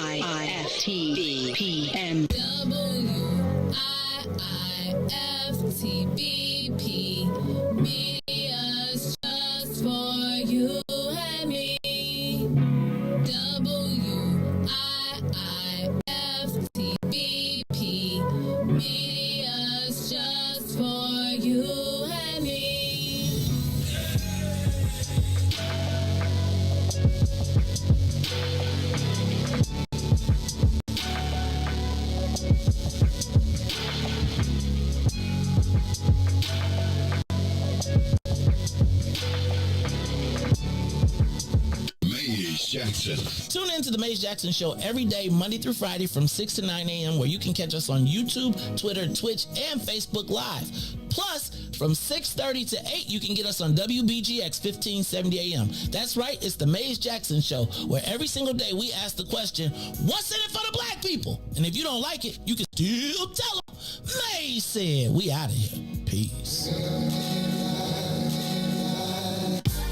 WIIFTV PM. WIIFTVP. Media's just for you and me. WIIFTVP. Media's just for you and me. Jackson. Tune in to the Maze Jackson Show every day, Monday through Friday from 6 to 9 a.m. where you can catch us on YouTube, Twitter, Twitch, and Facebook Live. Plus, from 6:30 to 8, you can get us on WBGX 1570 a.m. That's right, it's the Maze Jackson Show, where every single day we ask the question, what's in it for the black people? And if you don't like it, you can still tell them. Maze said, we out of here. Peace.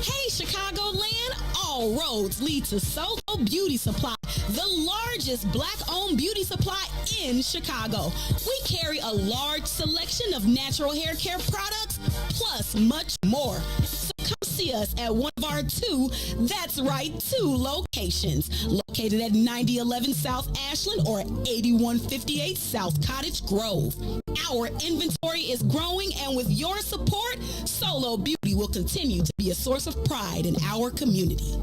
Hey, Chicagoland. All roads lead to Solo Beauty Supply, the largest black-owned beauty supply in Chicago. We carry a large selection of natural hair care products, plus much more. So come see us at one of our two locations, located at 9011 South Ashland or 8158 South Cottage Grove. Our inventory is growing, and with your support, Solo Beauty will continue to be a source of pride in our community.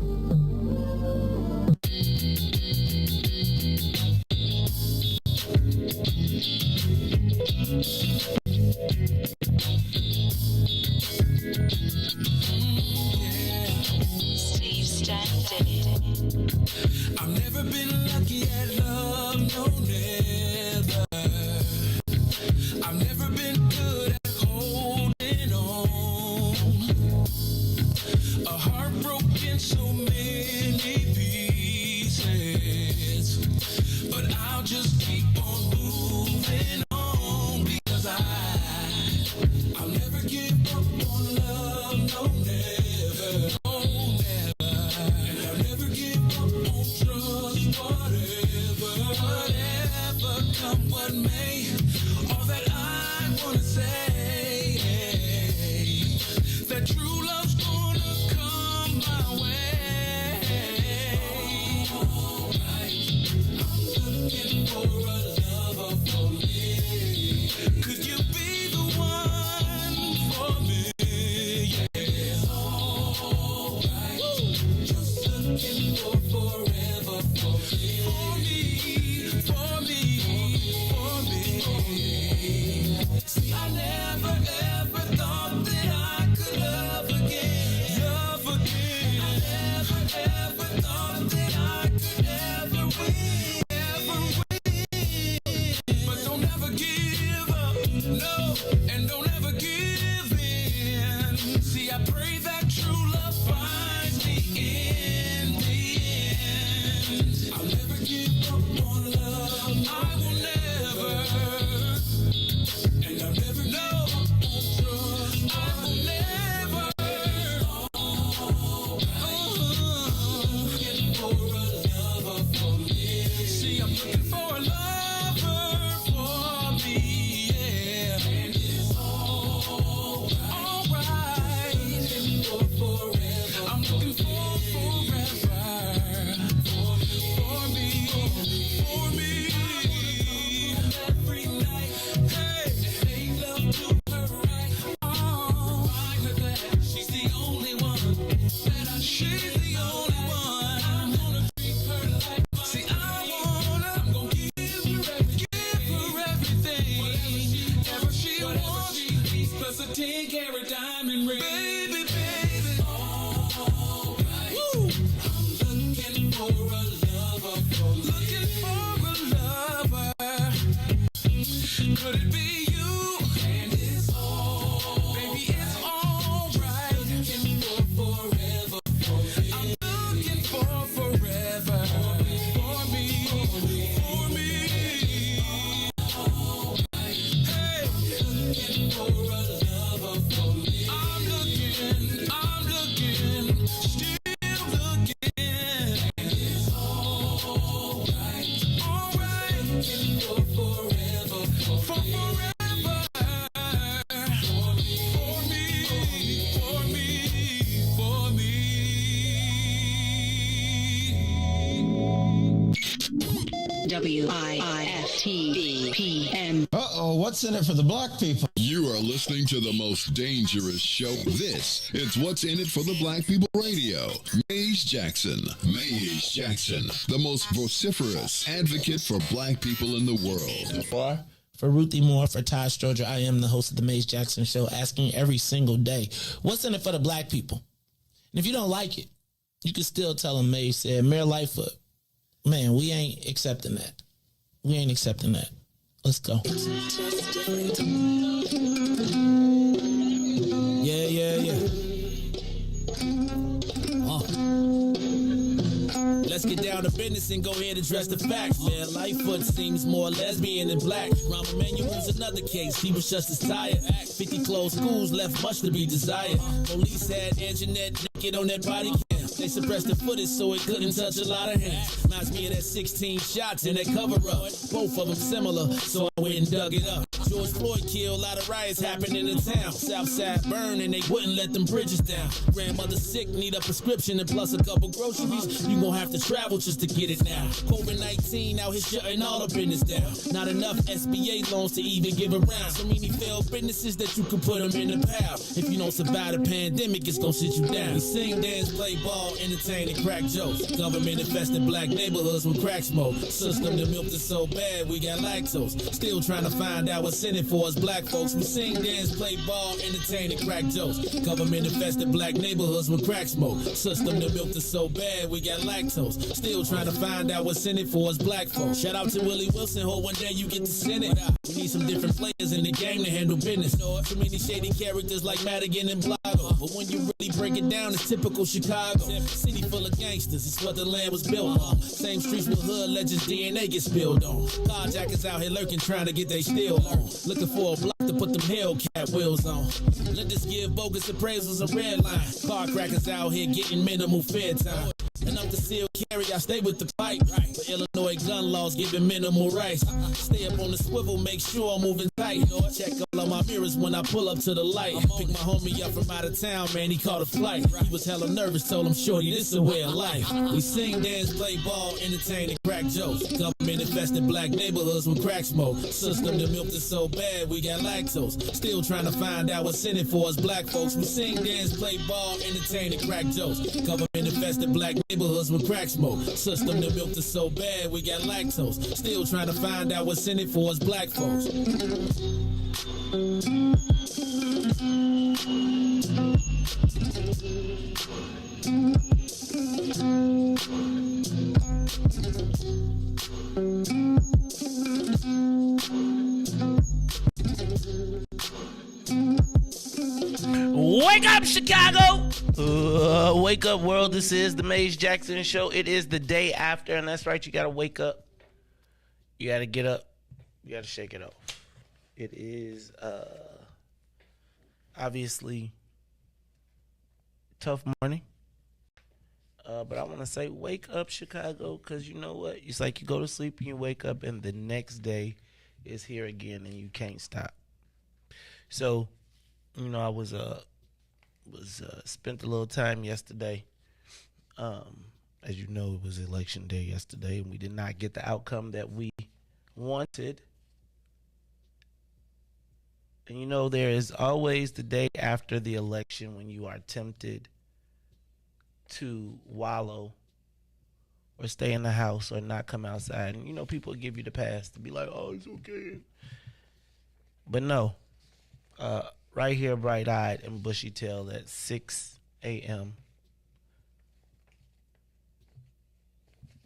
Steve Stanton. I've never been lucky at love, no never. I've never been good at holding on. A heart broken so many pieces, but I'll just keep on moving on because I'll never give up on love, no never, no never. And I'll never give up on trust, whatever come what may. All that I wanna say I never ever thought that I could love again. Love again. I never ever thought that I could ever win. Ever win. But don't ever give up. No. And don't ever give in. See, I pray that true love finds me in the end. I'll never give up on love. I will never. And I'll never know. I will never. Looking for a lover for me. See, I'm looking for a lover for me. Yeah. And it's alright. Looking for forever. I'm looking for forever. For me. For me. Every night. Hey. Make love to her right. Oh. Find her there. She's the only one. She's the only one. I'm gonna treat her like mine. See, I'm gonna give her everything. Whatever she wants. Plus a 10-carat diamond ring. Baby, baby. Alright. Woo. I'm looking for a lover for me. Looking for a lover. Could it be you? And it's all. Baby, it's alright. Looking for forever. I'm looking for forever. For me. For me. Hey. Looking for a lover for me. I'm looking, still looking. And it's alright. Looking for forever. For forever. For me. For me. For me. WIFTBPM. Uh-oh, what's in it for the black people? You are listening to the most dangerous show. This is What's in It for the Black People Radio. Maze Jackson. Maze Jackson, the most vociferous advocate for black people in the world. For Ruthie Moore, for Ty Stroger, I am the host of the Maze Jackson Show, asking every single day, what's in it for the black people? And if you don't like it, you can still tell them Maze said, Mayor Lightfoot, man, we ain't accepting that. We ain't accepting that. Let's go. Yeah. Let's get down to business and go ahead and address the facts, man. Lightfoot seems more lesbian than black. Rahm Emanuel's another case. He was just as tired. 50 closed schools left much to be desired. Police had Anjanette naked on that body cam. They suppressed the footage so it couldn't touch a lot of hands. Reminds me of that 16 shots in that cover-up. Both of them similar, so I went and dug it up. George Floyd killed, a lot of riots happened in the town. Southside burned and they wouldn't let them bridges down. Grandmother sick, need a prescription and plus a couple groceries. You gon' have to travel just to get it now. COVID-19 out here shutting all the business down. Not enough SBA loans to even give around. So many failed businesses that you can put them in the pile. If you don't survive the pandemic, it's gon' sit you down. We sing, dance, play ball, entertain, and crack jokes. Government infested black neighborhoods with crack smoke. System that milked us so bad, we got lactose. Still trying to find out what's in it for us black folks. We sing, dance, play ball, entertain, and crack jokes. Government infested black neighborhoods with crack smoke. System that milked us so bad, we got lactose. Still trying to find out what's in it for us black folks. Shout out to Willie Wilson, hope one day you get to send it. We need some different players in the game to handle business. Too many shady characters like Madigan and Blago. But when you really break it down, it's typical Chicago. City full of gangsters, it's what the land was built on. Same streets with hood legends, DNA gets spilled on. Carjackers out here lurking, trying to get they steal on. Looking for a block to put them Hellcat wheels on. Let this give bogus appraisals a red line. Car crackers out here getting minimal fair time. And I'm concealed carry, I stay with the pipe. But Illinois gun laws giving minimal rights. Stay up on the swivel, make sure I'm moving tight. Check all of my mirrors when I pull up to the light. Pick my homie up from out of town, man, he caught a flight. He was hella nervous, told him, shorty, this a way of life. We sing, dance, play ball, entertain, and crack jokes. Government infested black neighborhoods with crack smoke. System that milked us so bad, we got lactose. Still trying to find out what's in it for us black folks. We sing, dance, play ball, entertain, and crack jokes. Government infested black neighborhoods with crack smoke. System that milked us so bad, we got lactose. Still trying to find out what's in it for us black folks. Wake up, Chicago! Wake up, world. This is the Maze Jackson Show. It is the day after, and that's right. You got to wake up. You got to get up. You got to shake it off. It is obviously tough morning. But I want to say wake up, Chicago, because you know what? It's like you go to sleep and you wake up, and the next day is here again, and you can't stop. So, you know, I was spent a little time yesterday. As you know, it was election day yesterday, and we did not get the outcome that we wanted. And you know, there is always the day after the election when you are tempted to wallow or stay in the house or not come outside. And you know, people give you the pass to be like, oh, it's okay. But no. Right here, bright-eyed and bushy-tailed at 6 a.m.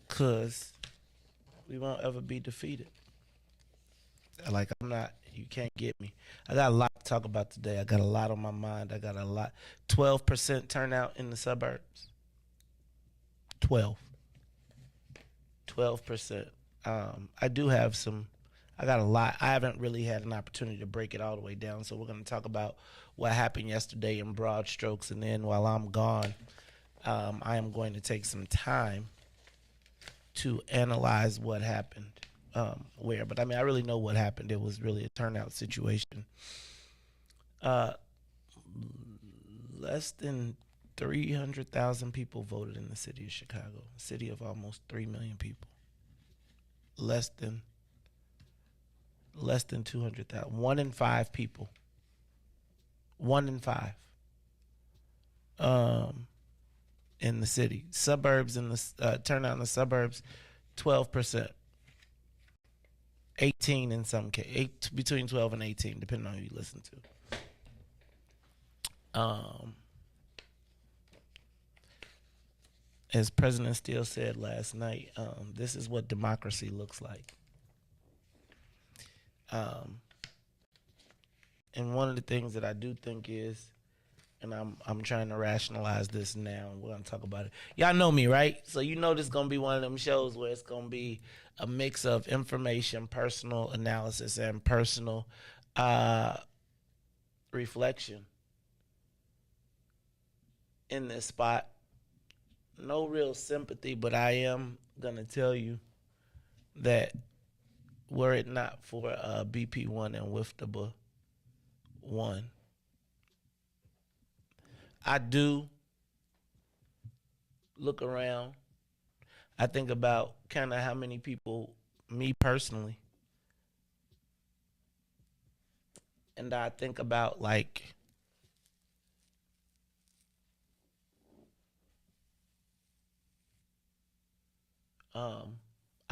Because we won't ever be defeated. Like, you can't get me. I got a lot to talk about today. I got a lot on my mind. I got a lot. 12% turnout in the suburbs. 12%. I do have I got a lot. I haven't really had an opportunity to break it all the way down, so we're going to talk about what happened yesterday in broad strokes, and then while I'm gone, I am going to take some time to analyze what happened where. But, I mean, I really know what happened. It was really a turnout situation. Less than 300,000 people voted in the city of Chicago, a city of almost 3 million people. Less than 200,000. 1 in 5 people. 1 in 5. In the city. Suburbs in the turnout in the suburbs, 12%. 18 in some case. Between 12 and 18, depending on who you listen to. As President Steele said last night, this is what democracy looks like. And one of the things that I do think is, and I'm trying to rationalize this now, and we're gonna talk about it. Y'all know me, right? So you know this is gonna be one of them shows where it's gonna be a mix of information, personal analysis, and personal reflection. In this spot, no real sympathy, but I am gonna tell you that were it not for BP1 and Wiftaba 1, I do look around. I think about kind of how many people, me personally, and I think about like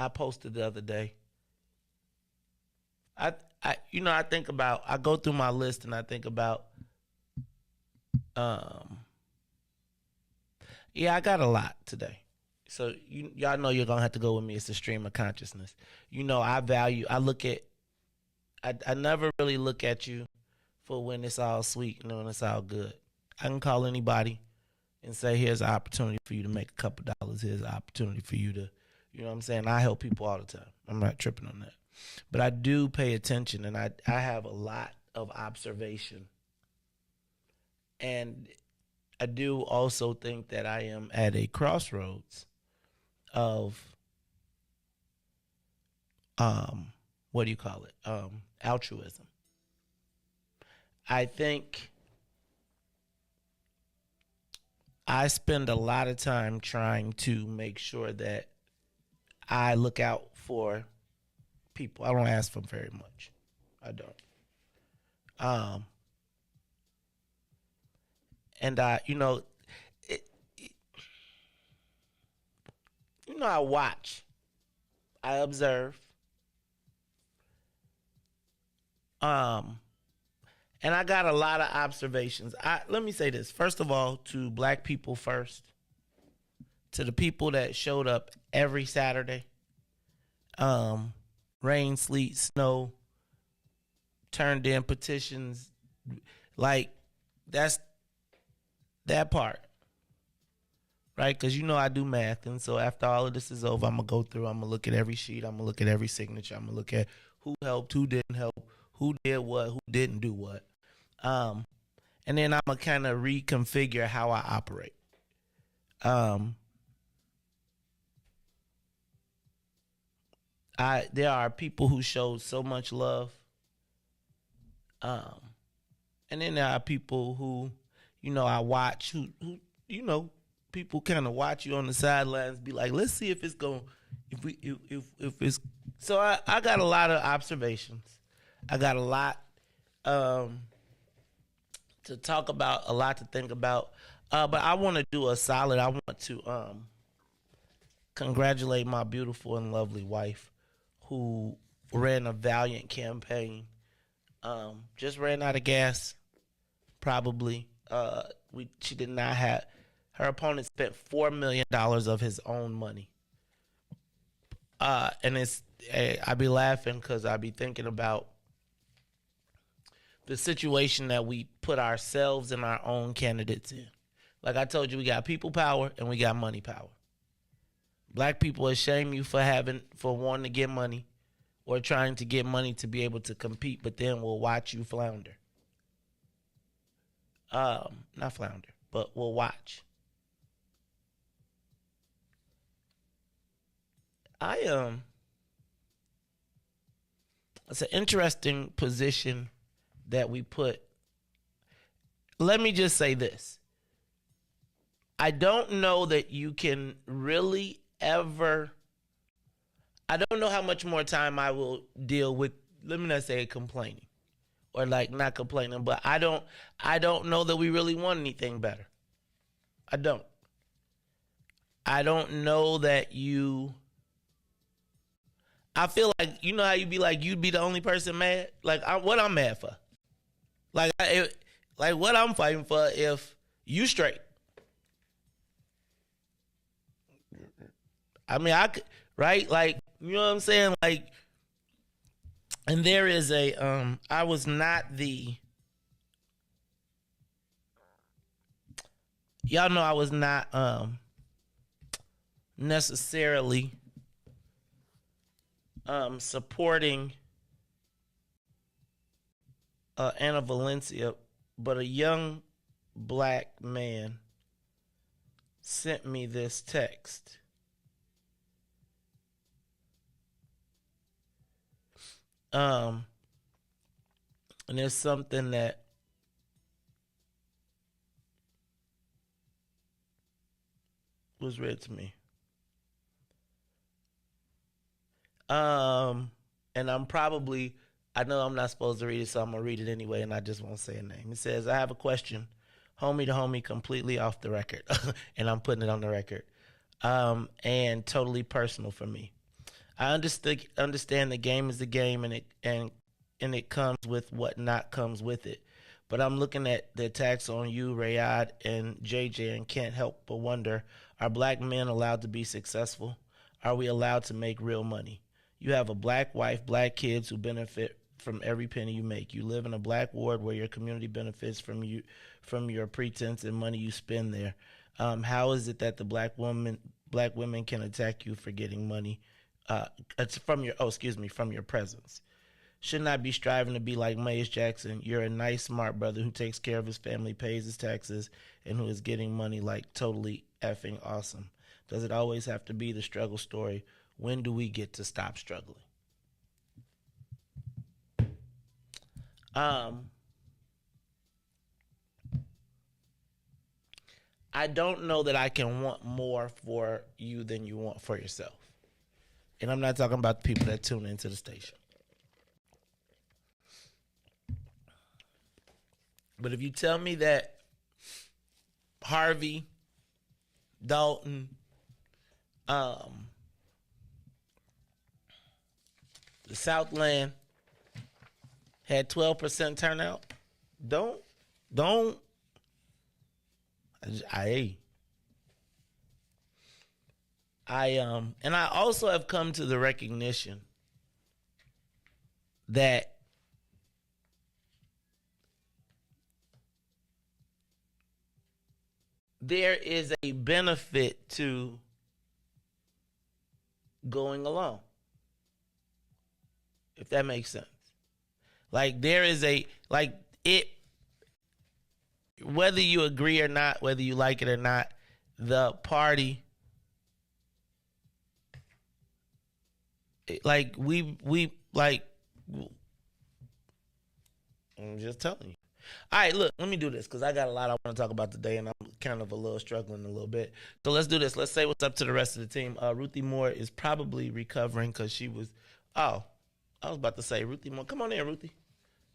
I posted the other day. I think about, I go through my list and I think about, I got a lot today. So y'all know you're going to have to go with me. It's a stream of consciousness. You know, I never really look at you for when it's all sweet and when it's all good. I can call anybody and say, here's an opportunity for you to make a couple dollars. Here's an opportunity for you to, you know what I'm saying? I help people all the time. I'm not tripping on that. But I do pay attention, and I have a lot of observation. And I do also think that I am at a crossroads of, altruism. I think I spend a lot of time trying to make sure that I look out for people. I don't ask for very much. I don't. And I watch. I observe. And I got a lot of observations. Let me say this. First of all, to black people first, to the people that showed up every Saturday, rain, sleet, snow, turned in petitions, like that's that part, right? Because you know I do math, and so after all of this is over, I'm gonna go through, I'm gonna look at every sheet, I'm gonna look at every signature, I'm gonna look at who helped, who didn't help, who did what, who didn't do what, and then I'm gonna kind of reconfigure how I operate. There are people who showed so much love, and then there are people who, you know, I watch who you know, people kind of watch you on the sidelines, be like, let's see if it's going, if it's. So I got a lot of observations. I got a lot to talk about, a lot to think about. But I want to do a solid. I want to congratulate my beautiful and lovely wife, who ran a valiant campaign. Just ran out of gas, probably. She did not have. Her opponent spent $4 million of his own money. And I be laughing because I be thinking about the situation that we put ourselves and our own candidates in. Like I told you, we got people power and we got money power. Black people shame you for wanting to get money or trying to get money to be able to compete, but then we'll watch you flounder. Not flounder, but we'll watch. It's an interesting position that we put. Let me just say this. I don't know that you can really ever, I don't know how much more time I will deal with, let me not say complaining or like not complaining, but I don't know that we really want anything better. I don't know that I feel like, you know how you be like, you'd be the only person mad? Like, what I'm mad for? Like, what I'm fighting for if you straight. I mean, I could, right? Like, you know what I'm saying? Like, and there is I was not y'all know I was not necessarily supporting Anna Valencia, but a young black man sent me this text. And there's something that was read to me. And I know I'm not supposed to read it, so I'm going to read it anyway, and I just won't say a name. It says, I have a question, homie to homie, completely off the record, and I'm putting it on the record, and totally personal for me. I understand the game is the game, and it comes with what not comes with it. But I'm looking at the attacks on you, Rayad, and JJ, and can't help but wonder, are black men allowed to be successful? Are we allowed to make real money? You have a black wife, black kids who benefit from every penny you make. You live in a black ward where your community benefits from your pretense and money you spend there. How is it that the black women can attack you for getting money from your presence? Shouldn't I be striving to be like Mays Jackson? You're a nice, smart brother who takes care of his family, pays his taxes, and who is getting money like totally effing awesome. Does it always have to be the struggle story? When do we get to stop struggling? I don't know that I can want more for you than you want for yourself. And I'm not talking about the people that tune into the station. But if you tell me that Harvey, Dalton, the Southland had 12% turnout, don't. And I also have come to the recognition that there is a benefit to going along, if that makes sense. Like there is whether you agree or not, whether you like it or not, the party, I'm just telling you. All right, look, let me do this because I got a lot I want to talk about today, and I'm kind of struggling a little bit. So let's do this. Let's say what's up to the rest of the team. Ruthie Moore is probably recovering because she was. Oh, I was about to say Ruthie Moore. Come on in, Ruthie.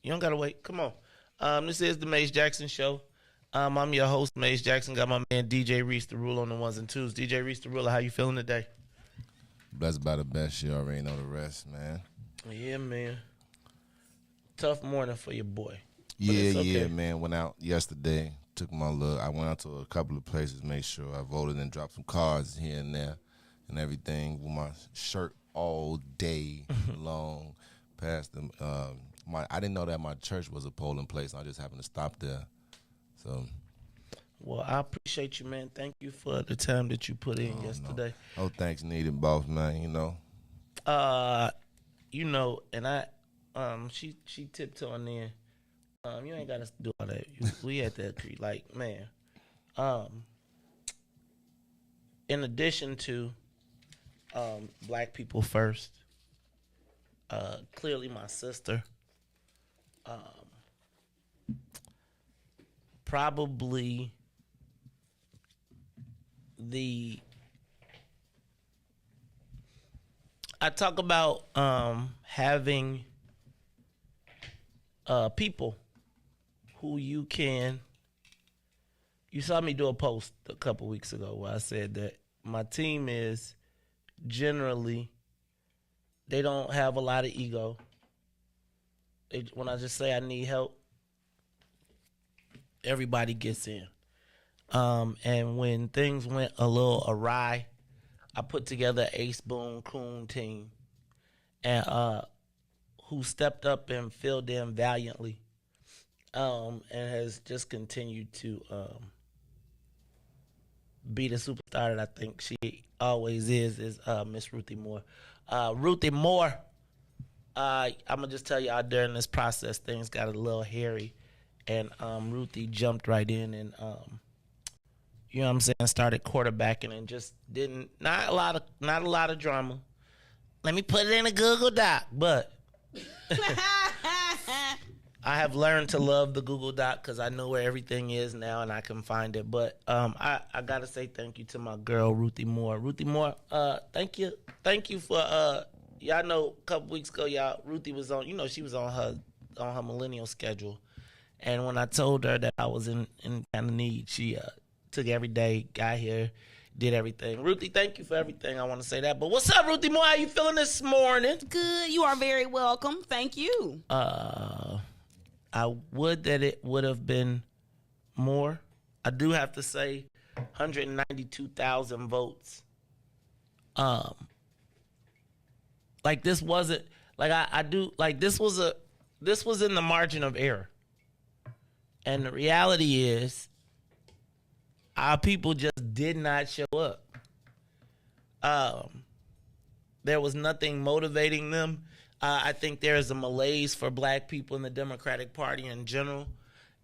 You don't gotta wait. Come on. This is the Maze Jackson Show. I'm your host, Maze Jackson. Got my man DJ Riis the Ruler on the ones and twos. DJ Riis the Ruler, how you feeling today? Blessed by the best. You already know the rest, man. Yeah, man. Tough morning for your boy. Yeah, man. Went out yesterday. Took my look. I went out to a couple of places, made sure I voted and dropped some cards here and there and everything with my shirt all day long. Past them. I didn't know that my church was a polling place. I just happened to stop there. So. Well, I appreciate you, man. Thank you for the time that you put in yesterday. No. Oh, thanks needed, boss, man, you know. And I she tiptoeing in. You ain't gotta do all that. We at that creek. Like, man. In addition to black people first, clearly my sister. Probably I talk about having people who you saw me do a post a couple weeks ago where I said that my team is generally, they don't have a lot of ego. When I just say I need help, everybody gets in. And when things went a little awry, I put together an Ace Boone Coon team and who stepped up and filled in valiantly and has just continued to be the superstar that I think she always is Miss Ruthie Moore. Ruthie Moore, I'm going to just tell y'all during this process, things got a little hairy. And Ruthie jumped right in and, you know what I'm saying, started quarterbacking and just not a lot of drama. Let me put it in a Google Doc, but I have learned to love the Google Doc because I know where everything is now and I can find it. But I got to say thank you to my girl, Ruthie Moore. Ruthie Moore, thank you. Thank you for, y'all know a couple weeks ago, Ruthie was on, she was on her millennial schedule. And when I told her that I was in kind of need, she took every day, got here, did everything. Ruthie, thank you for everything. I want to say that. But what's up, Ruthie Moore? How you feeling this morning? Good. You are very welcome. Thank you. I would that it would have been more. I do have to say 192,000 votes. Like this wasn't, like this was in the margin of error. And the reality is, our people just did not show up. There was nothing motivating them. I think there is a malaise for black people in the Democratic Party in general,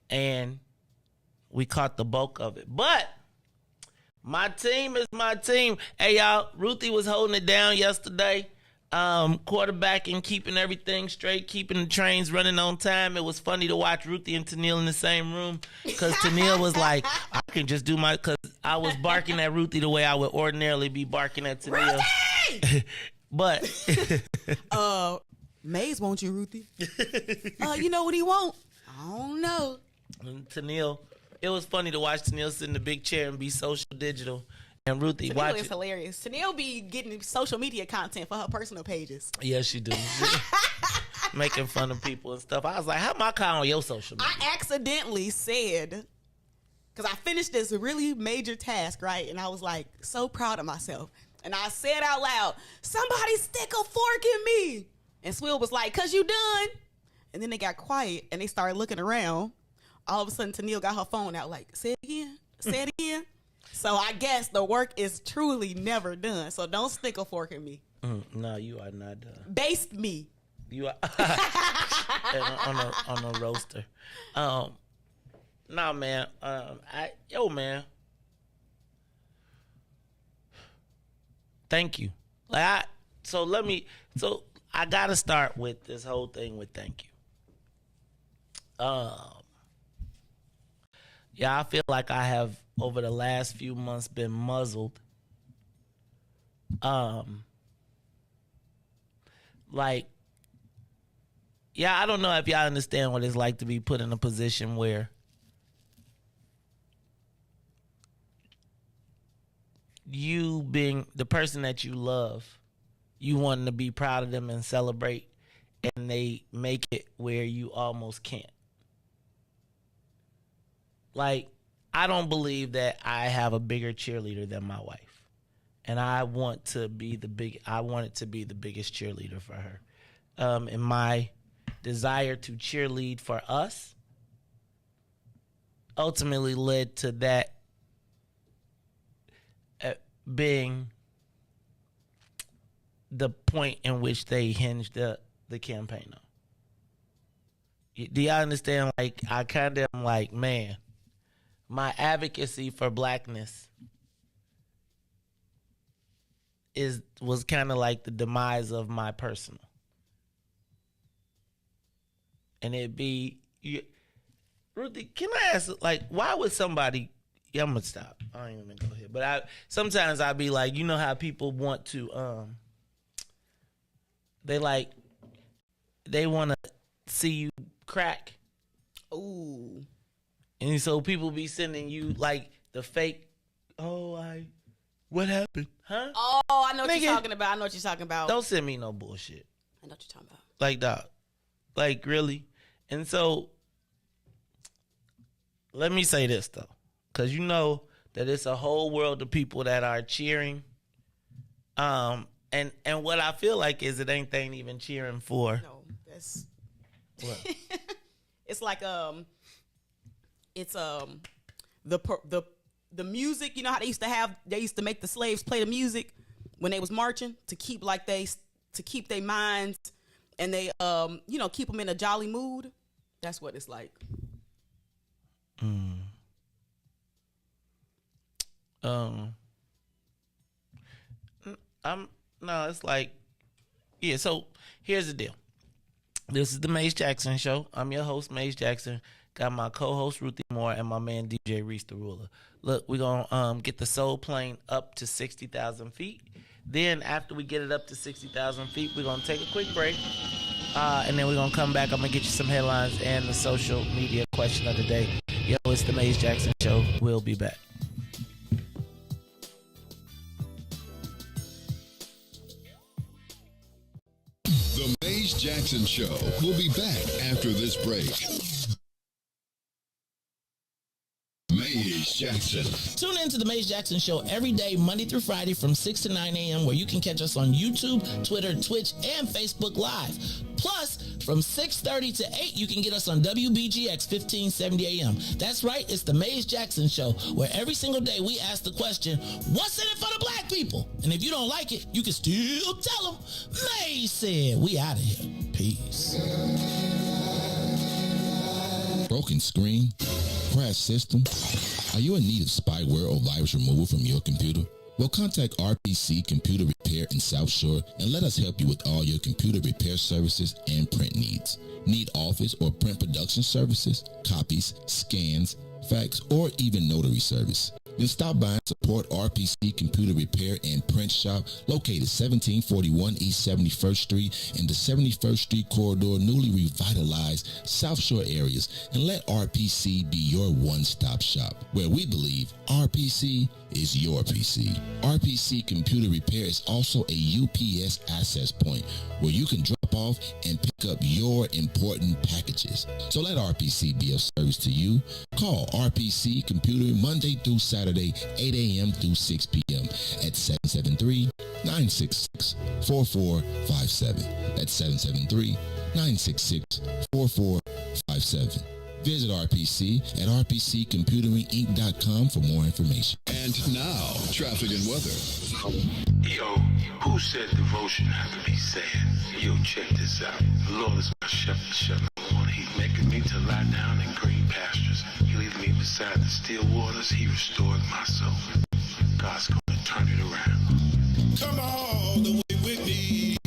and we caught the bulk of it. But my team is my team. Hey, y'all, Ruthie was holding it down yesterday. Quarterbacking, keeping everything straight, keeping the trains running on time. It was funny to watch Ruthie and Tennille in the same room because Tennille was like, I can just do because I was barking at Ruthie the way I would ordinarily be barking at Tennille. But Maze wants you, Ruthie. You know what he want? I don't know. And Tennille, it was funny to watch Tennille sit in the big chair and be social digital. And Ruthie, Tennille is hilarious. Tennille be getting social media content for her personal pages. Yes, she do. making fun of people and stuff. I was like, how my car on your social media? I accidentally said, because I finished this really major task, right? And I was like, so proud of myself. And I said out loud, somebody stick a fork in me. And Swill was like, cause you done. And then they got quiet and they started looking around. All of a sudden, Tennille got her phone out like, say it again, say it again. So I guess the work is truly never done. So don't stick a fork in me. No, you are not done. Baste me. You are on a roaster. Nah, man. Man. Thank you. So I gotta start with this whole thing with thank you. I feel like I have over the last few months been muzzled. I don't know if y'all understand what it's like to be put in a position where you being the person that you love, you wanting to be proud of them and celebrate, and they make it where you almost can't. I don't believe that I have a bigger cheerleader than my wife. And I want it to be the biggest cheerleader for her. And my desire to cheerlead for us ultimately led to that being the point in which they hinged the campaign on. Do y'all understand? I kind of am like, man, my advocacy for blackness was kind of like the demise of my personal. And it'd be, Ruthie, can I ask, why would somebody, I'm going to stop. I ain't even going to go here. But sometimes I'd be like, you know how people want to, they want to see you crack. Ooh. And so people be sending you the fake, what happened? Huh? Oh, I know what you're talking about. Don't send me no bullshit. I know what you're talking about. Dog. Really? And so, let me say this, though. Because you know that it's a whole world of people that are cheering. And what I feel like is they ain't even cheering for. No, that's... What? It's like, the music, you know how they used to make the slaves play the music when they was marching to keep their minds and they keep them in a jolly mood. That's what it's like. So here's the deal. This is the Maze Jackson Show. I'm your host, Maze Jackson. Got my co-host, Ruthie Moore, and my man, DJ Riis, the ruler. Look, we're going to get the soul plane up to 60,000 feet. Then after we get it up to 60,000 feet, we're going to take a quick break. And then we're going to come back. I'm going to get you some headlines and the social media question of the day. Yo, it's the Maze Jackson Show. We'll be back. The Maze Jackson Show will be back after this break. Maze Jackson. Tune in to the Maze Jackson Show every day, Monday through Friday from 6 to 9 a.m., where you can catch us on YouTube, Twitter, Twitch, and Facebook Live. Plus, from 6:30 to 8, you can get us on WBGX 1570 a.m. That's right, it's the Maze Jackson Show, where every single day we ask the question, what's in it for the black people? And if you don't like it, you can still tell them, Maze said. We out of here. Peace. Broken screen? Crash system? Are you in need of spyware or virus removal from your computer? Well, contact RPC Computer Repair in South Shore and let us help you with all your computer repair services and print needs. Need office or print production services, copies, scans, fax, or even notary service? Then stop by and support RPC Computer Repair and Print Shop, located 1741 East 71st Street in the 71st Street corridor, newly revitalized South Shore areas, and let RPC be your one-stop shop, where we believe RPC is your PC. RPC Computer Repair is also a UPS access point, where you can drop off and pick up your important packages. So let RPC be of service to you. Call RPC Computer Monday through Saturday, 8 a.m. through 6 p.m. at 773-966-4457. That's 773-966-4457. Visit RPC at rpccomputeringinc.com for more information. And now, traffic and weather. Yo, who said devotion had to be sad? Yo, check this out. The Lord is my shepherd, Lord. He's making me to lie down in green pastures. He leads me beside the still waters. He restores my soul. God's gonna turn it around. Come all the way with me.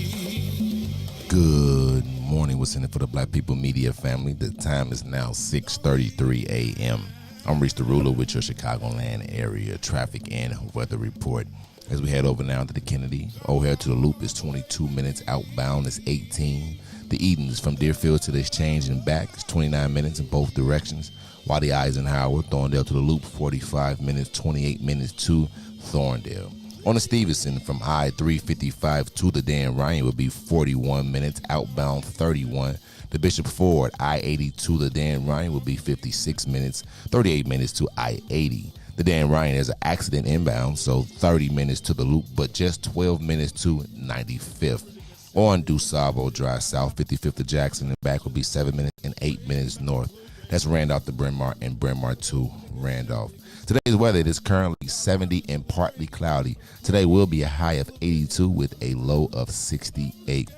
Good morning. What's in it for the Black People Media family? The time is now 6:33 a.m. I'm Riis the Ruler with your Chicagoland area traffic and weather report. As we head over now to the Kennedy, O'Hare to the Loop is 22 minutes. Outbound is 18. The Edens from Deerfield to the Exchange and back is 29 minutes in both directions. While the Eisenhower, Thorndale to the Loop, 45 minutes, 28 minutes to Thorndale. On the Stevenson from I-355 to the Dan Ryan will be 41 minutes. Outbound 31. The Bishop Ford, I-80 to the Dan Ryan will be 56 minutes, 38 minutes to I-80. The Dan Ryan has an accident inbound, so 30 minutes to the loop, but just 12 minutes to 95th. On DuSable Drive South, 55th to Jackson and back will be 7 minutes and 8 minutes north. That's Randolph to Bryn Mawr and Bryn Mawr to Randolph. Today's weather, it is currently 70 and partly cloudy. Today will be a high of 82 with a low of 68.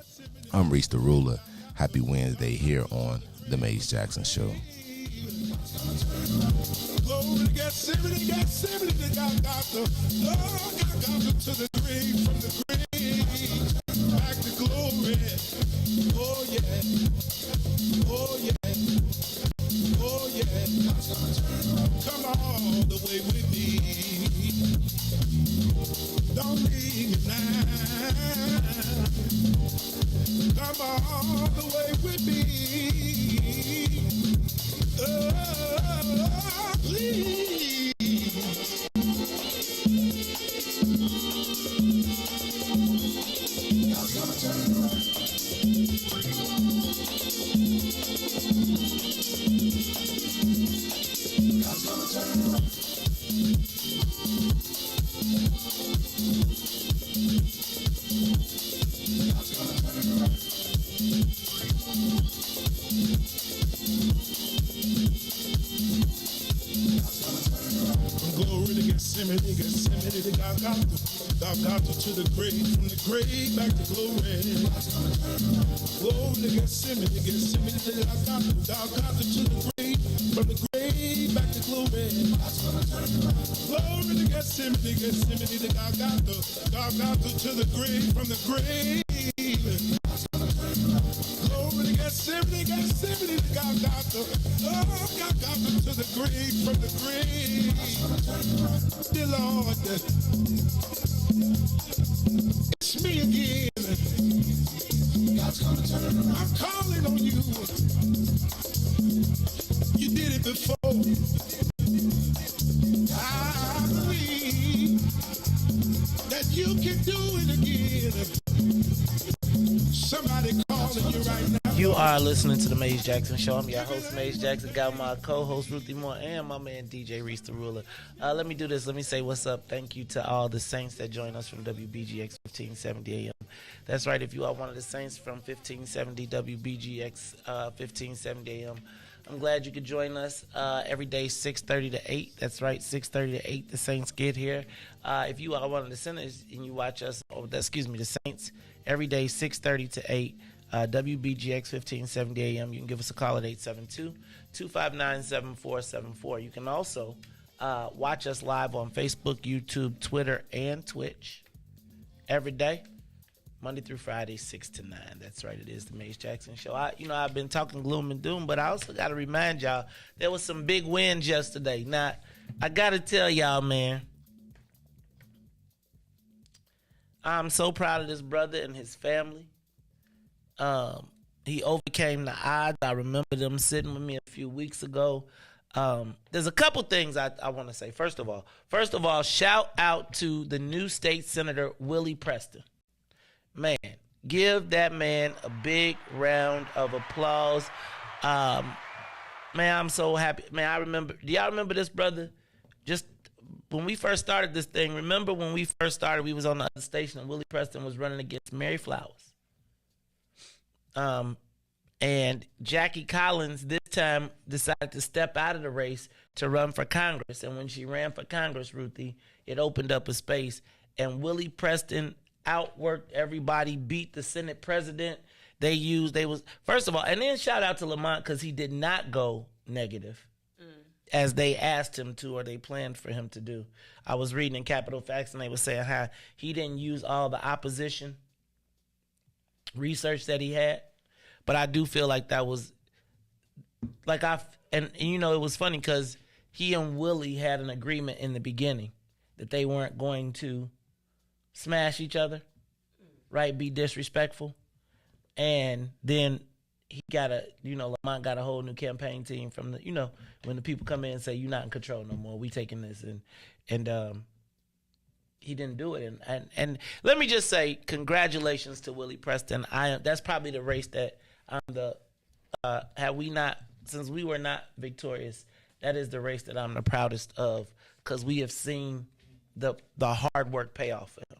I'm Riis the Ruler. Happy Wednesday here on The Maze Jackson Show. Glory got 70, got the to the grave, from the grave back to glory. Oh yeah, oh yeah, oh yeah. Come all the way with me. Don't leave me now. Come all the way with me. Please. God's gonna turn it around. God's gonna turn it around. God's gonna turn it around. Glory to Gethsemane, to Golgotha to the grave, from the grave back to glory. Glory to Gethsemane, to Golgotha to the grave, from the grave back to glory. Glory to Gethsemane, to Golgotha to the grave, from the grave. Glory to Gethsemane, to Golgotha, Golgotha to the grave, from the grave. Dear Lord, it's me again. God's gonna turn it around. I'm calling on you. You did it before. I believe that you can do it again. Somebody calling you right now. You are listening to The Maze Jackson Show. I'm your host, Maze Jackson. Got my co-host, Ruthie Moore, and my man, DJ Riis the Ruler. Let me do this. Let me say what's up. Thank you to all the Saints that join us from WBGX 1570 AM. That's right. If you are one of the Saints from 1570 WBGX 1570 AM, I'm glad you could join us every day, 6:30 to 8. That's right, 6:30 to 8. The Saints get here. If you are one of the sinners and you watch us, the Saints, every day, 6:30 to 8. WBGX 1570 AM. You can give us a call at 872-259-7474. You can also watch us live on Facebook, YouTube, Twitter, and Twitch every day, Monday through Friday, 6 to 9. That's right. It is the Maze Jackson Show. I've been talking gloom and doom, but I also got to remind y'all there was some big wins yesterday. Now, I got to tell y'all, man, I'm so proud of this brother and his family. He overcame the odds. I remember them sitting with me a few weeks ago. There's a couple things I want to say. First of all, shout out to the new state senator, Willie Preston. Man, Give that man a big round of applause. Man, I'm so happy. Man, I remember. Do y'all remember this, brother? Just when we first started this thing, remember when we first started, we was on the other station and Willie Preston was running against Mary Flowers. And Jackie Collins this time decided to step out of the race to run for Congress. And when she ran for Congress, Ruthie, it opened up a space. And Willie Preston outworked everybody, beat the Senate president. First of all, and then shout out to Lamont because he did not go negative as they asked him to or they planned for him to do. I was reading in Capitol Facts and they were saying how he didn't use all the opposition research that he had. But I do feel like that was and you know, it was funny because he and Willie had an agreement in the beginning that they weren't going to smash each other, right? Be disrespectful. And then Lamont got a whole new campaign team from when the people come in and say, you're not in control no more, we taking this. And he didn't do it. And let me just say, congratulations to Willie Preston. That's probably the race that since we were not victorious, that is the race that I'm the proudest of because we have seen the hard work pay off for him.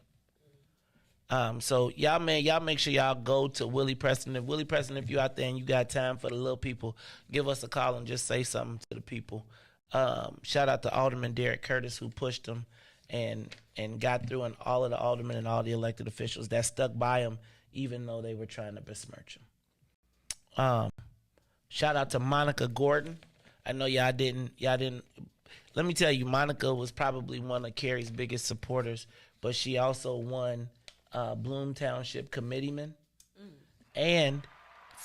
So y'all make sure y'all go to Willie Preston. If you out there and you got time for the little people, give us a call and just say something to the people. Shout out to Alderman Derek Curtis who pushed him and got through, and all of the aldermen and all the elected officials that stuck by him even though they were trying to besmirch him. Shout out to Monica Gordon. I know y'all didn't. Let me tell you, Monica was probably one of Kerry's biggest supporters, but she also won Bloom Township Committeeman and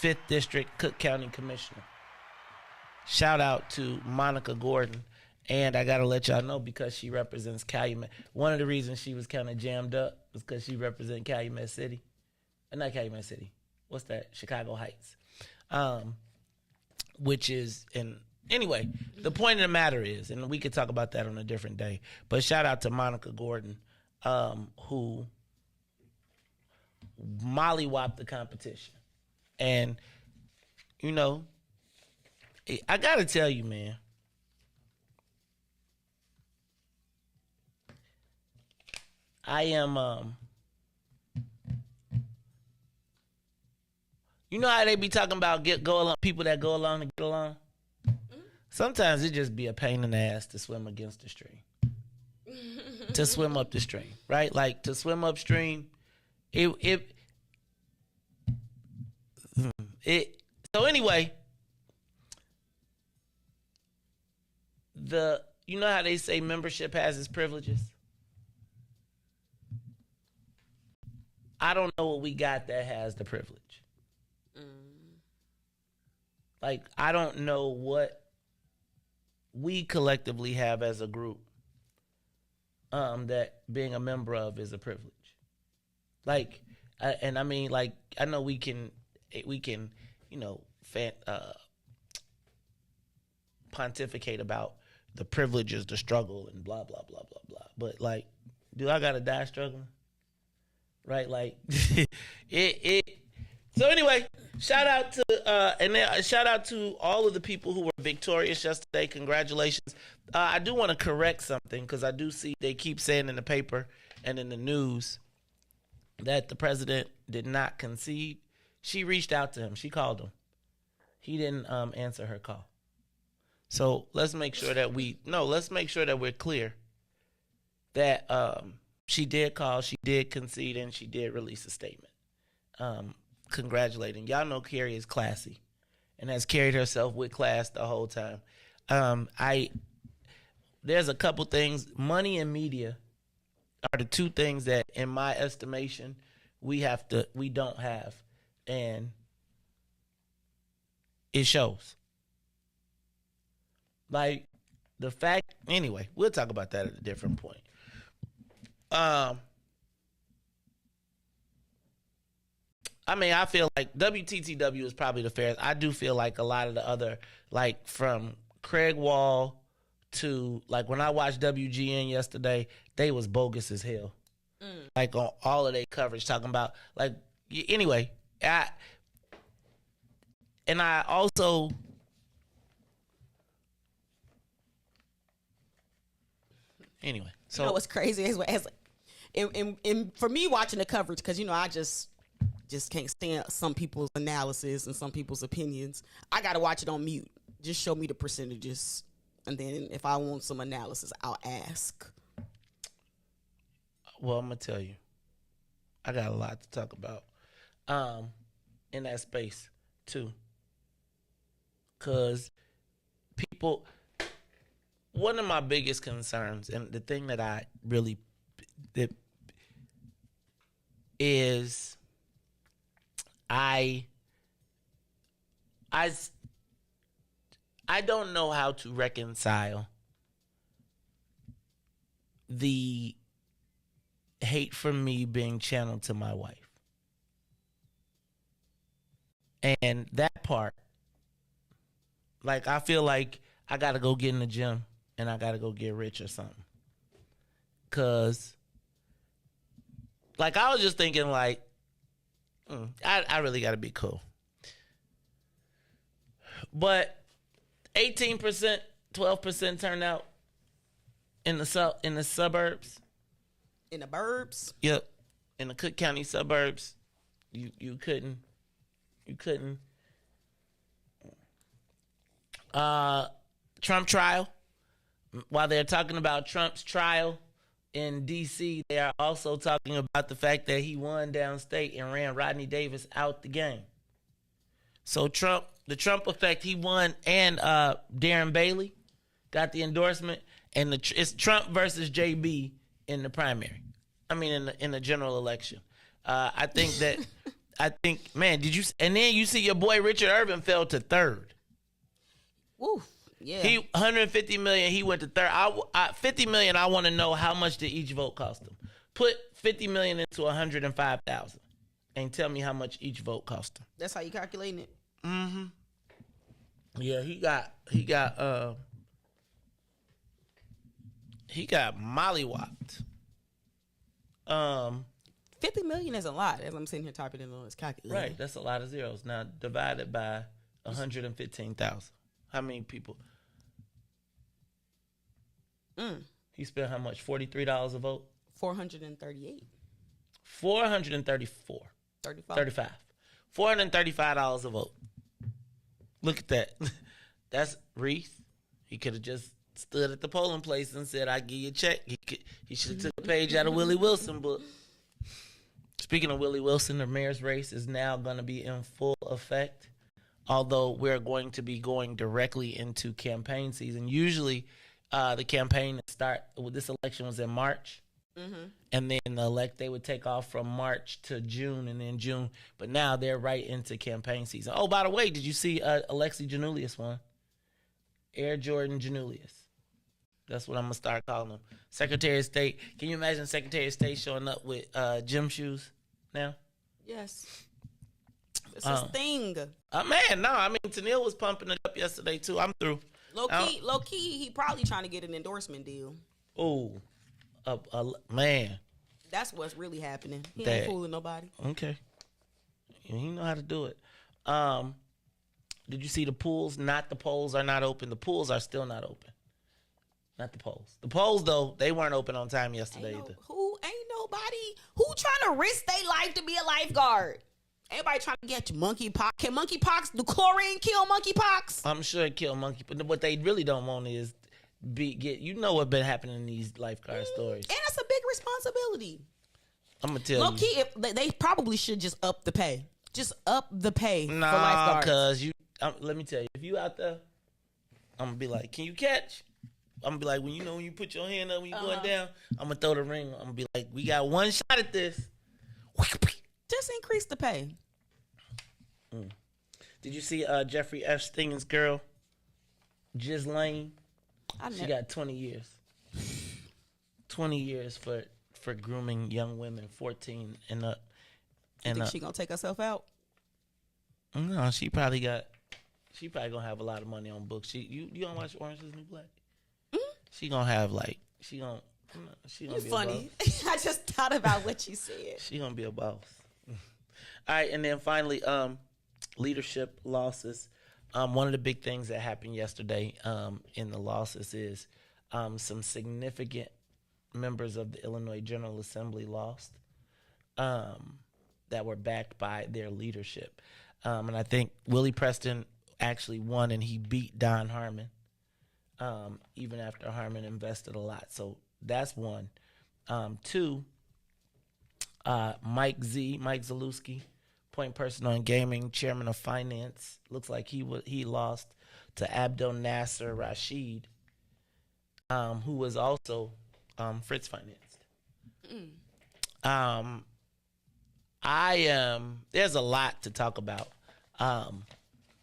5th District Cook County Commissioner. Shout out to Monica Gordon. And I got to let y'all know because she represents Calumet. One of the reasons she was kind of jammed up was because she represents Calumet City. Not Calumet City. What's that? Chicago Heights. Which is, anyway, the point of the matter is, and we could talk about that on a different day, but shout out to Monica Gordon, who mollywopped the competition. And, I got to tell you, man, I am, you know how they be talking about people that go along to get along? Sometimes it just be a pain in the ass to swim against the stream. To swim up the stream, right? Like to swim upstream, so anyway, you know how they say membership has its privileges? I don't know what we got that has the privilege. Like, I don't know what we collectively have as a group that being a member of is a privilege. Like, I know we can pontificate about the privileges, the struggle, and blah, blah, blah, blah, blah. But, like, do I got to die struggling? Right? Like, So anyway, shout out to all of the people who were victorious yesterday. Congratulations. I do want to correct something because I do see they keep saying in the paper and in the news that the president did not concede. She reached out to him. She called him. He didn't answer her call. So let's make sure that we're clear that she did call, she did concede, and she did release a statement. Congratulating. Y'all know Carrie is classy and has carried herself with class the whole time. There's a couple things. Money and media are the two things that, in my estimation, we don't have. And it shows. Like, the fact, anyway, we'll talk about that at a different point. I feel like WTTW is probably the fairest. I do feel like a lot of the other, like from Craig Wall to, like when I watched WGN yesterday, they was bogus as hell. Like on all of their coverage talking about, like, Anyway, I also. Anyway, so you know what's crazy is for me watching the coverage, because I just can't stand some people's analysis and some people's opinions. I gotta watch it on mute. Just show me the percentages, and then if I want some analysis, I'll ask. Well, I'm gonna tell you, I got a lot to talk about in that space too, because people. One of my biggest concerns, and the thing that I really is, I don't know how to reconcile the hate from me being channeled to my wife. And that part, like, I feel like I got to go get in the gym and I got to go get rich or something. Because, like, I was just thinking, like, I really got to be cool. But 18%, 12% turnout in the suburbs. In the burbs? Yep. In the Cook County suburbs, you couldn't. Trump trial. While they're talking about Trump's trial in D.C., they are also talking about the fact that he won downstate and ran Rodney Davis out the game. So the Trump effect, he won, and Darren Bailey got the endorsement, and it's Trump versus JB in the primary. I mean, in the general election. I think, man, did you? And then you see your boy Richard Irvin fell to third. Woo. Yeah. He $150 million. He went to third. $50 million. I want to know how much did each vote cost him. Put $50 million into $105,000, and tell me how much each vote cost him. That's how you calculating it. Mm-hmm. Yeah, he got mollywopped. $50 million is a lot. As I'm sitting here typing it on his calculator. Right, that's a lot of zeros. Now divided by 115,000. How many people? He spent how much? $43 a vote? 438. 434. 35. $435 a vote. Look at that. That's Riis. He could have just stood at the polling place and said, "I give you a check." He should have took a page out of Willie Wilson book. Speaking of Willie Wilson, the mayor's race is now going to be in full effect, although we're going to be going directly into campaign season. Usually the campaign this election was in March. Mm-hmm. And then they would take off from March to June and then June. But now they're right into campaign season. Oh, by the way, did you see Alexi Janulius won? Air Jordan Janulius. That's what I'm going to start calling him. Secretary of State. Can you imagine Secretary of State showing up with gym shoes now? Yes. It's his thing. Man, no. I mean, Tennille was pumping it up yesterday, too. I'm through. Low key, he probably trying to get an endorsement deal. Oh, man. That's what's really happening. He ain't fooling nobody. Okay. He know how to do it. Did you see the pools? The polls are not open. The pools are still not open. Not the polls. The polls, though, they weren't open on time yesterday either. Ain't nobody who trying to risk their life to be a lifeguard. Everybody trying to get monkeypox. Can monkeypox, do chlorine kill monkeypox? I'm sure it kill monkey, but what they really don't want is what been happening in these lifeguard stories. And it's a big responsibility. I'm gonna tell you. Low key, they probably should just up the pay. Just up the pay for Nah, lifeguards. cause let me tell you, if you out there, I'm gonna be like, can you catch? I'm gonna be like, when you put your hand up when you going down, I'm gonna throw the ring. I'm gonna be like, we got one shot at this. Just increase the pay. Did you see Jeffrey Epstein's girl, Ghislaine? She got 20 years. 20 years for grooming young women, 14 and up. You think she gonna take herself out? No, she probably gonna have a lot of money on books. You gonna watch Orange Is the New Black? Mm-hmm. She gonna have You're funny. I just thought about what you said. She gonna be a boss. All right, and then finally, leadership losses. One of the big things that happened yesterday in the losses is some significant members of the Illinois General Assembly lost that were backed by their leadership. And I think Willie Preston actually won, and he beat Don Harmon, even after Harmon invested a lot. So that's one. Two, Mike Zalewski, point person on gaming, chairman of finance. Looks like he lost to Abdel Nasser Rashid, who was also Fritz financed. There's a lot to talk about.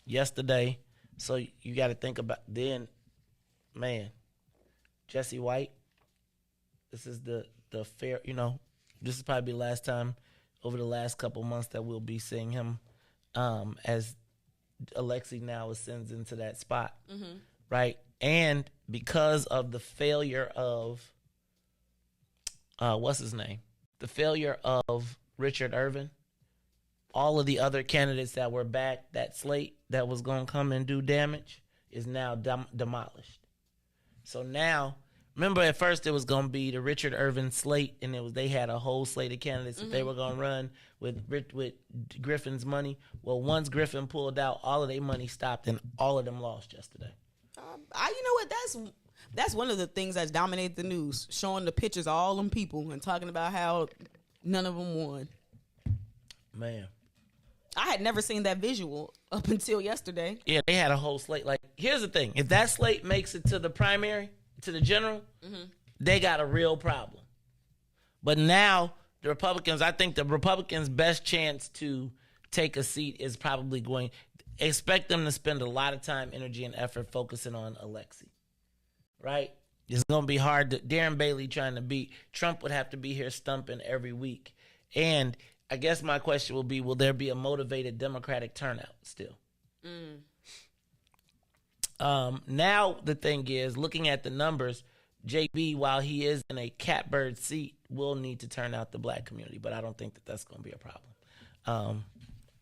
Yesterday, so you got to think about then, man. Jesse White. This is the fair. This is probably the last time over the last couple months that we'll be seeing him, as Alexi now ascends into that spot, right? And because of the failure of what's his name, the failure of Richard Irvin, all of the other candidates that were back, that slate that was going to come and do damage, is now demolished. So now, remember at first it was going to be the Richard Irvin slate, and they had a whole slate of candidates that they were going to run with Griffin's money. Well, once Griffin pulled out, all of their money stopped, and all of them lost yesterday. You know what? That's one of the things that's dominated the news, showing the pictures of all them people and talking about how none of them won. Man. I had never seen that visual up until yesterday. Yeah, they had a whole slate. Like, here's the thing. If that slate makes it to the primary, to the general, they got a real problem. But now, I think the Republicans' best chance to take a seat is probably expect them to spend a lot of time, energy, and effort focusing on Alexi. Right? It's going to be hard. Darren Bailey trying to beat Trump would have to be here stumping every week. And I guess my question will be, will there be a motivated Democratic turnout still? Now the thing is, looking at the numbers, JB, while he is in a catbird seat, will need to turn out the black community, but I don't think that that's going to be a problem.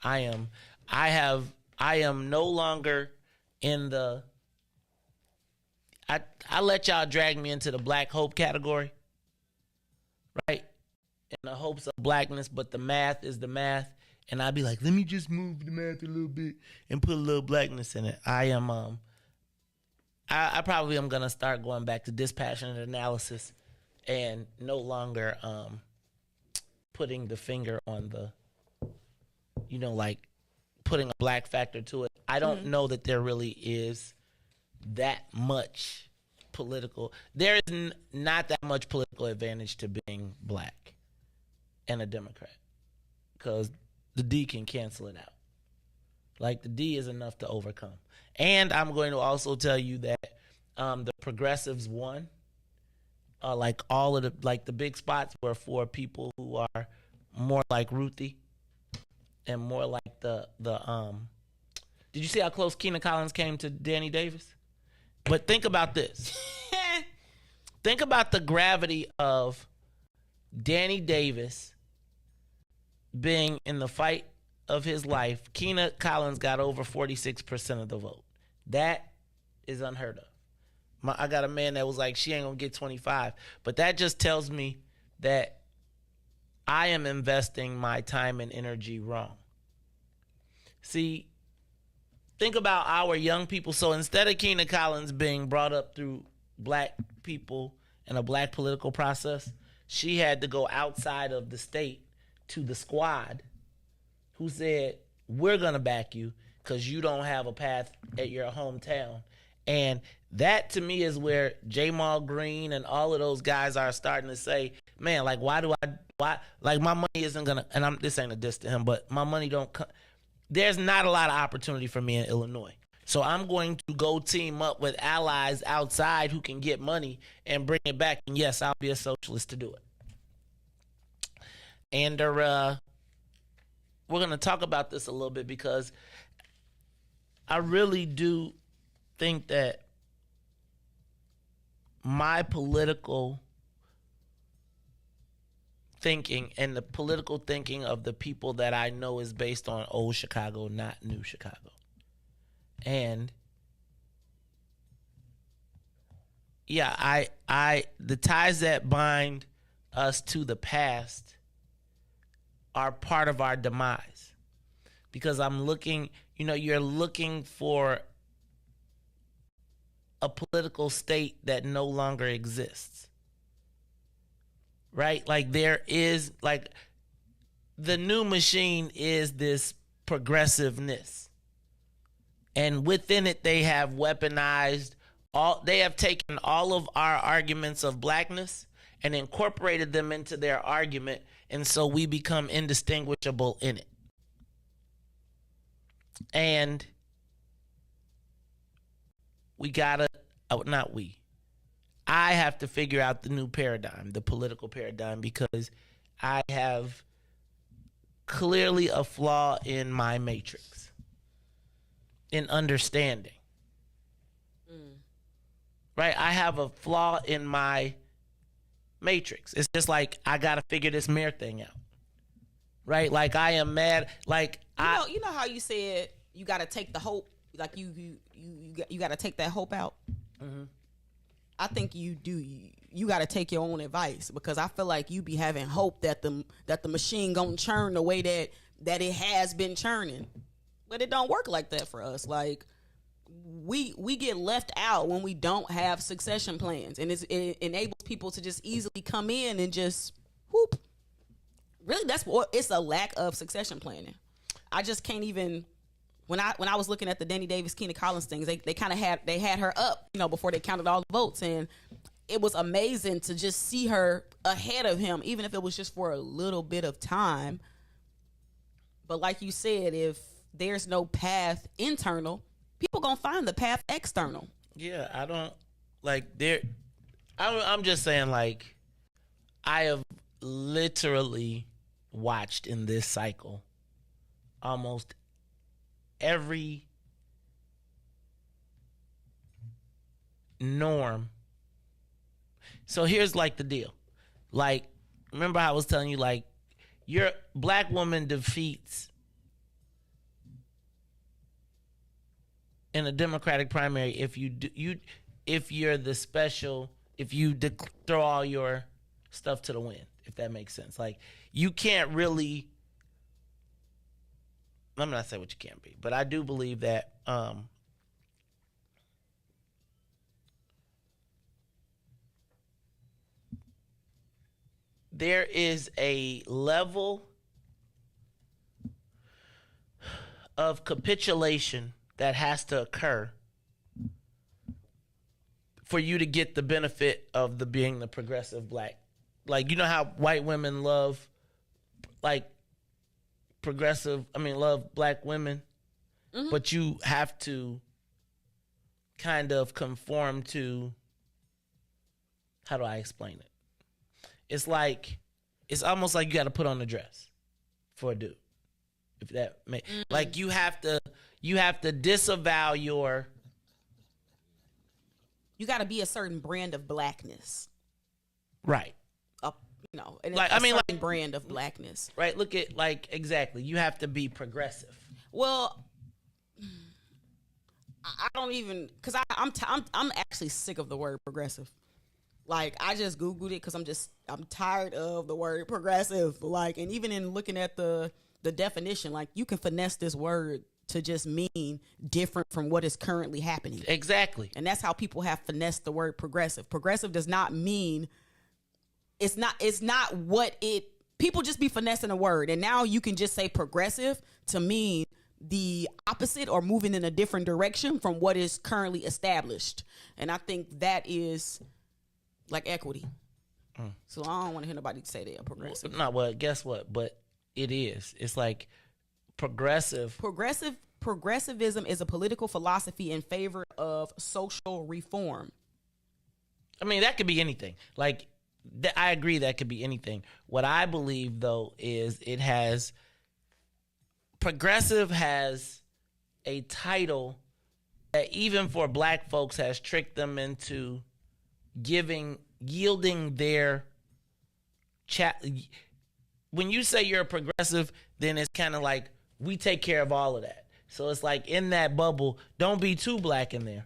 I am no longer in the. I let y'all drag me into the black hope category, right? In the hopes of blackness, but the math is the math, and I'd be like, let me just move the math a little bit and put a little blackness in it. I probably am gonna start going back to dispassionate analysis and no longer putting the finger on the, like putting a black factor to it. I don't know that there really is that much political. There is not that much political advantage to being black and a Democrat, because the D can cancel it out. Like, the D is enough to overcome. And I'm going to also tell you that the progressives won. Like all of the big spots were for people who are more like Ruthie and more like the did you see how close Keena Collins came to Danny Davis? But think about this. Think about the gravity of Danny Davis being in the fight of his life. Keena Collins got over 46% of the vote. That is unheard of. I got a man that was like, she ain't gonna get 25. But that just tells me that I am investing my time and energy wrong. See, think about our young people. So instead of Keena Collins being brought up through black people and a black political process, she had to go outside of the state to the squad who said, we're going to back you because you don't have a path at your hometown. And that, to me, is where Jamal Green and all of those guys are starting to say, man, like, why, like, my money isn't going to, and this ain't a diss to him, but my money don't come. There's not a lot of opportunity for me in Illinois. So I'm going to go team up with allies outside who can get money and bring it back. And yes, I'll be a socialist to do it. And we're going to talk about this a little bit because I really do think that my political thinking and the political thinking of the people that I know is based on old Chicago, not new Chicago. And yeah, I the ties that bind us to the past are part of our demise. Because I'm looking, you're looking for a political state that no longer exists. Right? Like there is, like, the new machine is this progressiveness. And within it, they have weaponized they have taken all of our arguments of blackness and incorporated them into their argument. And so we become indistinguishable in it. And I have to figure out the new paradigm, the political paradigm, because I have clearly a flaw in my matrix, in understanding. Right? I have a flaw in my matrix. It's just like, I got to figure this mayor thing out. Right? Like, I am mad. Like, you know how you said you got to take the hope, like you got to take that hope out. Mm-hmm. I think you do. You got to take your own advice, because I feel like you be having hope that the machine gonna churn the way that it has been churning, but it don't work like that for us. Like, we get left out when we don't have succession plans, and it enables people to just easily come in and just whoop. Really, that's what it's a lack of succession planning. I just can't even. When I was looking at the Danny Davis, Keena Collins things, they kind of had her up, before they counted all the votes, and it was amazing to just see her ahead of him, even if it was just for a little bit of time. But like you said, if there's no path internal, people gonna find the path external. Yeah, I don't like there. I'm just saying, like, I have literally watched in this cycle almost every norm. So here's like the deal. Like, remember I was telling you, like, your black woman defeats in a Democratic primary if you're the special, if you throw all your stuff to the wind, if that makes sense. Like, you can't really, I'm not saying what you can't be, but I do believe that there is a level of capitulation that has to occur for you to get the benefit of being the progressive black. Like, you know how white women love, like, love black women, mm-hmm. But you have to kind of conform to, how do I explain it? It's almost like you got to put on a dress for a dude. If that makes, mm-hmm. Like, you have to disavow you got to be a certain brand of blackness. Right. And like, certain brand of blackness. Right. Look at, like, exactly. You have to be progressive. Well, I don't even, because I'm actually sick of the word progressive. Like, I just Googled it because I'm tired of the word progressive. Like, and even in looking at the definition, like, you can finesse this word to just mean different from what is currently happening. Exactly. And that's how people have finessed the word progressive. Progressive does not mean, it's not what it, people just be finessing a word. And now you can just say progressive to mean the opposite or moving in a different direction from what is currently established. And I think that is like equity. So I don't want to hear nobody say they are progressive. No, well, guess what? But it is. It's like Progressivism is a political philosophy in favor of social reform. I mean, that could be anything. Like, I agree that could be anything. What I believe, though, is progressive has a title that even for black folks has tricked them into yielding their when you say you're a progressive, then it's kind of like we take care of all of that. So it's like in that bubble, don't be too black in there,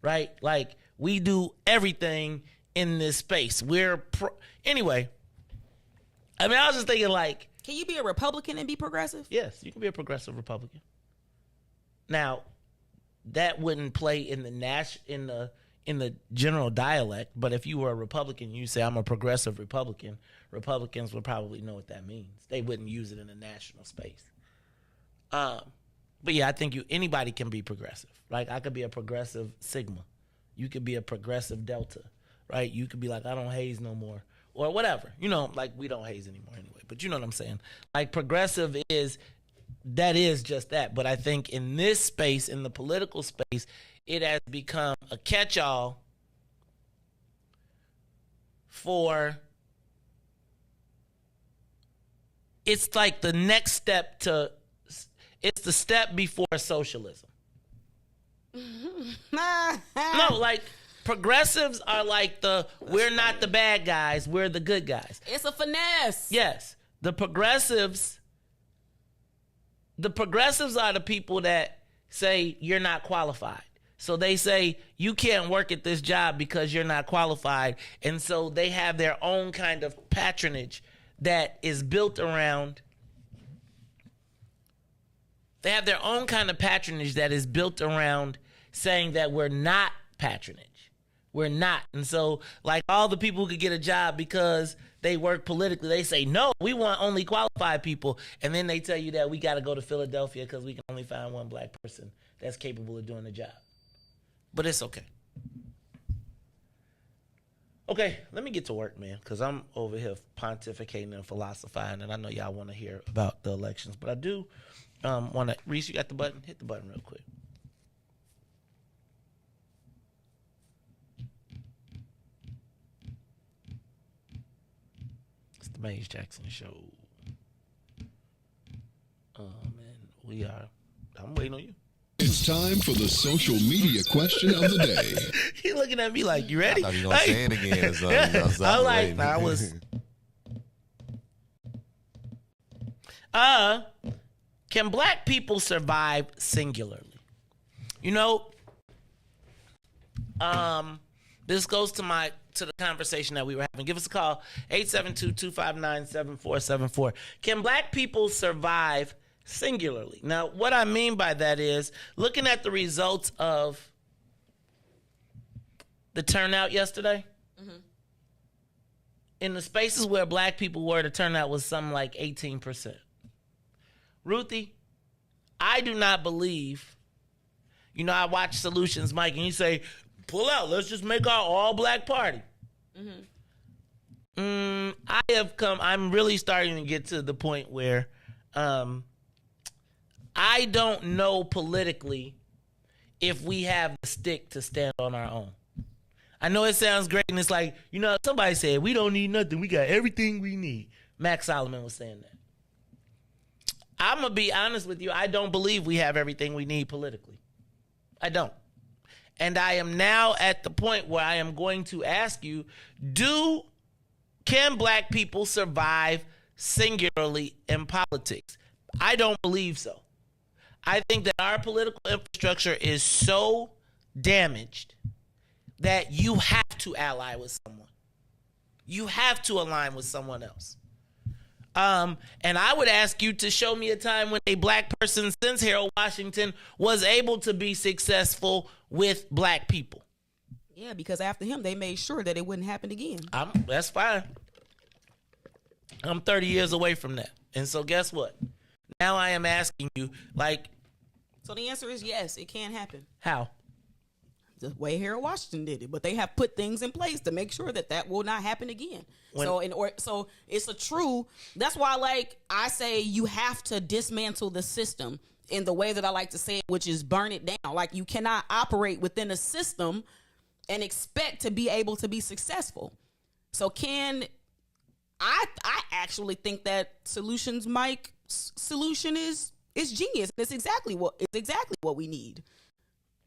right? Like we do everything in this space. Anyway. I mean, I was just thinking like, can you be a Republican and be progressive? Yes, you can be a progressive Republican. Now, that wouldn't play in the in the general dialect, but if you were a Republican, you say I'm a progressive Republican, Republicans would probably know what that means. They wouldn't use it in a national space. But yeah, I think anybody can be progressive. Like I could be a progressive Sigma. You could be a progressive Delta, right? You could be like, I don't haze no more. Or whatever. You know, like we don't haze anymore anyway. But you know what I'm saying? Like progressive is just that. But I think in this space, in the political space, it has become a catch-all for, it's like the next step it's the step before socialism. No, like progressives are like we're not the bad guys, we're the good guys. It's a finesse. Yes. The progressives are the people that say you're not qualified. So they say you can't work at this job because you're not qualified. And so they have their own kind of patronage that is built around. They have their own kind of patronage that is built around saying that we're not patronage. We're not. And so like all the people who could get a job because they work politically, they say, no, we want only qualified people. And then they tell you that we got to go to Philadelphia because we can only find one black person that's capable of doing the job. But it's okay. Okay, let me get to work, man, because I'm over here pontificating and philosophizing, and I know y'all want to hear about the elections. But I do want to, Riis, you got the button? Hit the button real quick. It's the Maze Jackson Show. Man, I'm waiting on you. It's time for the social media question of the day. He looking at me like, you ready? I thought you were going to say it again or something. I was like, nah, I was. Can black people survive singularly? You know, this goes to the conversation that we were having. Give us a call, 872-259-7474. Can black people survive singularly? Now, what I mean by that is looking at the results of the turnout yesterday. Mm-hmm. In the spaces where black people were, the turnout was something like 18%. Ruthie, I do not believe, I watch Solutions Mike, and you say, pull out, let's just make our all-black party. Mm-hmm. I'm really starting to get to the point where I don't know politically if we have the stick to stand on our own. I know it sounds great, and it's like, somebody said, we don't need nothing. We got everything we need. Max Solomon was saying that. I'm going to be honest with you. I don't believe we have everything we need politically. I don't. And I am now at the point where I am going to ask you, can black people survive singularly in politics? I don't believe so. I think that our political infrastructure is so damaged that you have to ally with someone. You have to align with someone else. And I would ask you to show me a time when a black person since Harold Washington was able to be successful with black people. Yeah, because after him, they made sure that it wouldn't happen again. That's fine. I'm 30 years away from that. And so guess what? Now I am asking you, So the answer is yes, it can happen. How? The way Harold Washington did it, but they have put things in place to make sure that will not happen again. So it's that's why I say you have to dismantle the system in the way that I like to say it, which is burn it down. Like you cannot operate within a system and expect to be able to be successful. So I actually think that Solutions Mike's solution is genius. It's exactly what we need.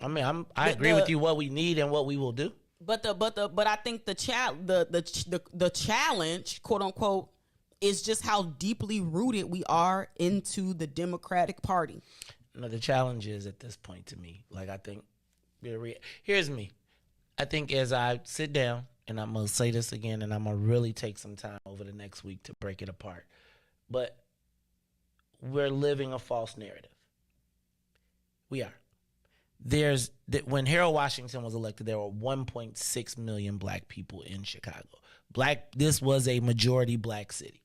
I mean, I agree with you what we need and what we will do. But I think the challenge, quote unquote, It's just how deeply rooted we are into the Democratic Party. No, the challenge is at this point to me, like I think, here's me. I think as I sit down, and I'm going to say this again, and I'm going to really take some time over the next week to break it apart. But we're living a false narrative. We are. When Harold Washington was elected, there were 1.6 million black people in Chicago. This was a majority black city.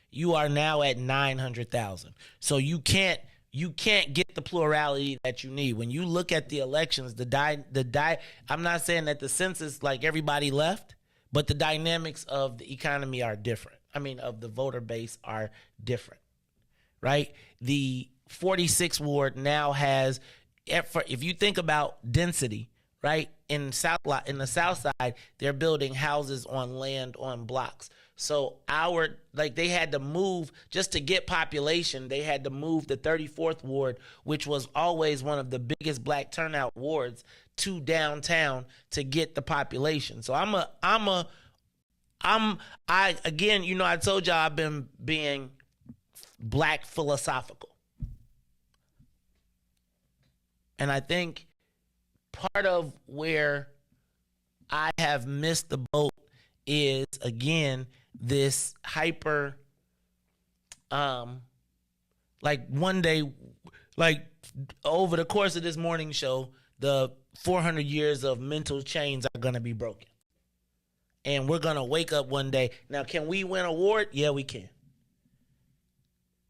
You are now at 900,000. So you can't get the plurality that you need. When you look at the elections, I'm not saying that the census, like everybody left, but the dynamics of the economy are different. I mean, of the voter base are different, right? The 46th ward now has, if you think about density, right? In the south side, they're building houses on land on blocks. So they had to move, just to get population, they had to move the 34th ward, which was always one of the biggest black turnout wards, to downtown to get the population. So I told y'all I've been being black philosophical. And I think part of where I have missed the boat is, again, this hyper, one day, over the course of this morning show, the 400 years of mental chains are going to be broken. And we're going to wake up one day. Now, can we win an award? Yeah, we can.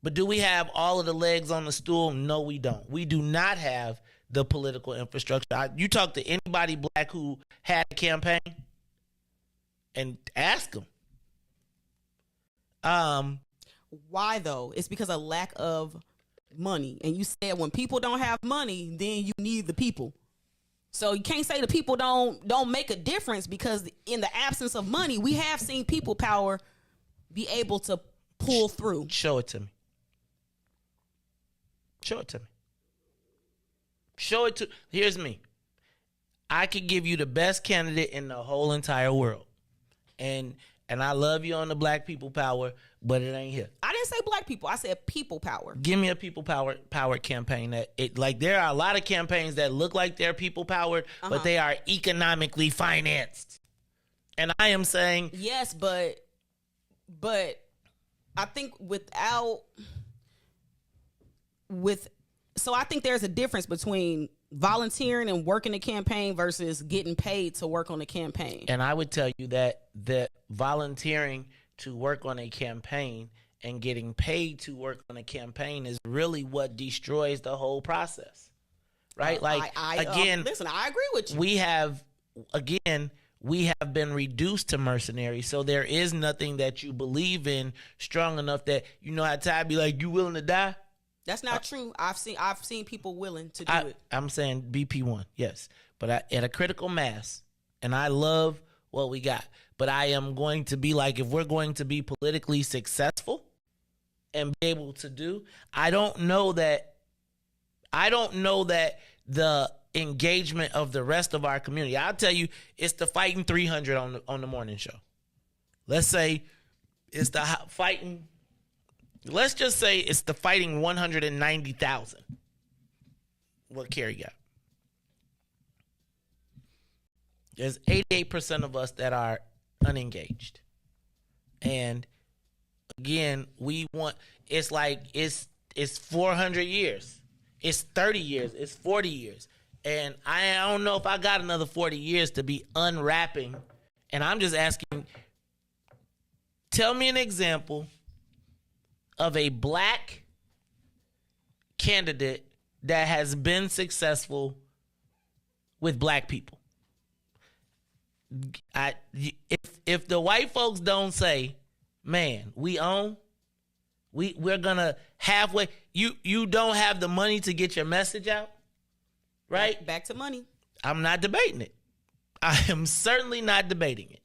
But do we have all of the legs on the stool? No, we don't. We do not have the political infrastructure. You talk to anybody black who had a campaign and ask them. Why though? It's because of lack of money. And you said when people don't have money, then you need the people. So you can't say the people don't make a difference, because in the absence of money, we have seen people power be able to pull through. Show it to me. Show it to me. Here's me. I could give you the best candidate in the whole entire world. And I love you on the black people power, but it ain't here. I didn't say black people. I said people power. Give me a people power campaign there are a lot of campaigns that look like they're people powered, but they are economically financed. And I am saying, yes, but I think so I think there's a difference between volunteering and working a campaign versus getting paid to work on a campaign. And I would tell you that volunteering to work on a campaign and getting paid to work on a campaign is really what destroys the whole process. Right? Listen, I agree with you. We have been reduced to mercenaries, so there is nothing that you believe in strong enough that, you know how Ty be like, you willing to die? That's not true. I've seen people willing to do it. I'm saying BP1, yes. But at a critical mass, and I love what we got. But I am going to be like, if we're going to be politically successful and be able to do, I don't know that the engagement of the rest of our community. I'll tell you, it's the Fighting 300 on the morning show. Let's say it's the Fighting. Let's just say it's the Fighting 190,000. What Kerry got? There's 88% of us that are unengaged. And again, it's like it's 400 years. It's 30 years. It's 40 years. And I don't know if I got another 40 years to be unwrapping. And I'm just asking, tell me an example of a black candidate that has been successful with black people. If the white folks don't say, man, we're gonna halfway, you don't have the money to get your message out, right? Back to money. I'm not debating it. I am certainly not debating it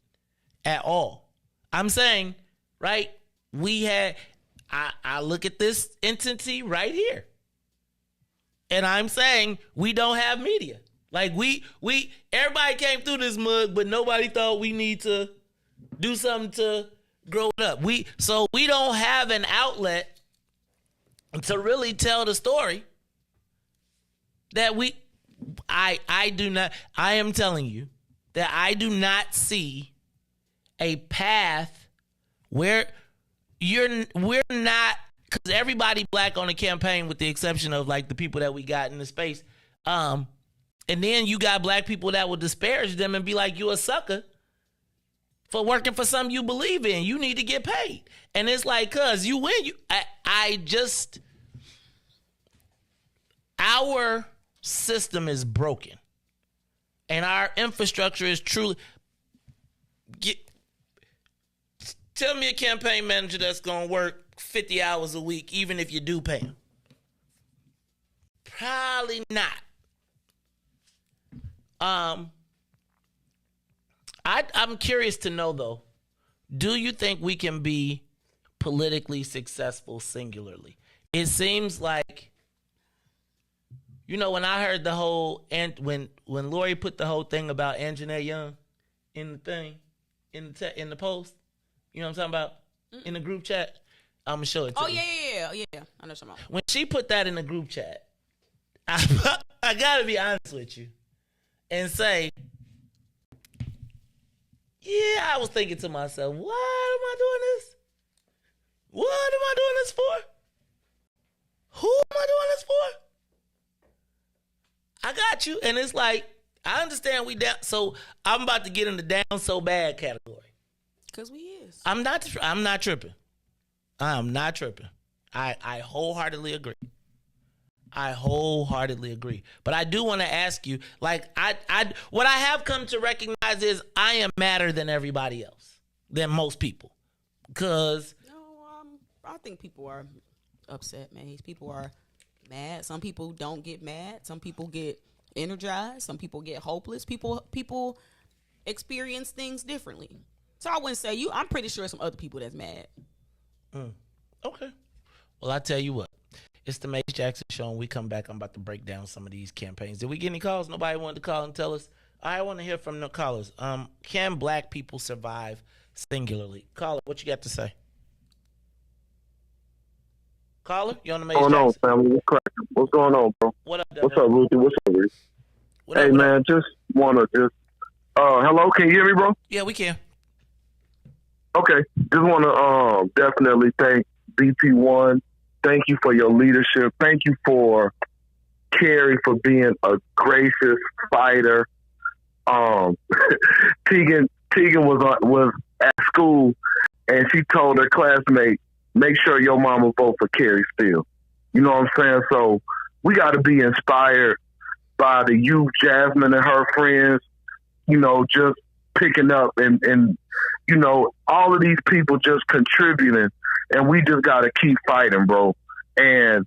at all. I'm saying, right, I look at this entity right here, and I'm saying we don't have media. Like everybody came through this mug, but nobody thought we need to do something to growing up. We don't have an outlet to really tell the story that I do not. I am telling you that I do not see a path where we're not, because everybody black on the campaign with the exception of like the people that we got in the space. And then you got black people that will disparage them and be like, you a sucker for working for something you believe in. You need to get paid. And it's like, cuz you win. Our system is broken. And our infrastructure is truly... Tell me a campaign manager that's going to work 50 hours a week, even if you do pay him. Probably not. I'm curious to know, though, do you think we can be politically successful singularly? It seems like, you know, when I heard the whole, and when Lori put the whole thing about Anjanette Young in the thing, in the post, you know what I'm talking about? In the group chat, I'm going to show it to you. Oh, yeah. I know what you're talking about. When she put that in the group chat, I got to be honest with you and say, yeah, I was thinking to myself, what am I doing this? What am I doing this for? Who am I doing this for? I got you. And it's like, I understand we down. So I'm about to get in the down so bad category. Because we is. I'm not tripping. I'm not tripping. I wholeheartedly agree. But I do want to ask you, like, what I have come to recognize is I am madder than everybody else, than most people. Because I think people are upset, man. People are mad. Some people don't get mad. Some people get energized. Some people get hopeless. People experience things differently. So I wouldn't say you. I'm pretty sure some other people that's mad. Okay. Well, I tell you what. It's the Mace Jackson Show, and we come back. I'm about to break down some of these campaigns. Did we get any calls? Nobody wanted to call and tell us. I want to hear from the callers. Can black people survive singularly? Caller, what you got to say? Caller, you on the Mace Jackson? What's going on, family? What's cracking? What's going on, bro? What up, What's up, Ruthie? What's up, Riis? Hey, man, just want to hello, can you hear me, bro? Yeah, we can. Okay, just want to definitely thank BP1. Thank you for your leadership. Thank you for Carrie for being a gracious fighter. Tegan was at school and she told her classmate, make sure your mama vote for Carrie still. You know what I'm saying? So we got to be inspired by the youth, Jasmine and her friends, you know, just picking up and you know, all of these people just contributing, and we just got to keep fighting, bro. And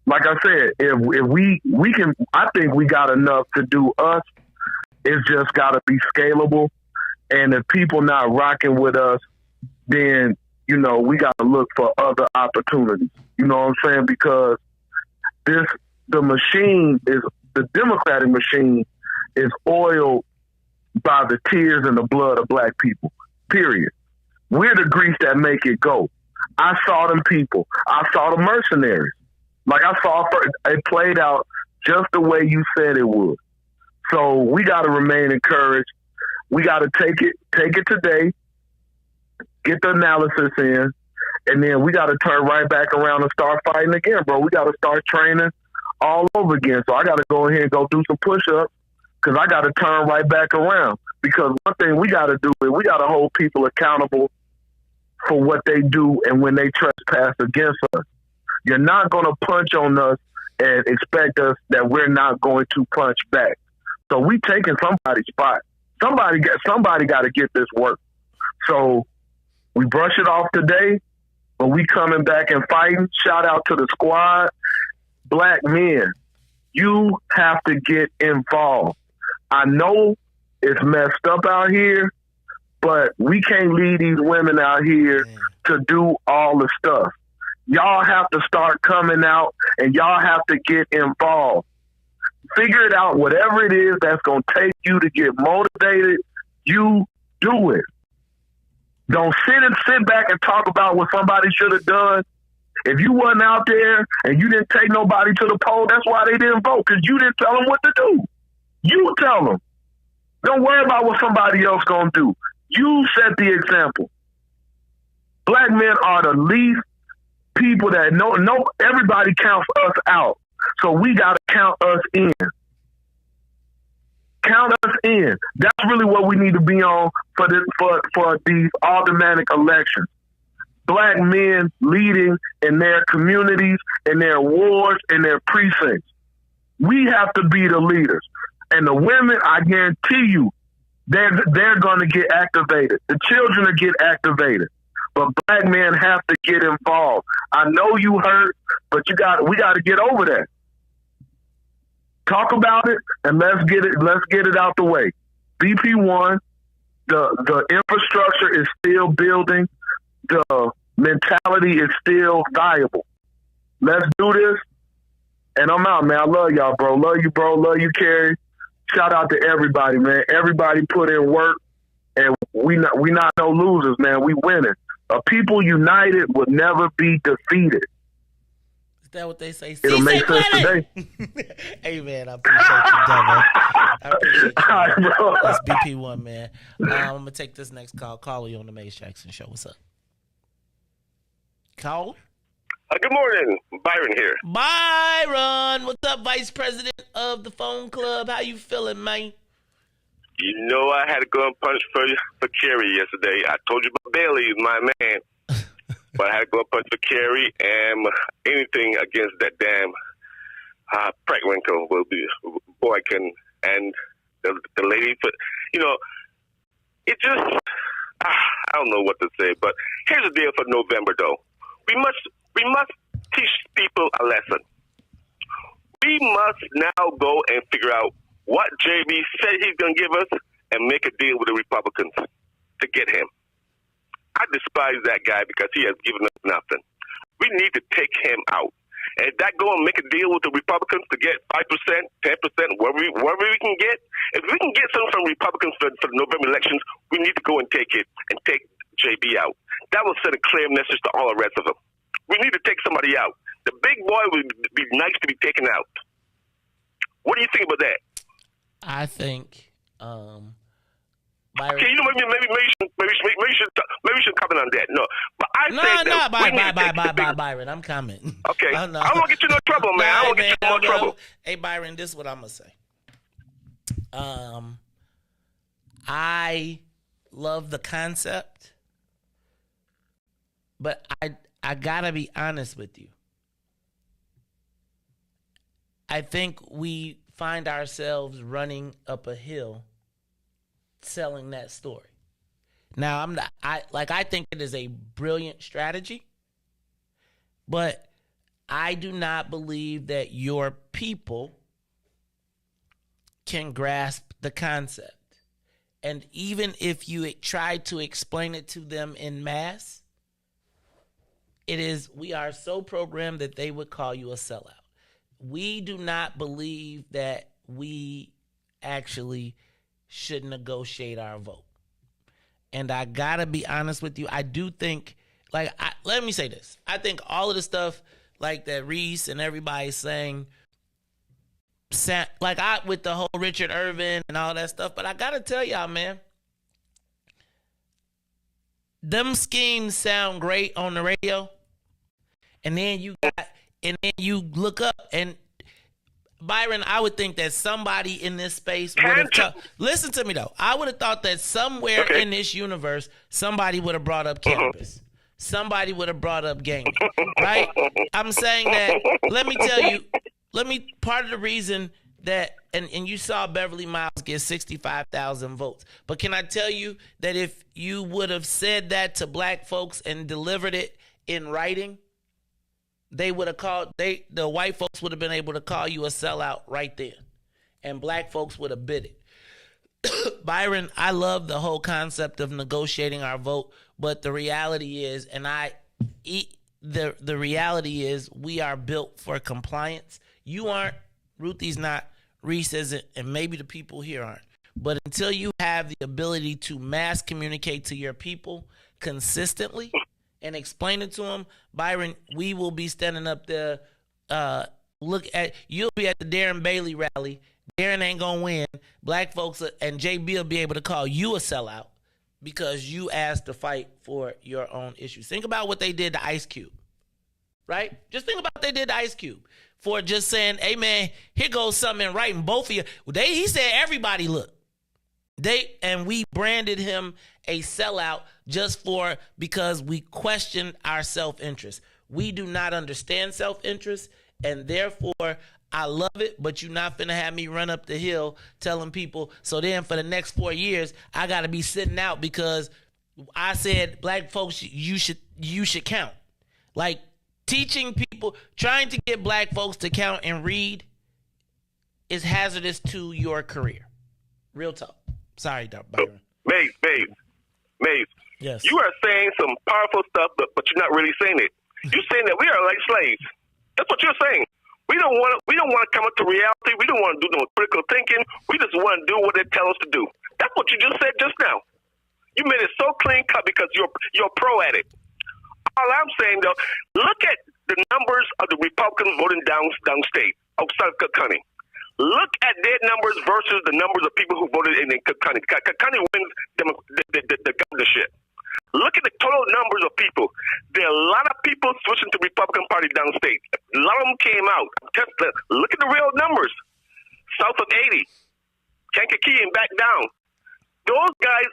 like I said, if we can, I think we got enough to do us. It's just got to be scalable. And if people not rocking with us, then, you know, we got to look for other opportunities. You know what I'm saying? Because the Democratic machine is oiled by the tears and the blood of black people, period. We're the grease that make it go. I saw them people. I saw the mercenaries. Like I saw it played out just the way you said it would. So we got to remain encouraged. We got to take it today, get the analysis in, and then we got to turn right back around and start fighting again, bro. We got to start training all over again. So I got to go ahead and go do some push-ups because I got to turn right back around. Because one thing we got to do is we got to hold people accountable for what they do and when they trespass against us. You're not going to punch on us and expect us that we're not going to punch back. So we taking somebody's spot. Somebody got to get this work. So we brush it off today, but we coming back and fighting. Shout out to the squad. Black men, you have to get involved. I know it's messed up out here, but we can't leave these women out here to do all the stuff. Y'all have to start coming out and y'all have to get involved. Figure it out, whatever it is that's going to take you to get motivated, you do it. Don't sit back and talk about what somebody should have done. If you wasn't out there and you didn't take nobody to the poll, that's why they didn't vote, because you didn't tell them what to do. You tell them. Don't worry about what somebody else going to do. You set the example. Black men are the least people that know everybody counts us out. So we got to count us in. Count us in. That's really what we need to be on for these automatic elections. Black men leading in their communities, in their wards, in their precincts. We have to be the leaders. And the women, I guarantee you, they're going to get activated. The children will get activated. But black men have to get involved. I know you hurt, but we got to get over that. Talk about it and let's get it out the way. BP1, the infrastructure is still building. The mentality is still viable. Let's do this. And I'm out, man. I love y'all, bro. Love you, bro. Love you, Carrie. Shout out to everybody, man. Everybody put in work, and we not no losers, man. We winning. A people united would never be defeated. Is that what they say? It'll make sense today. Hey, man, I appreciate you, Devin. I appreciate you. All right, bro. That's BP1, man. I'm going to take this next call. Caller, you on the Mace Jackson Show. What's up? Caller? Good morning. Byron here. Byron, what's up, Vice President of the Phone Club? How you feeling, man? You know I had to go and punch for Kerry yesterday. I told you about Bailey is my man. But I had to go and punch for Kerry, and anything against that damn Preckwinkle will be Boykin and the lady. But, it just, I don't know what to say. But here's the deal for November, though. We must teach people a lesson. We must now go and figure out what JB said he's going to give us and make a deal with the Republicans to get him. I despise that guy because he has given us nothing. We need to take him out. And if that go and make a deal with the Republicans to get 5%, 10%, wherever we can get, if we can get something from Republicans for the November elections, we need to go and take it and take JB out. That will send a clear message to all the rest of them. We need to take somebody out. The big boy would be nice to be taken out. What do you think about that? I think, Byron. Okay, maybe you should comment on that. No, but Byron, I'm commenting. Okay, I don't want to get you in no trouble, man. I don't want to get you in no trouble. Hey, Byron, this is what I'm gonna say. I love the concept, but I gotta be honest with you. I think we find ourselves running up a hill selling that story. Now, I think it is a brilliant strategy, but I do not believe that your people can grasp the concept. And even if you try to explain it to them in mass, we are so programmed that they would call you a sellout. We do not believe that we actually should negotiate our vote. And I gotta be honest with you, I do think, let me say this. I think all of the stuff like that Riis and everybody's saying, with the whole Richard Irvin and all that stuff, but I gotta tell y'all, man, them schemes sound great on the radio, and then you look up, and Byron, I would think that somebody in this space would have listen to me though. I would have thought that somewhere in this universe, somebody would have brought up cannabis. Somebody would have brought up gaming, right? I'm saying that, part of the reason that, and you saw Beverly Miles get 65,000 votes. But can I tell you that if you would have said that to black folks and delivered it in writing, they would have the white folks would have been able to call you a sellout right then. And black folks would have bid it. Byron, I love the whole concept of negotiating our vote, but the reality is, the reality is we are built for compliance. You aren't, Ruthie's not, Riis isn't, and maybe the people here aren't. But until you have the ability to mass communicate to your people, consistently and explain it to them, Byron, we will be standing up there. You'll be at the Darren Bailey rally. Darren ain't gonna win. Black folks and JB will be able to call you a sellout because you asked to fight for your own issues. Think about what they did to Ice Cube, right? Just think about what they did to Ice Cube for just saying, "Hey man, here goes something in writing." Both of you, he said, "Everybody look." And we branded him a sellout just because we questioned our self-interest. We do not understand self-interest, and therefore I love it, but you're not finna have me run up the hill telling people, so then for the next 4 years, I gotta be sitting out because I said black folks, you should count. Like teaching people, trying to get black folks to count and read is hazardous to your career. Real talk. Sorry, Byron. Maze. Yes. You are saying some powerful stuff, but you're not really saying it. You're saying that we are like slaves. That's what you're saying. We don't want to come up to reality. We don't want to do no critical thinking. We just want to do what they tell us to do. That's what you just said just now. You made it so clean cut because you're pro at it. All I'm saying though, look at the numbers of the Republicans voting downstate outside of Cook County. Look at their numbers versus the numbers of people who voted in Cook County. Cook County wins the governorship. Look at the total numbers of people. There are a lot of people switching to Republican Party downstate. A lot of them came out. Look at the real numbers. South of 80. Kankakee and back down. Those guys,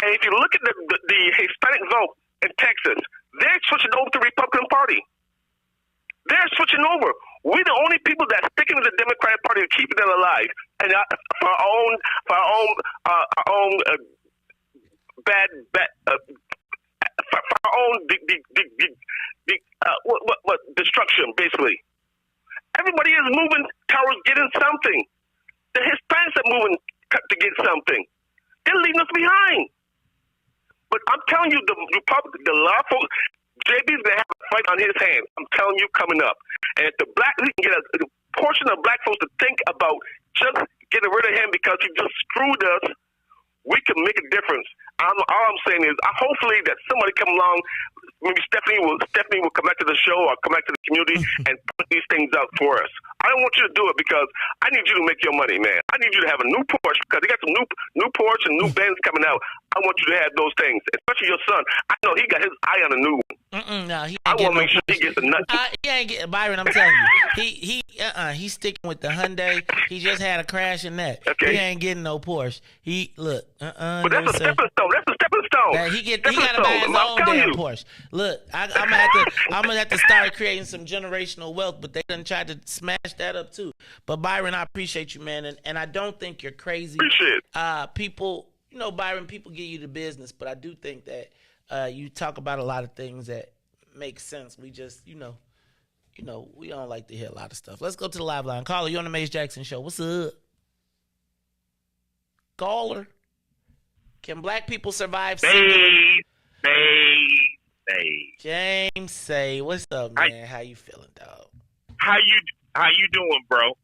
and if you look at the Hispanic vote in Texas, they're switching over to the Republican Party. They're switching over. We're the only people that's sticking with the Democratic Party and keeping it alive. And for our own destruction, basically. Everybody is moving towards getting something. The Hispanics are moving to get something. They're leaving us behind. But I'm telling you, the law folks, JB's gonna have a fight on his hands. I'm telling you, coming up. And if we can get a portion of black folks to think about just getting rid of him because he just screwed us, we can make a difference. All I'm saying is, hopefully that somebody come along. Maybe Stephanie will come back to the show or come back to the community and put these things out for us. I don't want you to do it because I need you to make your money, man. I need you to have a new Porsche because they got some new Porsche and new Benz coming out. I want you to have those things, especially your son. I know he got his eye on a new one. No, he I want to make sure he gets a nut. He ain't getting Byron. I'm telling you, he's sticking with the Hyundai. He just had a crash in that. Okay. He ain't getting no Porsche. But that's a stepping stone. That's a stepping stone. He gotta buy his own damn Porsche. Look, I'm gonna have to start creating some generational wealth, but they done tried to smash that up too. But Byron, I appreciate you, man, and I don't think you're crazy. Appreciate it. People, Byron, people give you the business, but I do think that you talk about a lot of things that make sense. We just, we don't like to hear a lot of stuff. Let's go to the live line. Caller, you on the Maze Jackson Show. What's up? Caller. Can black people survive? James, what's up, man? How you feeling, dog? How you doing, bro?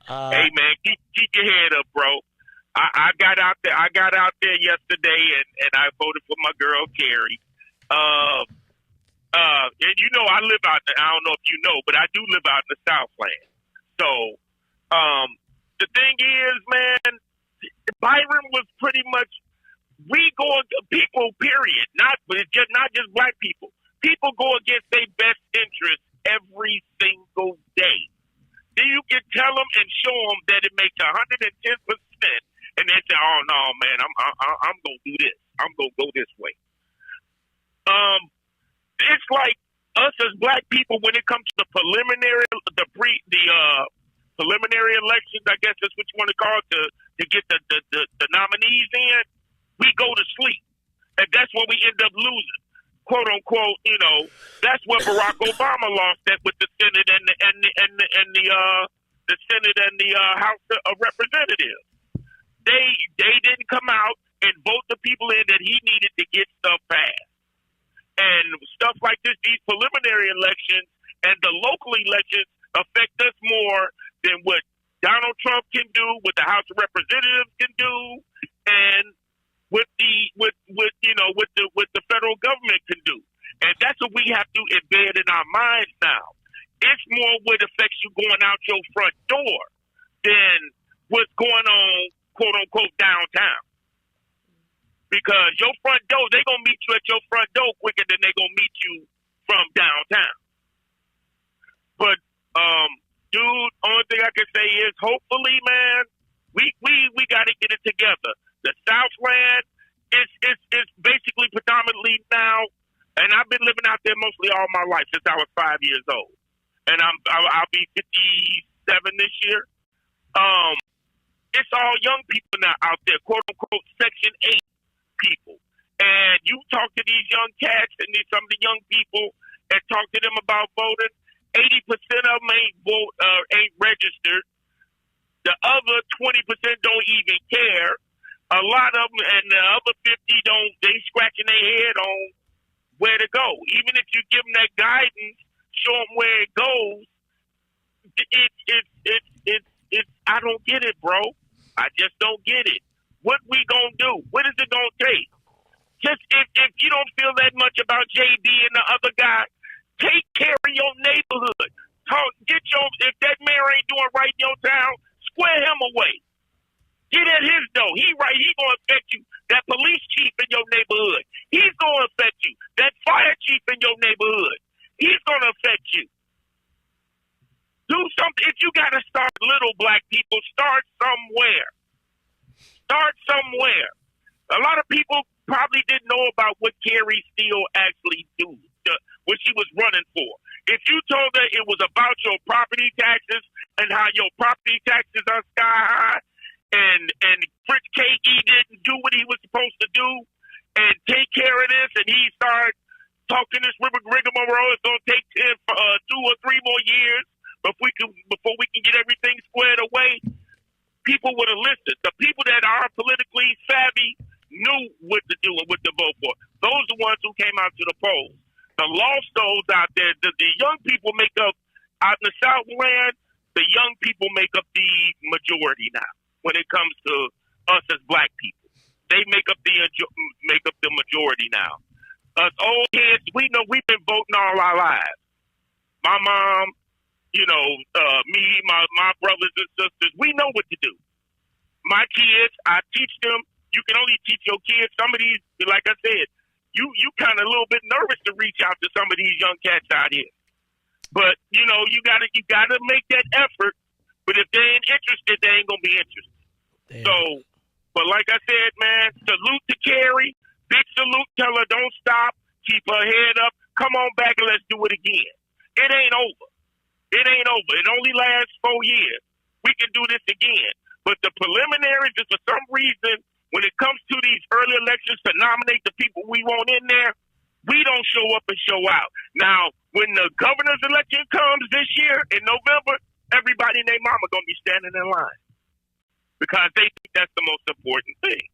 Hey, man, keep your head up, bro. I got out there yesterday, and I voted for my girl Carrie. And I live out there. I don't know if you know, but I do live out in the Southland. So, the thing is, man, Byron was pretty much people. Period. Not just black people. People go against their best interests every single day. Then you can tell them and show them that it makes 110%, and they say, "Oh no, man, I'm gonna do this. I'm gonna go this way." It's like us as black people when it comes to the preliminary elections. I guess that's what you want to call it, to get the nominees in. We go to sleep, and that's when we end up losing, quote unquote. That's where Barack Obama lost that with the Senate and the Senate and the House of Representatives. They didn't come out and vote the people in that he needed to get stuff passed. And stuff like this, these preliminary elections and the local elections affect us more than what Donald Trump can do, what the House of Representatives can do, and what the what the federal government can do, and that's what we have to embed in our minds now. It's more what affects you going out your front door than what's going on, quote unquote, downtown. Because your front door, they're gonna meet you at your front door quicker than they're gonna meet you from downtown. But dude, only thing I can say is hopefully, man, we gotta get it together. The Southland is basically predominantly now, and I've been living out there mostly all my life since I was 5 years old. And I'll be 57 this year. It's all young people now out there, quote unquote, Section 8 people. And you talk to these young cats and some of the young people and talk to them about voting. 80% of them ain't registered. The other 20% don't even care. A lot of them, and the other 50 don't. They scratching their head on where to go. Even if you give them that guidance, show them where it goes. It's. I don't get it, bro. I just don't get it. What we gonna do? What is it gonna take? Just if you don't feel that much about JB and the other guy, take care of your neighborhood. If that mayor ain't doing right in your town, square him away. Get at his door. He gonna affect you. That police chief in your neighborhood, he's gonna affect you. That fire chief in your neighborhood, he's gonna affect you. Do something. If you gotta start little, black people, start somewhere. Start somewhere. A lot of people probably didn't know about what Carrie Steele actually do, what she was running for. If you told her it was about your property taxes and how your property taxes are sky high, and Fritz Kagi didn't do what he was supposed to do and take care of this, and he started talking this rigmarole, it's going to take 2 or 3 more years before we can get everything squared away, people would have listened. The people that are politically savvy knew what to do and what to vote for. Those are the ones who came out to the polls. The lost souls out there, the young people make up, out in the Southland, the young people make up the majority now when it comes to us as black people. They make up the majority now. Us old heads, we know we've been voting all our lives. My mom, me, my brothers and sisters, we know what to do. My kids, I teach them. You can only teach your kids. Some of these, like I said, you kind of a little bit nervous to reach out to some of these young cats out here. But you gotta make that effort. But if they ain't interested, they ain't gonna be interested. Damn. So, but like I said, man, salute to Carrie. Big salute. Tell her don't stop. Keep her head up. Come on back and let's do it again. It ain't over. It ain't over. It only lasts 4 years. We can do this again. But the preliminaries is for some reason, when it comes to these early elections to nominate the people we want in there, we don't show up and show out. Now, when the governor's election comes this year in November, everybody and their mama going to be standing in line because they think that's the most important thing.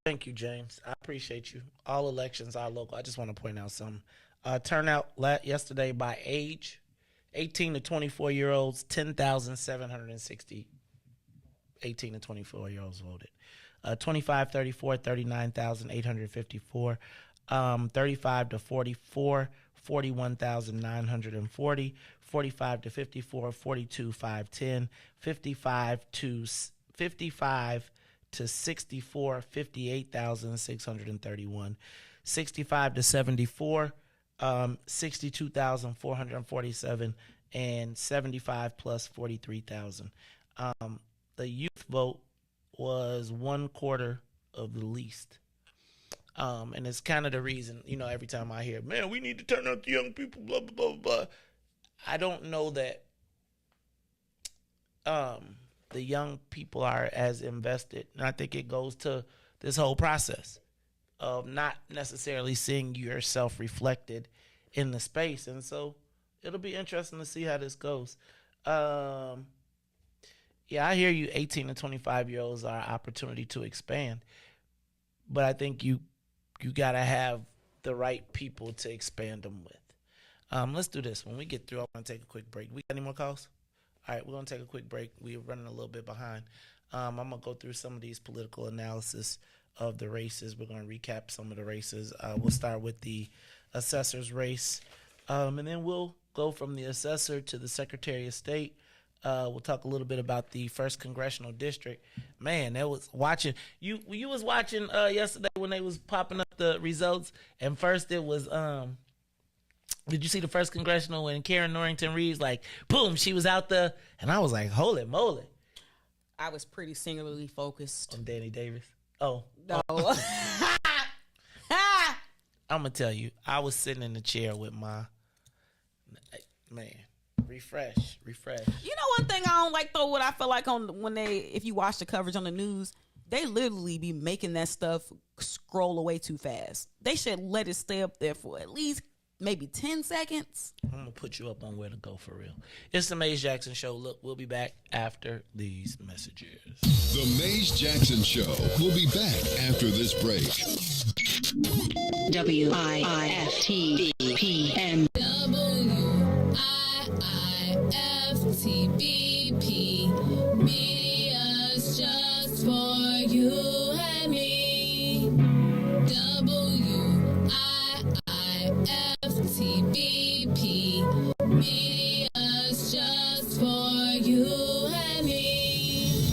Thank you, James. I appreciate you. All elections are local. I just want to point out something. Turnout yesterday by age, 18 to 24-year-olds, 10,760 18 to 24-year-olds voted. 25, 34, 39,854. 35 to 44, 41,940. 45 to 54, 42,510. 55 to 64, 58,631. 65 to 74, 62,447, and 75 plus 43,000. The youth vote was 1/4 of the least. And it's kind of the reason, every time I hear, man, we need to turn out the young people, blah, blah, blah, blah. I don't know that the young people are as invested. And I think it goes to this whole process of not necessarily seeing yourself reflected in the space. And so it'll be interesting to see how this goes. Yeah, I hear you. 18 to 25-year-olds are an opportunity to expand. But I think you got to have the right people to expand them with. Let's do this. When we get through, I want to take a quick break. We got any more calls? All right, we're going to take a quick break. We're running a little bit behind. I'm going to go through some of these political analysis of the races. We're going to recap some of the races. We'll start with the assessor's race, and then we'll go from the assessor to the Secretary of State. We'll talk a little bit about the 1st Congressional District. Man, that was watching. You was watching yesterday when they was popping up the results, and first it was did you see the 1st Congressional when Karen Norrington Reeves, like, boom, she was out there, and I was like, holy moly. I was pretty singularly focused. On Danny Davis? Oh. No. I'm going to tell you, I was sitting in the chair with my, man, refresh. You know one thing I don't like, though, what I feel like if you watch the coverage on the news, they literally be making that stuff scroll away too fast. They should let it stay up there for at least maybe 10 seconds. I'm going to put you up on where to go for real. It's the Maze Jackson Show. Look, we'll be back after these messages. The Maze Jackson Show. We'll be back after this break. WIIFTBPM. WIIFTBP. Media's just for you and me. WIIFTBP. Media's just for you and me.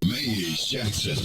Maze Jackson.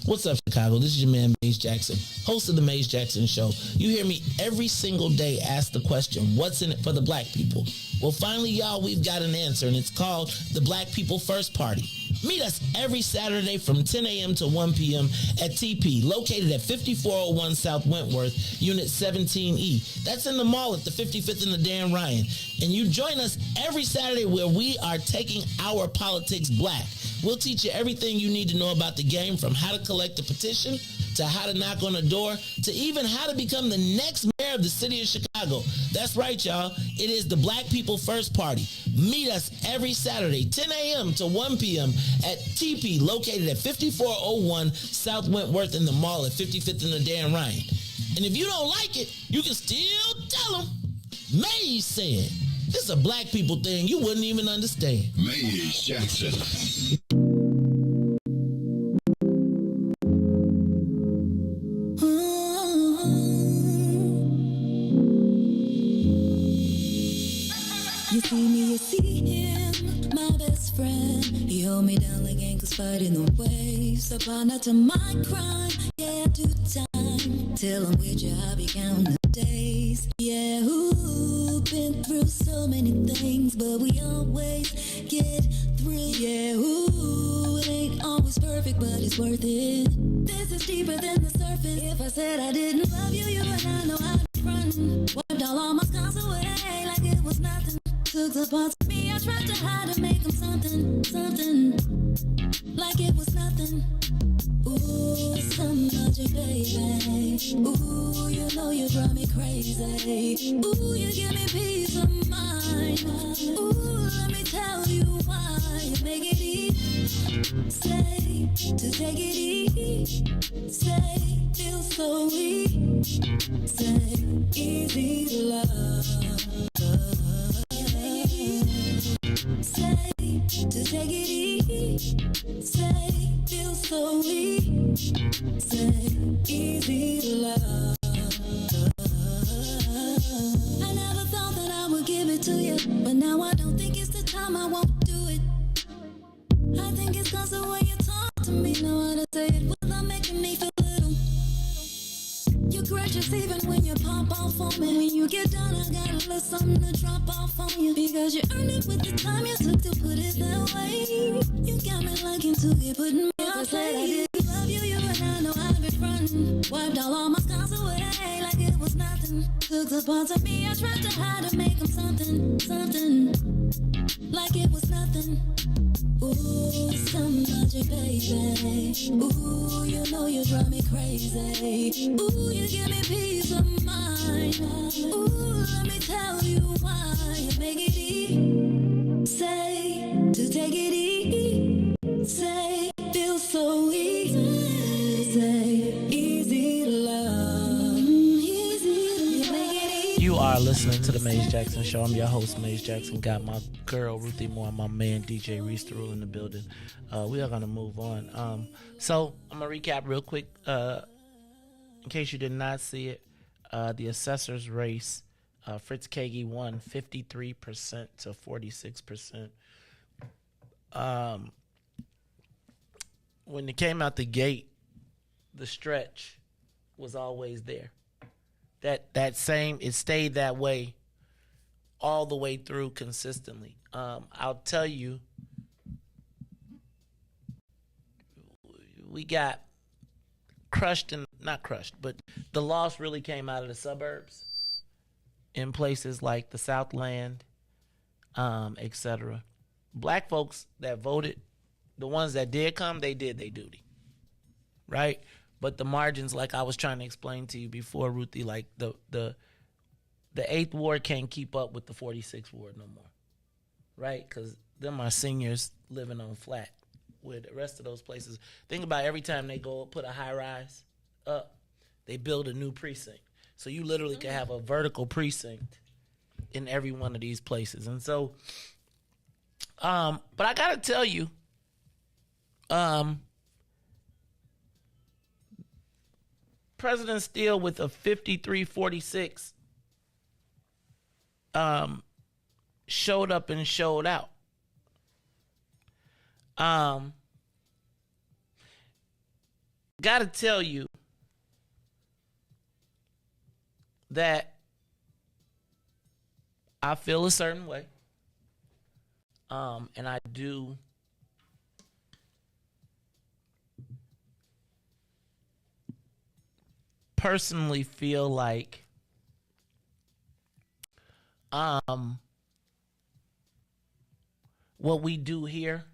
What's up, Chicago? This is your man, Maze Jackson, host of the Maze Jackson Show. You hear me every single day ask the question, what's in it for the black people? Well, finally, y'all, we've got an answer, and it's called the Black People First Party. Meet us every Saturday from 10 a.m. to 1 p.m. at TP, located at 5401 South Wentworth, Unit 17E. That's in the mall at the 55th and the Dan Ryan. And you join us every Saturday where we are taking our politics black. We'll teach you everything you need to know about the game, from how to collect a petition, to how to knock on a door, to even how to become the next mayor of the city of Chicago. That's right, y'all. It is the Black People First Party. Meet us every Saturday, 10 a.m. to 1 p.m. at TP, located at 5401 South Wentworth in the mall at 55th and the Dan Ryan. And if you don't like it, you can still tell them, Maze said. This is a black people thing you wouldn't even understand. Maze Jackson. You see me, you see him, my best friend. He hold me down like ankles fighting the waves. Up on not to my crime, yeah, I do time. Till I'm with you, I'll be counting the days. Yeah, ooh, been through so many things, but we always get through. Yeah, ooh, it ain't always perfect, but it's worth it. This is deeper than the surface. If I said I didn't love you, you and I know I'd be frontin'. Wiped all my scars away like it was nothing. Took the parts of me I tried to hide and make them something, something, like it was nothing. Ooh, some magic, baby. Ooh, you know you drive me crazy. Ooh, you give me peace of mind. Ooh, let me tell you why. You make it easy, say, to take it easy, say, feel so weak, say, easy to love. Say, to take it easy, say, feel so weak, say, easy to love. I never thought that I would give it to you, but now I don't think it's the time, I won't do it. I think it's cause the way you talk to me, know how to say it without making me feel little. You're gracious even when you pop off on me. When you get done, I got a little something to drop off on you. Because you earned it with the time you took to put it that way. You got me liking to get putting me on play. I didn't love you, you and I know I've been frontin'. Wiped all my scars away like it was nothing. Took the parts of me I tried to hide and make them something, something, like it was nothing. Ooh, some magic, baby. Ooh, you know you drive me crazy. Ooh, you give me peace of mind. Ooh, let me tell you why. You make it easy, say, to take it easy, say, are listening to the Maze Jackson Show. I'm your host, Maze Jackson. Got my girl, Ruthie Moore, and my man, DJ Riis the Rule in the building. We are going to move on. So I'm going to recap real quick. In case you did not see it, the assessor's race, Fritz Kagi won 53% to 46%. When it came out the gate, the stretch was always there. That same, it stayed that way all the way through consistently. I'll tell you, we got crushed and not crushed, but the loss really came out of the suburbs in places like the Southland, etc. Black folks that voted, the ones that did come, they did their duty, right? But the margins, like I was trying to explain to you before, Ruthie, like the 8th ward can't keep up with the 46th ward no more, right? Because them are seniors living on flat, where the rest of those places, think about every time they go put a high rise up, they build a new precinct. So you literally can have a vertical precinct in every one of these places. And so, but I got to tell you, President Steele with a 53-46 showed up and showed out. Gotta tell you that I feel a certain way. And I do personally feel like what we do here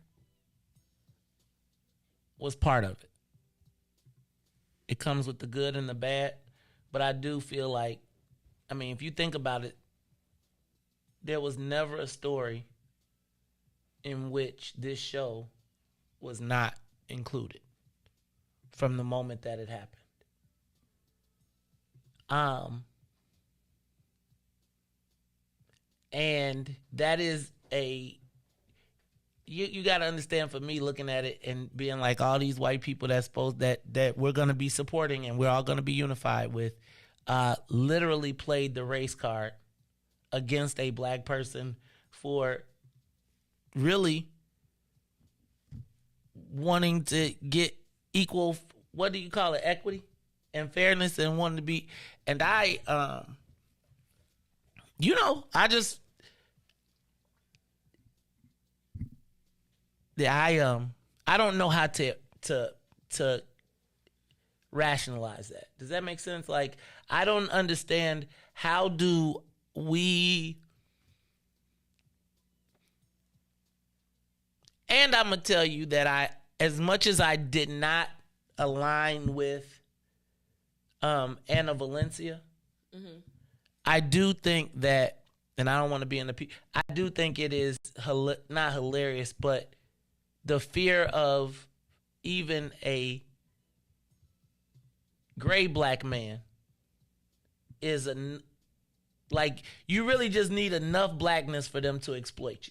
was part of it. It comes with the good and the bad, but I do feel like, I mean, if you think about it, there was never a story in which this show was not included from the moment that it happened. And that is you got to understand, for me looking at it and being like, all these white people that we're going to be supporting and we're all going to be unified with, literally played the race card against a black person for really wanting to get equal, what do you call it, equity and fairness, and wanting to be, and I don't know how to rationalize that. Does that make sense? Like, I don't understand, how do we, and I'm going to tell you that as much as I did not align with Anna Valencia, I do think that, and I don't want to be in I do think it is not hilarious, but the fear of even a gray black man is like, you really just need enough blackness for them to exploit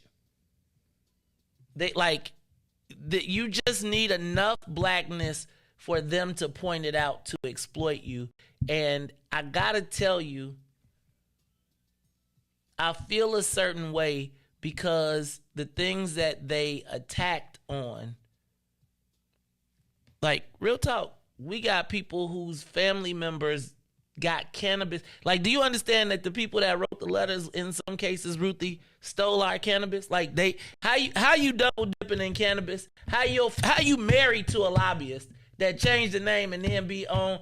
you. You just need enough blackness for them to point it out, to exploit you. And I gotta tell you, I feel a certain way because the things that they attacked on, like, real talk, we got people whose family members got cannabis. Like, do you understand that the people that wrote the letters, in some cases, Ruthie, stole our cannabis? Like, how you double dipping in cannabis? How you married to a lobbyist that changed the name and then be on?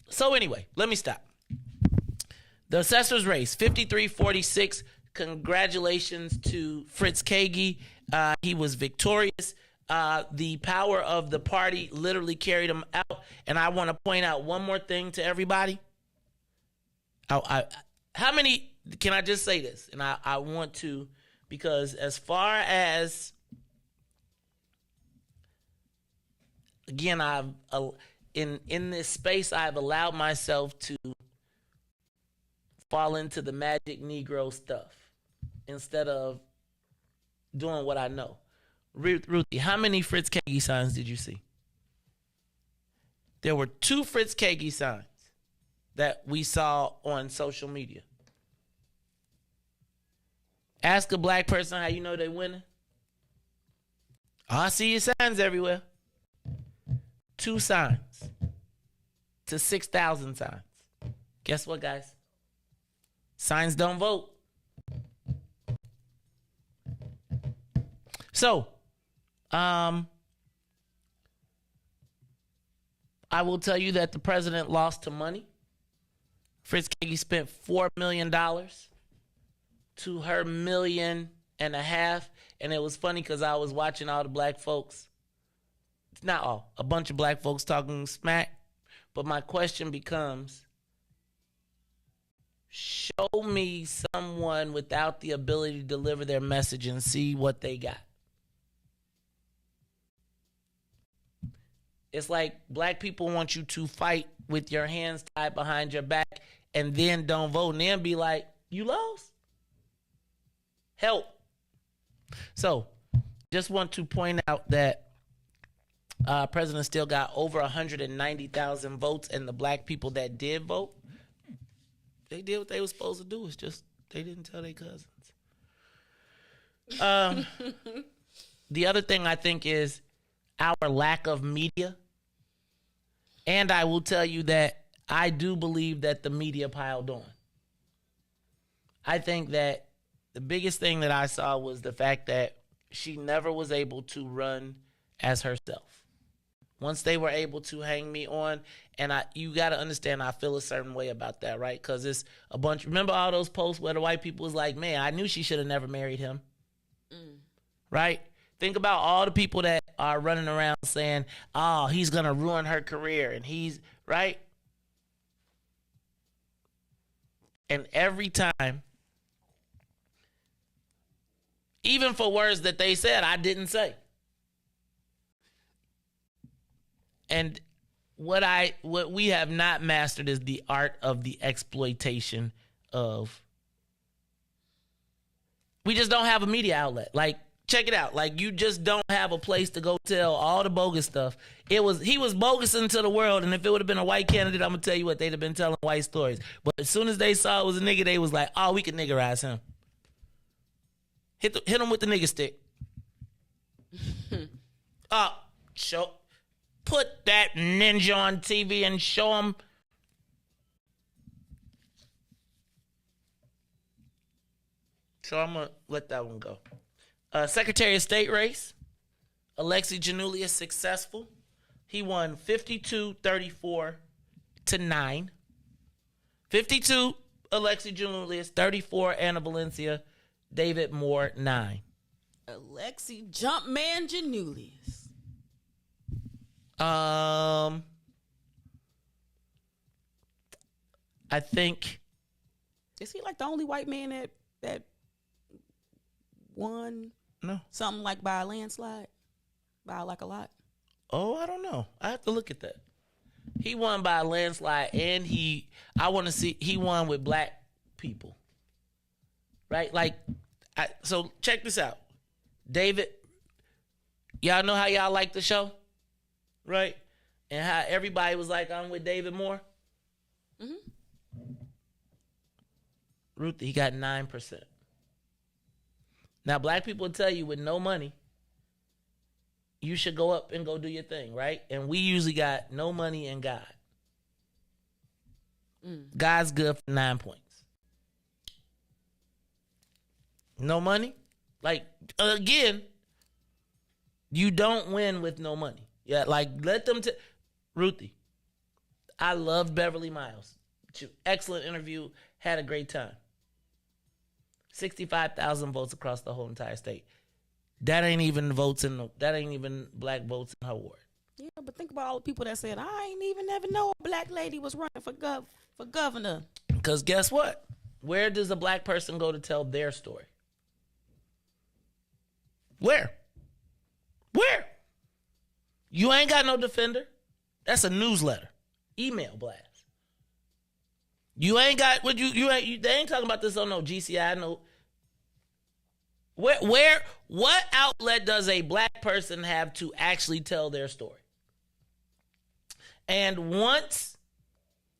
So anyway, let me stop. The assessor's race, 53-46. Congratulations to Fritz Kagi. He was victorious. The power of the party literally carried him out. And I want to point out one more thing to everybody. How many, can I just say this? And I want to, because as far as, again, in this space, I've allowed myself to fall into the magic Negro stuff instead of doing what I know. Ruthie, how many Fritz Kagi signs did you see? There were 2 Fritz Kagi signs that we saw on social media. Ask a black person how you know they winning. I see your signs everywhere. 2 signs to 6,000 signs. Guess what, guys? Signs don't vote. So, I will tell you that the president lost to money. Fritz Kagi spent $4 million to her $1.5 million. And it was funny because I was watching all the black folks. Not all. A bunch of black folks talking smack. But my question becomes, show me someone without the ability to deliver their message and see what they got. It's like black people want you to fight with your hands tied behind your back and then don't vote and then be like, you lost? Help. So, just want to point out that President still got over 190,000 votes, and the black people that did vote, they did what they were supposed to do. It's just they didn't tell their cousins. The other thing I think is our lack of media. And I will tell you that I do believe that the media piled on. I think that the biggest thing that I saw was the fact that she never was able to run as herself. Once they were able to hang me on, and you got to understand I feel a certain way about that, right? Because it's a bunch. Remember all those posts where the white people was like, man, I knew she should have never married him. Right? Think about all the people that are running around saying, oh, he's going to ruin her career. And he's, right? And every time, even for words that they said, I didn't say. And what we have not mastered is the art of the exploitation of. We just don't have a media outlet. Like, check it out. Like, you just don't have a place to go tell all the bogus stuff. He was bogusing to the world, and if it would have been a white candidate, I'm gonna tell you what, they'd have been telling white stories. But as soon as they saw it was a nigga, they was like, oh, we can niggerize him. Hit him with the nigga stick. Put that ninja on TV and show him. So I'm going to let that one go. Secretary of State race. Alexi Giannoulias successful. He won 52-34 to 9. 52, Alexi Giannoulias. 34, Anna Valencia. David Moore, 9. Alexi Jumpman Giannoulias. I think. Is he like the only white man that won? No. Something like by a landslide? By like a lot? Oh, I don't know. I have to look at that. He won by a landslide, and he won with black people. Right? Like, so check this out. David, y'all know how y'all like the show? Right? And how everybody was like, I'm with David Moore? Mm-hmm. Ruthie, he got 9%. Now, black people will tell you with no money, you should go up and go do your thing, right? And we usually got no money and God. God's good for 9 points. No money? Like, again, you don't win with no money. Yeah, like, let them Ruthie, I loved Beverly Miles. Excellent interview. Had a great time. 65,000 votes across the whole entire state. That ain't even black votes in her ward. Yeah, but think about all the people that said, I ain't even never know a black lady was running for governor. Because guess what? Where does a black person go to tell their story? Where? You ain't got no defender. That's a newsletter. Email blast. You ain't got what you ain't. They ain't talking about this on no GCI. No. What outlet does a black person have to actually tell their story? And once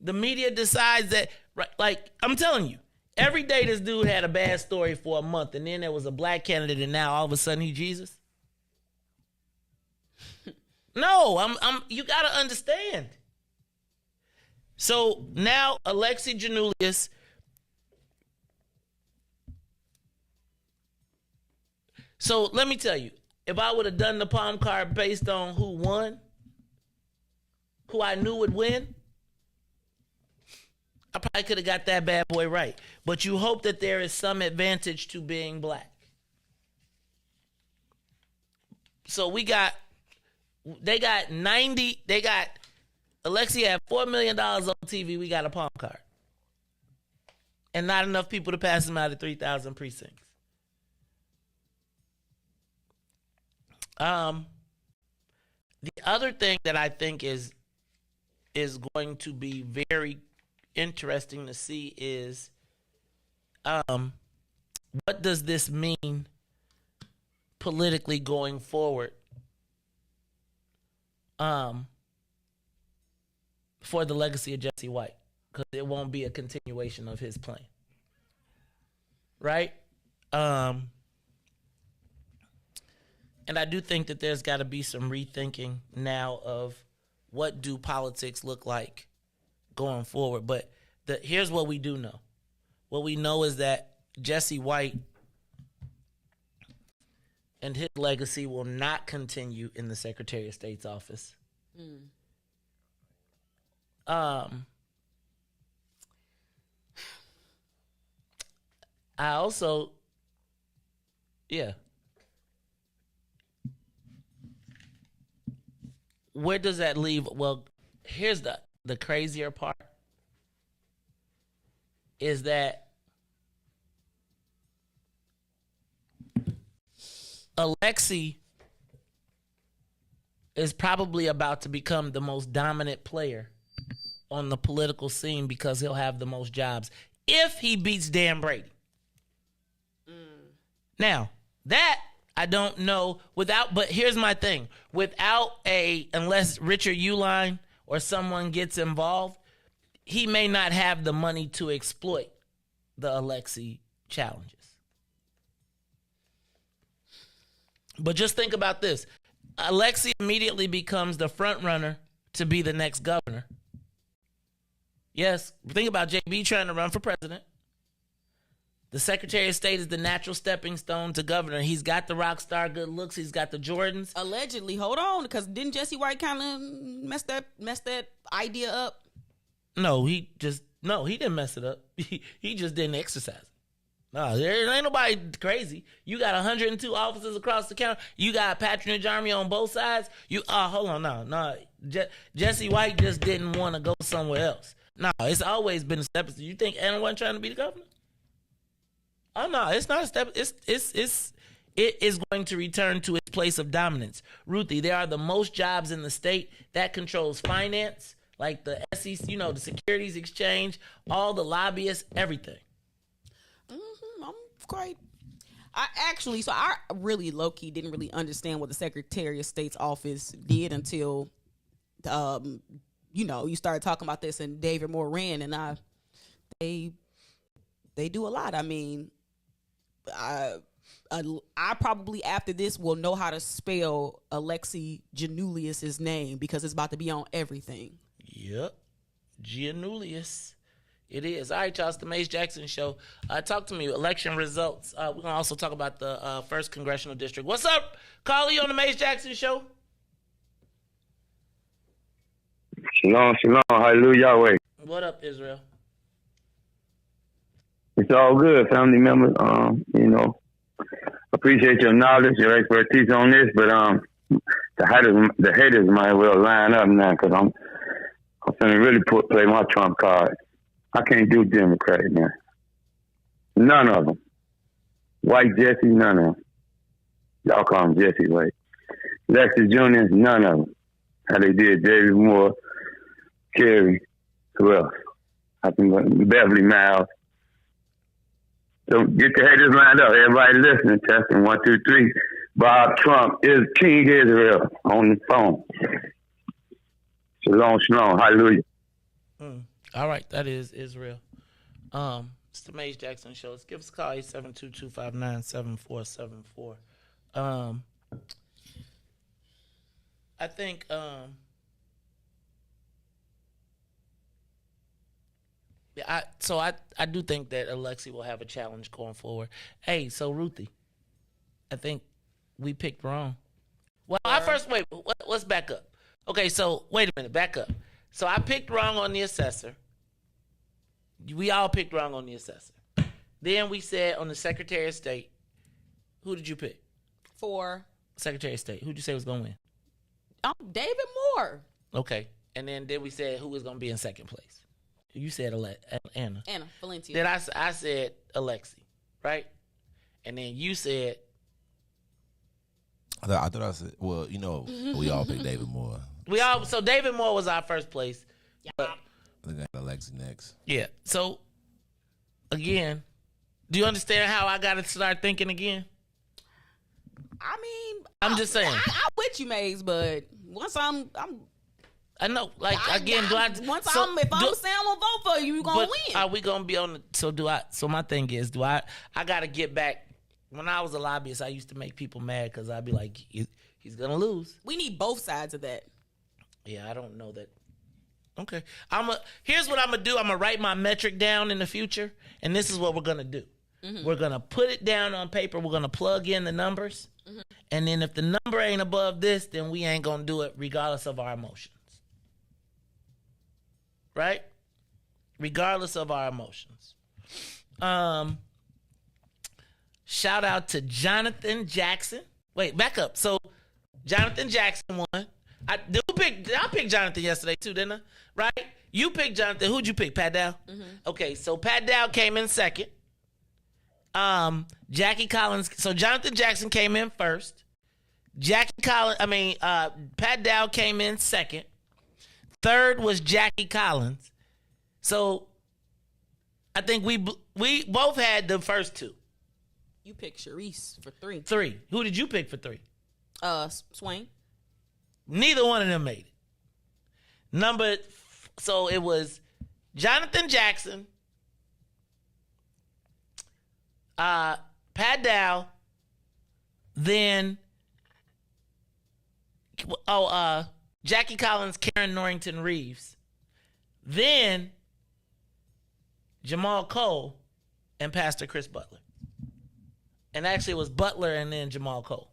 the media decides that, like I'm telling you, every day this dude had a bad story for a month, and then there was a black candidate, and now all of a sudden he Jesus. No, you gotta understand. So now Alexi Janulius, so let me tell you, if I would have done the palm card based on who won, who I knew would win, I probably could have got that bad boy right. But you hope that there is some advantage to being black. So they got Alexi had $4 million on TV. We got a palm card. And not enough people to pass him out of 3,000 precincts. The other thing that I think is going to be very interesting to see is what does this mean politically going forward for the legacy of Jesse White, because it won't be a continuation of his plan, right? And I do think that there's got to be some rethinking now of what do politics look like going forward. But here's what we do know. What we know is that Jesse White and his legacy will not continue in the Secretary of State's office. I also, where does that leave? Well, here's the crazier part is that Alexi is probably about to become the most dominant player on the political scene because he'll have the most jobs if he beats Dan Brady. Now, that I don't know but here's my thing. Unless Richard Uline or someone gets involved, he may not have the money to exploit the Alexi challenges. But just think about this. Alexi immediately becomes the front runner to be the next governor. Yes, think about JB trying to run for president. The Secretary of State is the natural stepping stone to governor. He's got the rock star good looks. He's got the Jordans. Allegedly, hold on, because didn't Jesse White kind of mess that idea up? No, he didn't mess it up. He just didn't exercise it. No, there ain't nobody crazy. You got 102 officers across the county. You got patronage army on both sides. Hold on, no. Jesse White just didn't want to go somewhere else. No, it's always been a step. You think Anna wasn't trying to be the governor? Oh no, it's not a step. It is going to return to its place of dominance. Ruthie, there are the most jobs in the state that controls finance, like the SEC, the Securities Exchange, all the lobbyists, everything. I'm great. I really low-key didn't really understand what the Secretary of State's office did until, you started talking about this and David Moore ran, and they do a lot. I mean, I probably after this will know how to spell Alexi Janulius's name because it's about to be on everything. Yep, Janulius. It is. All right, y'all. It's the Mace Jackson Show. Talk to me. Election results. We're going to also talk about the 1st Congressional District. What's up, Carly, on the Mace Jackson Show? Shalom, shalom. Hallelujah, Yahweh. What up, Israel? It's all good, family members. Appreciate your knowledge, your expertise on this, but the haters might well line up now because I'm finna really play my trump card. I can't do Democrat, man. None of them. White Jesse, none of them. Y'all call him Jesse White. Lexus Jr., none of them. How they did David Moore, Kerry, who else? I can go Beverly Miles. So get the haters lined up. Everybody listening. Testing 1, 2, 3. Bob Trump is King Israel on the phone. Shalom, shalom. Hallelujah. All right, that is Israel. It's the Maze Jackson Show. Let's give us a call, 872-259-7474. I think I do think that Alexi will have a challenge going forward. Hey, so Ruthie, I think we picked wrong. Well, let's back up. Okay, so wait a minute, back up. So I picked wrong on the assessor. We all picked wrong on the assessor. Then we said on the Secretary of State, who did you pick? For Secretary of State. Who'd you say was going to win? David Moore. Okay. And then we said who was going to be in second place. You said Anna. Anna Valencia. Then I said Alexi, right? And then you said. I thought I said, well, you know, we all picked David Moore. So David Moore was our first place. Yeah. But, I think I got Alexi next. Yeah. So, again, do you understand how I got to start thinking again? I mean, I'm just saying. I'm with you, Maze, but once I'm I know, like again, if I'm saying I'm gonna vote for you, you're gonna win. Are we gonna be on the? So my thing is, I gotta get back. When I was a lobbyist, I used to make people mad because I'd be like, he's gonna lose. We need both sides of that. Yeah, I don't know that. Okay, here's what I'm gonna do. I'm gonna write my metric down in the future, and this is what we're gonna do. Mm-hmm. We're gonna put it down on paper. We're gonna plug in the numbers, and then if the number ain't above this, then we ain't gonna do it, regardless of our emotions. Right? Regardless of our emotions. Shout out to Jonathan Jackson. Wait, back up. So Jonathan Jackson won. I picked Jonathan yesterday too, didn't I? Right? You picked Jonathan. Who'd you pick? Pat Dow? Mm-hmm. Okay, so Pat Dow came in second. Jackie Collins. So Jonathan Jackson came in first. Pat Dow came in second. Third was Jackie Collins. So I think we both had the first two. You picked Riis for 3. 3. Who did you pick for 3? Swain. Neither one of them made it. So it was Jonathan Jackson, Pat Dow, then Jackie Collins, Karen Norrington Reeves, then Jamal Cole, and Pastor Chris Butler. And actually it was Butler and then Jamal Cole.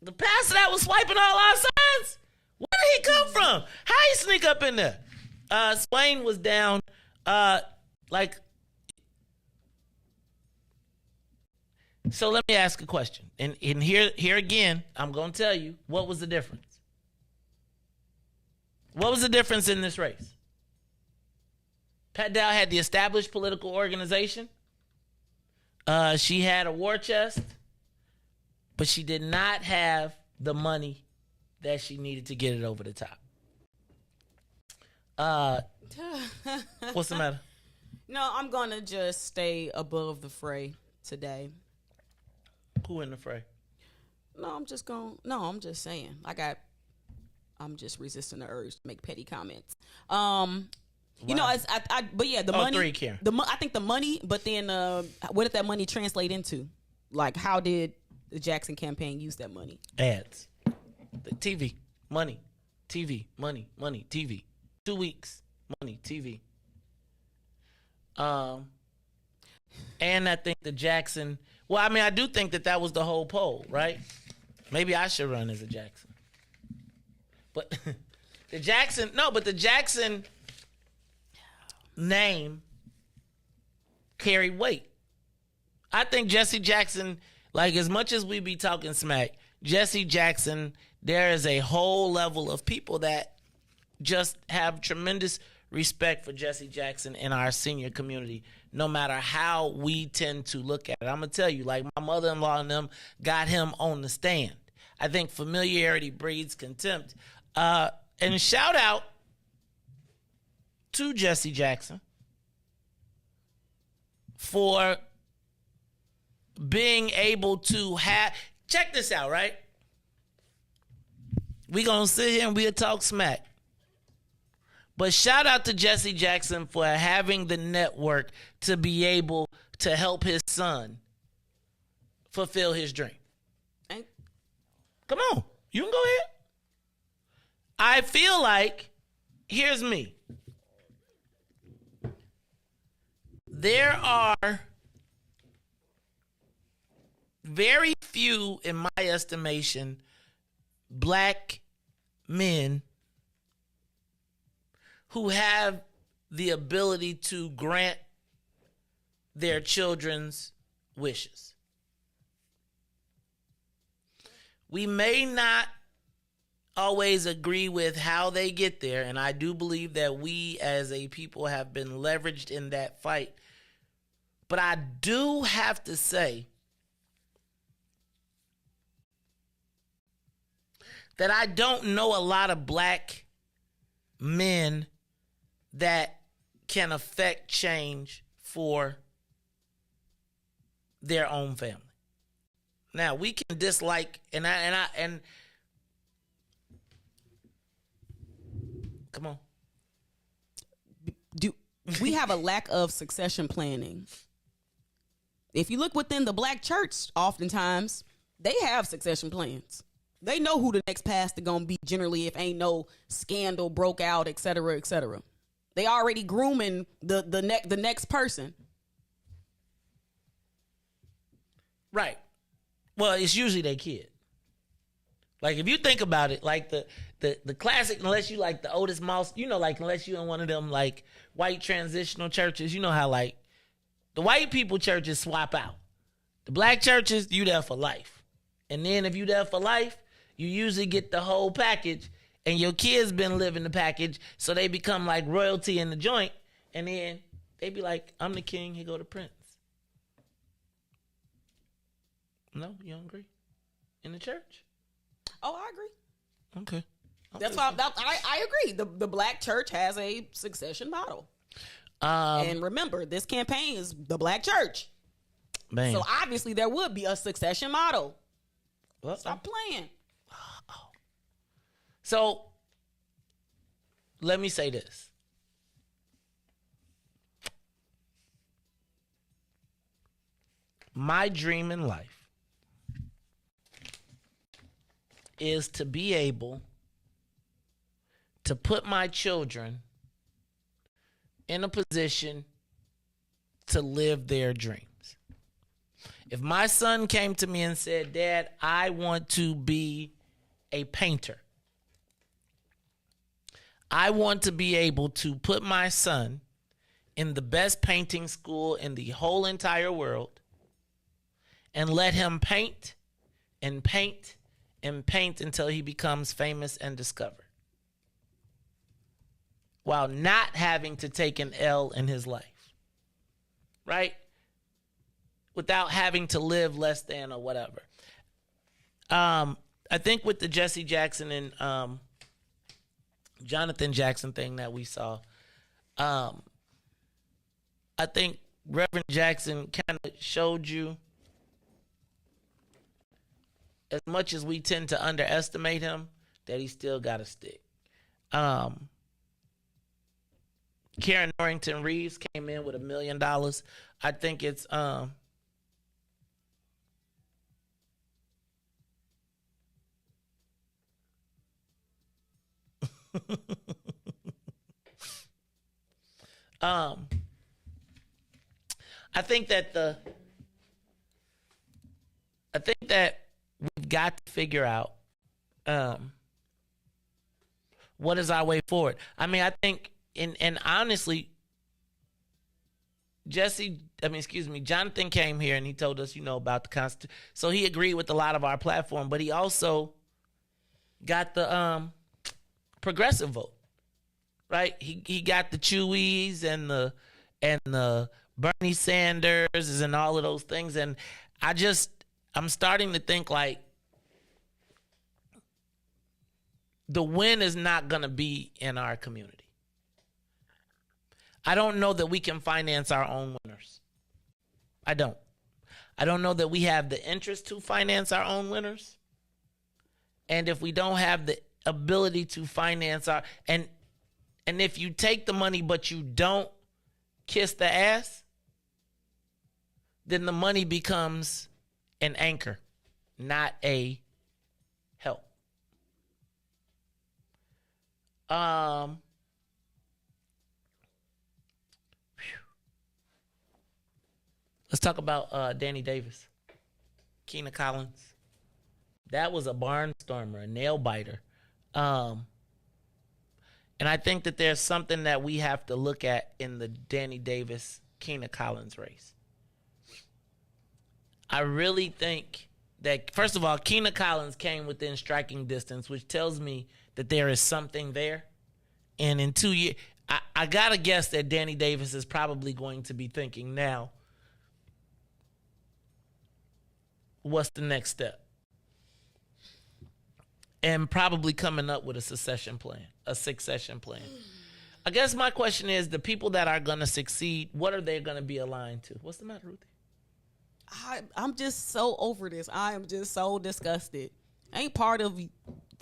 The pastor that was swiping all our signs? Where did he come from? How he sneak up in there? Swain was down So let me ask a question. And here again, I'm going to tell you, what was the difference? What was the difference in this race? Pat Dow had the established political organization. She had a war chest, but she did not have the money that she needed to get it over the top. What's the matter? No, I'm going to just stay above the fray today. Who in the fray? I'm just saying. I'm just resisting the urge to make petty comments. You know, but yeah, the money. 3, Karen. I think the money, but then what did that money translate into? Like, how did the Jackson campaign use that money? Ads, the TV, money, TV, money, TV. 2 weeks, money, TV. And I think the Jackson. Well, I mean, I do think that was the whole poll, right? Maybe I should run as a Jackson. But the Jackson name carried weight. I think Jesse Jackson, like as much as we be talking smack, Jesse Jackson, there is a whole level of people that just have tremendous respect for Jesse Jackson in our senior community, no matter how we tend to look at it. I'm going to tell you, like my mother-in-law and them got him on the stand. I think familiarity breeds contempt. And shout out to Jesse Jackson for being able to have, check this out, right? We gonna sit here and we'll talk smack. But shout out to Jesse Jackson for having the network to be able to help his son fulfill his dream. Come on, you can go ahead. I feel like, here's me. There are very few, in my estimation, black men who have the ability to grant their children's wishes. We may not always agree with how they get there, and I do believe that we as a people have been leveraged in that fight. But I do have to say that I don't know a lot of black men that can affect change for their own family. Now, we can dislike, and come on. Do we have a lack of succession planning? If you look within the black church, oftentimes they have succession plans. They know who the next pastor gonna be generally if ain't no scandal broke out, et cetera, et cetera. They already grooming the next person. Right. Well, it's usually their kid. Like, if you think about it, like the classic, unless you like the Otis Moss, you know, like unless you in one of them like white transitional churches, you know how like the white people churches swap out. The black churches, you there for life. And then if you there for life, you usually get the whole package, and your kids been living the package, so they become like royalty in the joint, and then they be like, I'm the king, here go the prince. No, you don't agree? In the church? Oh, I agree. Okay. That's why I agree. The black church has a succession model. And remember, this campaign is the black church. Man. So obviously there would be a succession model. Well, stop playing. So let me say this. My dream in life is to be able to put my children in a position to live their dreams. If my son came to me and said, Dad, I want to be a painter, I want to be able to put my son in the best painting school in the whole entire world and let him paint and paint and paint until he becomes famous and discovered, while not having to take an L in his life, right? Without having to live less than or whatever. I think with the Jesse Jackson and Jonathan Jackson thing that we saw, I think Reverend Jackson kind of showed you, as much as we tend to underestimate him, that he still got a stick. Karen Norrington Riis came in with $1 million. I think it's I think that we've got to figure out what is our way forward. I mean, I think, and honestly, Jonathan came here and he told us, about the Constitution. So he agreed with a lot of our platform, but he also got the progressive vote, right? He got the Chewies and the Bernie Sanders and all of those things. And I'm starting to think like the win is not going to be in our community. I don't know that we can finance our own winners. I don't. I don't know that we have the interest to finance our own winners. And if we don't have the ability to finance our and if you take the money but you don't kiss the ass, then the money becomes an anchor, not a help. Let's talk about Danny Davis, Keena Collins. That was a barnstormer, a nail biter. And I think that there's something that we have to look at in the Danny Davis, Keena Collins race. I really think that, first of all, Keena Collins came within striking distance, which tells me that there is something there. And in 2 years, I got to guess that Danny Davis is probably going to be thinking now, what's the next step? And probably coming up with a succession plan. I guess my question is, the people that are going to succeed, what are they going to be aligned to? What's the matter, Ruthie? I'm just so over this. I am just so disgusted. I ain't part of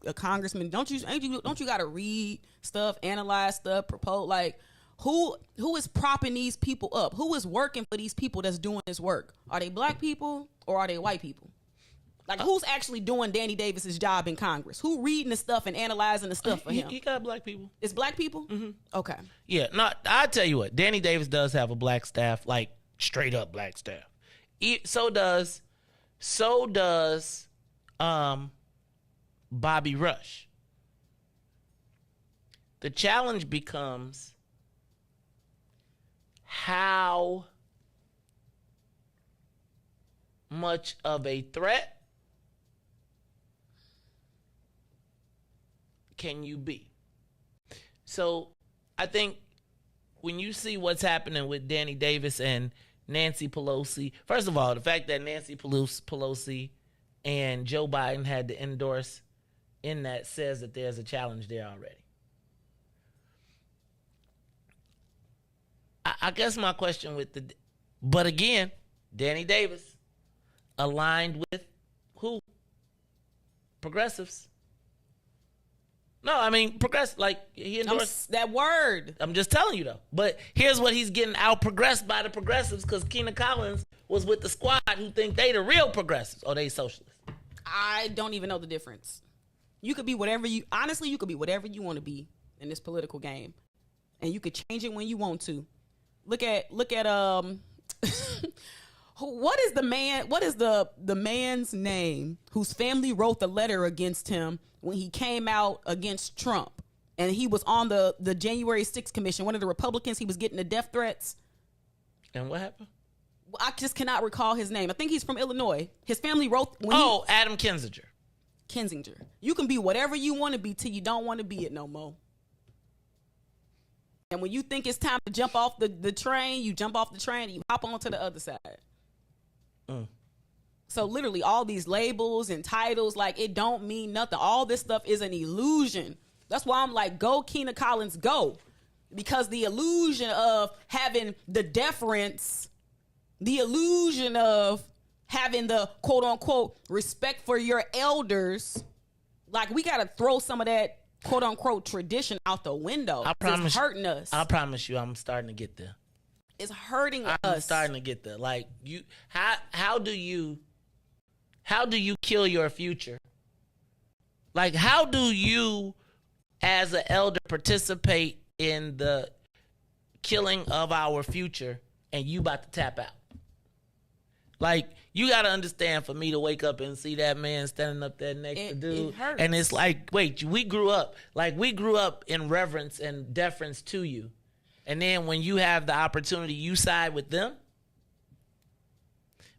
a congressman. Don't you got to read stuff, analyze stuff, propose? Like, who is propping these people up? Who is working for these people that's doing this work? Are they black people or are they white people? Like, who's actually doing Danny Davis's job in Congress? Who reading the stuff and analyzing the stuff for him? He got black people. It's black people? Mm-hmm. Okay. Yeah, no, I'll tell you what. Danny Davis does have a black staff, like straight up black staff. So does Bobby Rush. The challenge becomes how much of a threat can you be? So I think when you see what's happening with Danny Davis and Nancy Pelosi, first of all, the fact that Nancy Pelosi and Joe Biden had to endorse in that says that there's a challenge there already. I guess my question but again, Danny Davis aligned with who? Progressives. No, I mean, like, he endorsed that word. I'm just telling you, though. But here's what he's getting out-progressed by the progressives, because Keena Collins was with the squad who think they the real progressives. Or they socialists. I don't even know the difference. You could be whatever you want to be in this political game. And you could change it when you want to. Look at what is the man's name whose family wrote the letter against him when he came out against Trump, and he was on the January 6th commission, one of the Republicans, he was getting the death threats. And what happened? I just cannot recall his name. I think he's from Illinois. His family wrote... Adam Kinzinger. You can be whatever you want to be till you don't want to be it no more. And when you think it's time to jump off the train, you jump off the train and you hop onto the other side. So literally all these labels and titles, like, it don't mean nothing. All this stuff is an illusion. That's why I'm like, go Keena Collins, go. Because the illusion of having the deference, the illusion of having the quote unquote respect for your elders, like, we got to throw some of that quote unquote tradition out the window. It's hurting us. I promise you, I'm starting to get there. It's hurting us. I'm starting to get there. Like, how do you kill your future? Like, how do you, as an elder, participate in the killing of our future and you about to tap out? Like, you got to understand, for me to wake up and see that man standing up there next to dude. It hurts. And it's like, wait, we grew up in reverence and deference to you. And then when you have the opportunity, you side with them.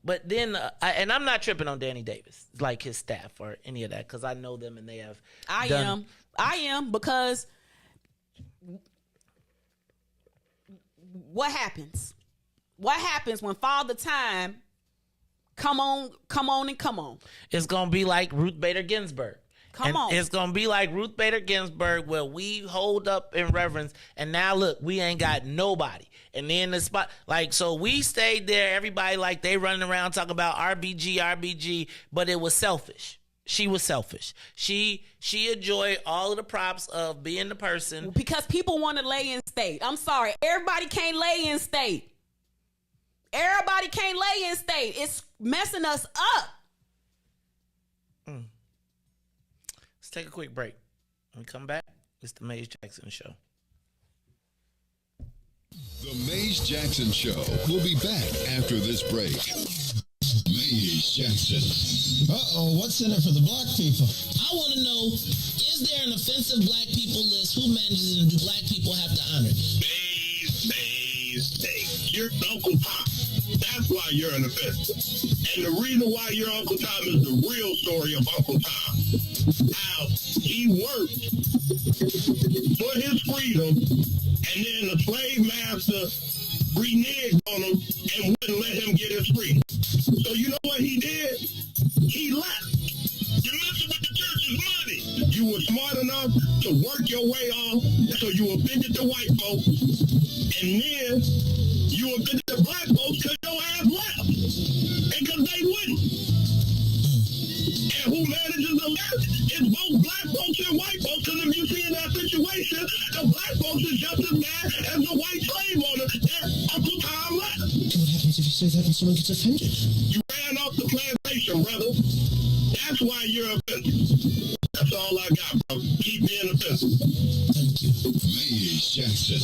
But then, and I'm not tripping on Danny Davis, like his staff or any of that, because I know them and they have. I am, because what happens? What happens when Father Time come on? It's gonna be like Ruth Bader Ginsburg. Come on. It's going to be like Ruth Bader Ginsburg, where we hold up in reverence, and now look, we ain't got nobody. And then the spot, like, so we stayed there, everybody like they running around talking about RBG, but it was selfish. She was selfish. She enjoyed all of the props of being the person. Because people want to lay in state. I'm sorry. Everybody can't lay in state. Everybody can't lay in state. It's messing us up. Let's take a quick break. When we come back, it's the Maze Jackson Show. The Maze Jackson Show will be back after this break. Maze Jackson. Uh-oh, what's in it for the black people? I want to know, is there an offensive black people list? Who manages it, and do black people have to honor it? Maze. You're Uncle Tom. That's why you're an offensive. And the reason why you're Uncle Tom is the real story of Uncle Tom. How he worked for his freedom, and then the slave master reneged on him and wouldn't let him get his freedom. So you know what he did? He left. You're messing with the church's money. You were smart enough to work your way off, so you offended the white folks, and then you offended the black folks because your ass left, and because they wouldn't. And who manages the left is both black folks and white folks, and if you see in that situation, the black folks is just as bad as the white slave owner that Uncle Tom left. What happens if you say that and someone gets offended? You ran off the plantation, brother. That's why you're offended. That's all I got, bro. Keep being offensive. Thank you. Maze Jackson.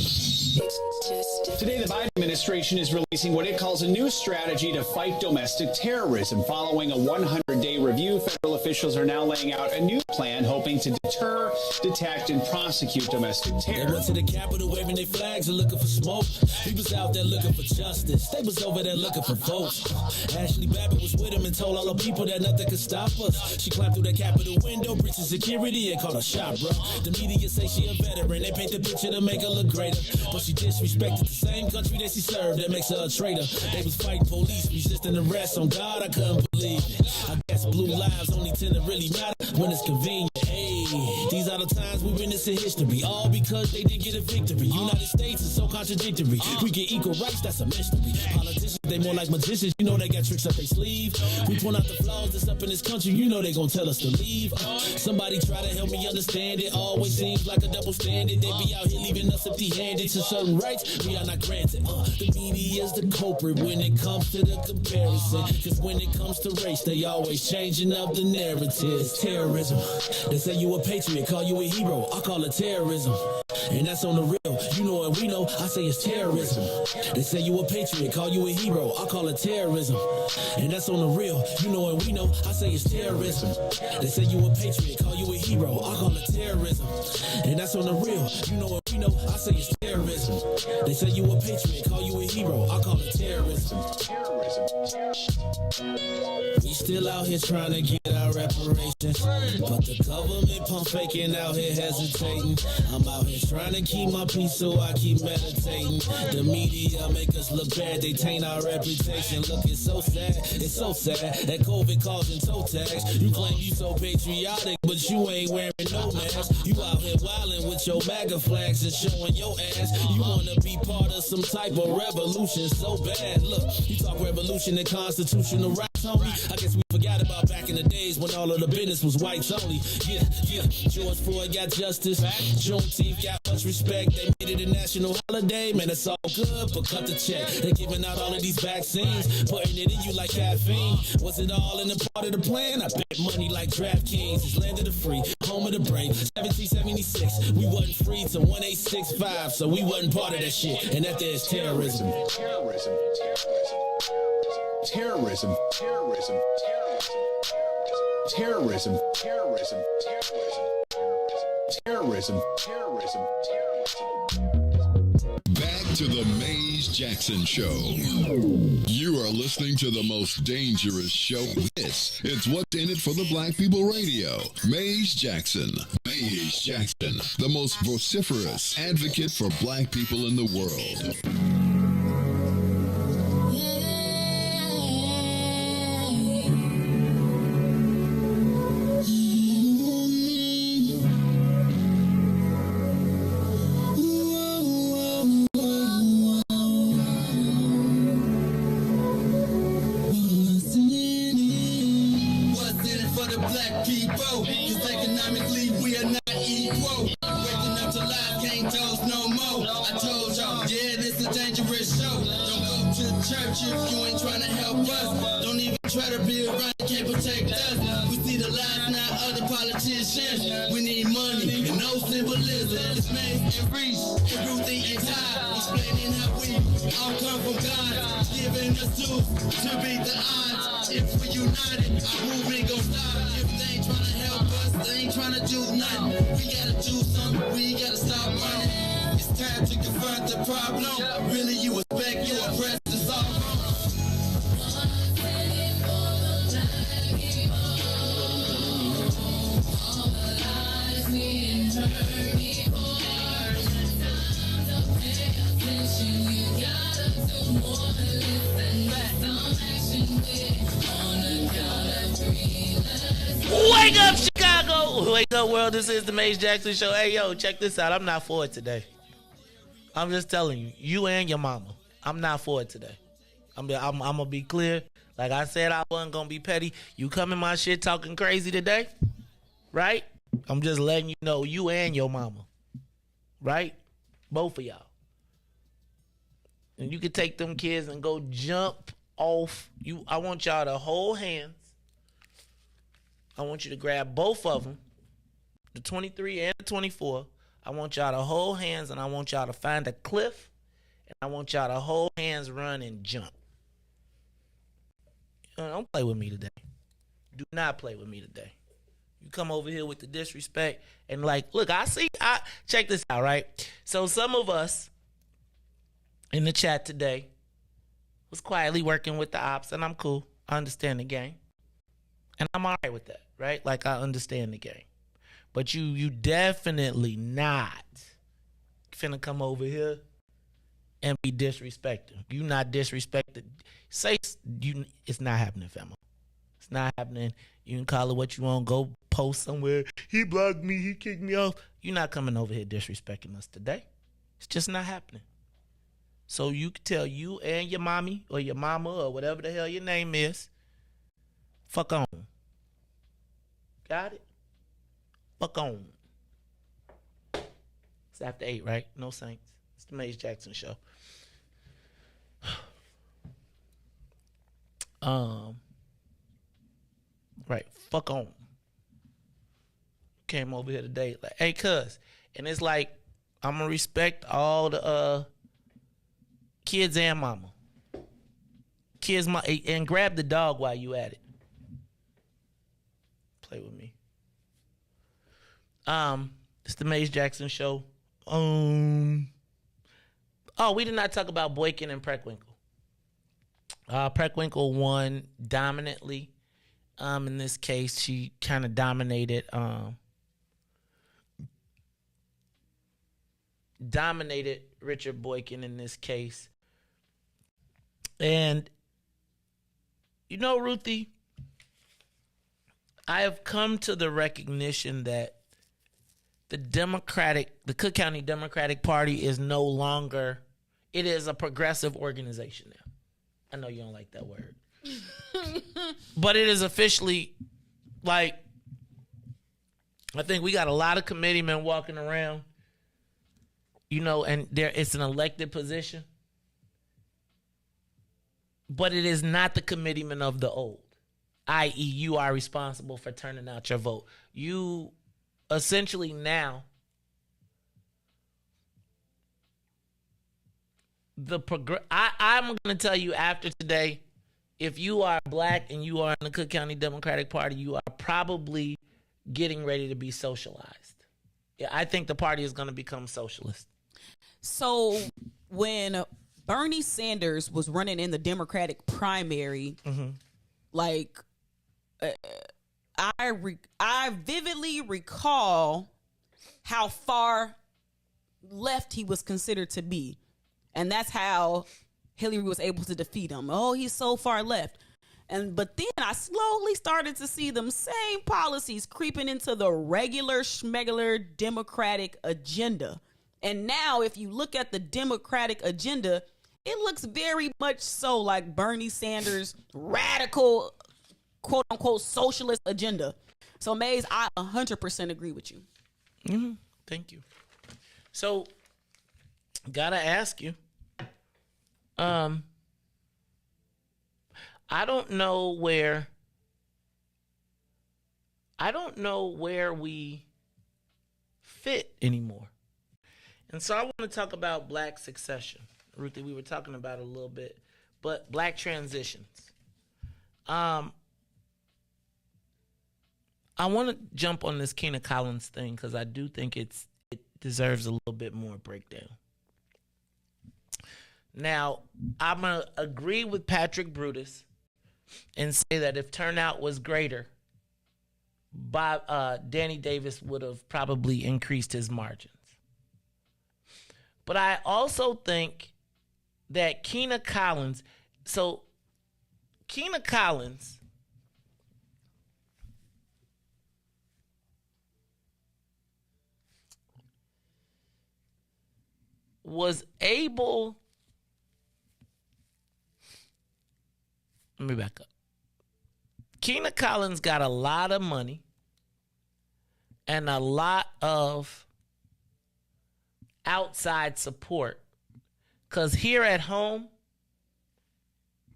Today, the Biden administration is releasing what it calls a new strategy to fight domestic terrorism. Following a 100-day review, federal officials are now laying out a new plan hoping to deter, detect, and prosecute domestic terror. They went to the Capitol waving their flags and looking for smoke. He was out there looking for justice. They was over there looking for votes. Ashley Babbitt was with him and told all the people that nothing could stop us. She climbed through the Capitol window, breached security, and called a shot, bro. The media say she a veteran. They paint the picture to make her look greater, but she disrespected the same country that she served. That makes her a traitor. They was fighting police, resisting arrest. On God, I couldn't believe it. I guess blue lives only tend to really matter when it's convenient. Hey, these are the times we witness in history, all because they didn't get a victory. United States is so contradictory. We get equal rights, that's a mystery. Politicians, they more like magicians. You know they got tricks up their sleeve. We point out the flaws that's up in this country. You know they gonna tell us to leave. Somebody try to help me understand it. Always seems like a double standard. They be out here leaving us empty-handed to certain rights we are not granted. The media is the culprit when it comes to the comparison. Cause when it comes to race, they always changing up the narrative. Terrorism. They say you a patriot, call you a hero. I call it terrorism. And that's on the real. You know what we know, I say it's terrorism. They say you a patriot, call you a hero. I call it terrorism. And that's on the real. You know what we know, I say it's terrorism. They say you a patriot, call you a hero. I call it terrorism. And that's on the real. You know what we know, I say it's terrorism. They say you a patriot, call you a hero. I call it terrorism. We still out here trying to get our reparations, but the government pump faking out here hesitating. I'm out here trying to keep my peace, so I keep meditating. The media make us look bad, they taint our reputation. Look, it's so sad that COVID causing toe tags. You claim you so patriotic, but you ain't wearing no mask. You out here wilding with your MAGA flags and showing your ass. You wanna be part of some type of revolution so bad. Look, you talk revolution and constitutional rights, homie. I guess we forgot about back in the days when all of the business was whites only. Yeah. George Floyd got justice. Juneteenth got much respect. They made it a national holiday. Man, it's all good, but cut the check. They're giving out all of these vaccines, putting it in you like caffeine. Was it all in the part of the plan? I bet money like DraftKings. It's land of the free, home of the brave. 1776, we wasn't free till 1865, so we wasn't part of that shit. And that there is terrorism. Back to the Maze Jackson Show. You are listening to the most dangerous show. This is What's in It for the Black People Radio. Maze Jackson. Maze Jackson, the most vociferous advocate for black people in the world. economically we are not equal. Waking up to lies, can't toast no more. I told y'all, yeah, this a dangerous show. Don't go to church if you ain't trying to help us. Don't even try to be around, can't protect us. We see the lies, not other politicians. We need money and no symbolism. It's Mace and Riis and Ruthie and Ty, explaining how we all come from God, giving us tools to beat the odds. If we united, our movement gon' stop. If they ain't trying to help us, they ain't trying to do nothing. We gotta do something, we gotta stop running. It's time to confront the problem. Really, you expect you oppressed to solve wrong. Wake up, Chicago! Wake up, world. This is the Mace Jackson Show. Hey, yo, check this out. I'm not for it today. I'm just telling you, you and your mama. I'm not for it today. I'm going to be clear. Like I said, I wasn't going to be petty. You come in my shit talking crazy today, right? I'm just letting you know, you and your mama, right? Both of y'all. And you can take them kids and go jump off. I want y'all to hold hands. I want you to grab both of them, the 23 and the 24. I want y'all to hold hands, and I want y'all to find a cliff, and I want y'all to hold hands, run, and jump. Don't play with me today. Do not play with me today. You come over here with the disrespect, and look, check this out, right? So some of us in the chat today was quietly working with the ops, and I'm cool. I understand the game. And I'm all right with that, right? Like, I understand the game. But you definitely not finna come over here and be disrespected. You not disrespected. It's not happening, famo. It's not happening. You can call it what you want. Go post somewhere. He blocked me. He kicked me off. You're not coming over here disrespecting us today. It's just not happening. So you can tell you and your mommy or your mama or whatever the hell your name is, fuck on. Got it? Fuck on. It's after 8, right? No Saints. It's the Mace Jackson Show. Right. Fuck on. Came over here today. Like, hey, cuz. And it's like, I'm going to respect all the kids and mama. Kids, and grab the dog while you at it. Play with me. It's the Mace Jackson Show. We did not talk about Boykin and Preckwinkle. Preckwinkle won dominantly. In this case, she kind of dominated Richard Boykin in this case. And you know, Ruthie, I have come to the recognition that the Cook County Democratic Party is no longer, it is a progressive organization now. I know you don't like that word. But it is officially, I think we got a lot of committeemen walking around, and it's an elected position. But it is not the committeemen of the old, i.e. you are responsible for turning out your vote. You essentially now, I'm going to tell you after today, if you are black and you are in the Cook County Democratic Party, you are probably getting ready to be socialized. Yeah, I think the party is going to become socialist. So when Bernie Sanders was running in the Democratic primary, I vividly recall how far left he was considered to be. And that's how Hillary was able to defeat him. Oh, he's so far left. But then I slowly started to see them same policies creeping into the regular schmegular Democratic agenda. And now if you look at the Democratic agenda, it looks very much so like Bernie Sanders' radical, quote unquote, socialist agenda. So, Maze, I 100% agree with you. Mm-hmm. Thank you. So, gotta ask you. I don't know where we fit anymore. And so I want to talk about black succession. Ruthie, we were talking about it a little bit, but black transitions. I want to jump on this Kina Collins thing because I do think it deserves a little bit more breakdown. Now, I'm going to agree with Patrick Brutus and say that if turnout was greater, Danny Davis would have probably increased his margins. But I also think that Kina Collins was able. Let me back up. Kina Collins got a lot of money and a lot of outside support. Because here at home,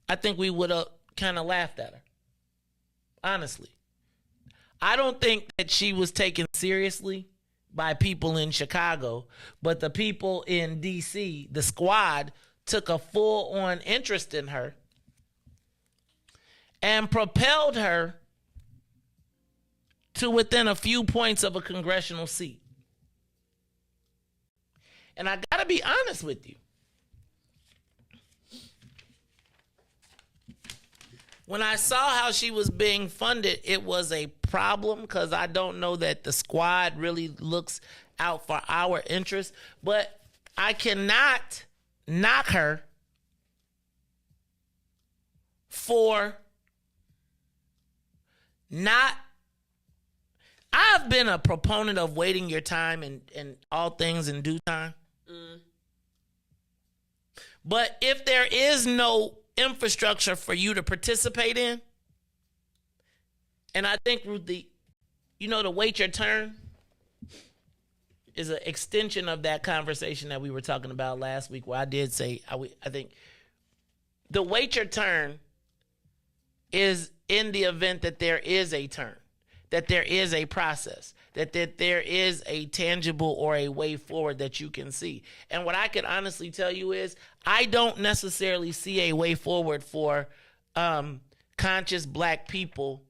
I think we would have kind of laughed at her. Honestly. I don't think that she was taken seriously by people in Chicago, but the people in D.C., the squad, took a full-on interest in her and propelled her to within a few points of a congressional seat. And I got to be honest with you. When I saw how she was being funded, it was a problem because I don't know that the squad really looks out for our interests. But I cannot knock her for not. I've been a proponent of waiting your time and all things in due time. But if there is no infrastructure for you to participate in, and I think, Ruthie, to wait your turn is an extension of that conversation that we were talking about last week, where I did say I think the wait your turn is in the event that there is a turn, that there is a process, that there is a tangible or a way forward that you can see. And what I can honestly tell you is I don't necessarily see a way forward for conscious black people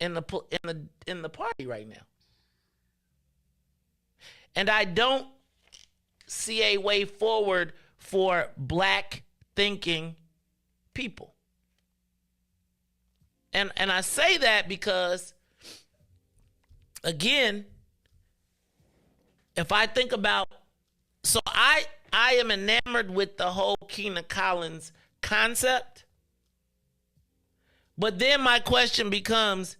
in the party right now. And I don't see a way forward for black thinking people. And I say that because, again, if I think about, so I am enamored with the whole Kina Collins concept. But then my question becomes,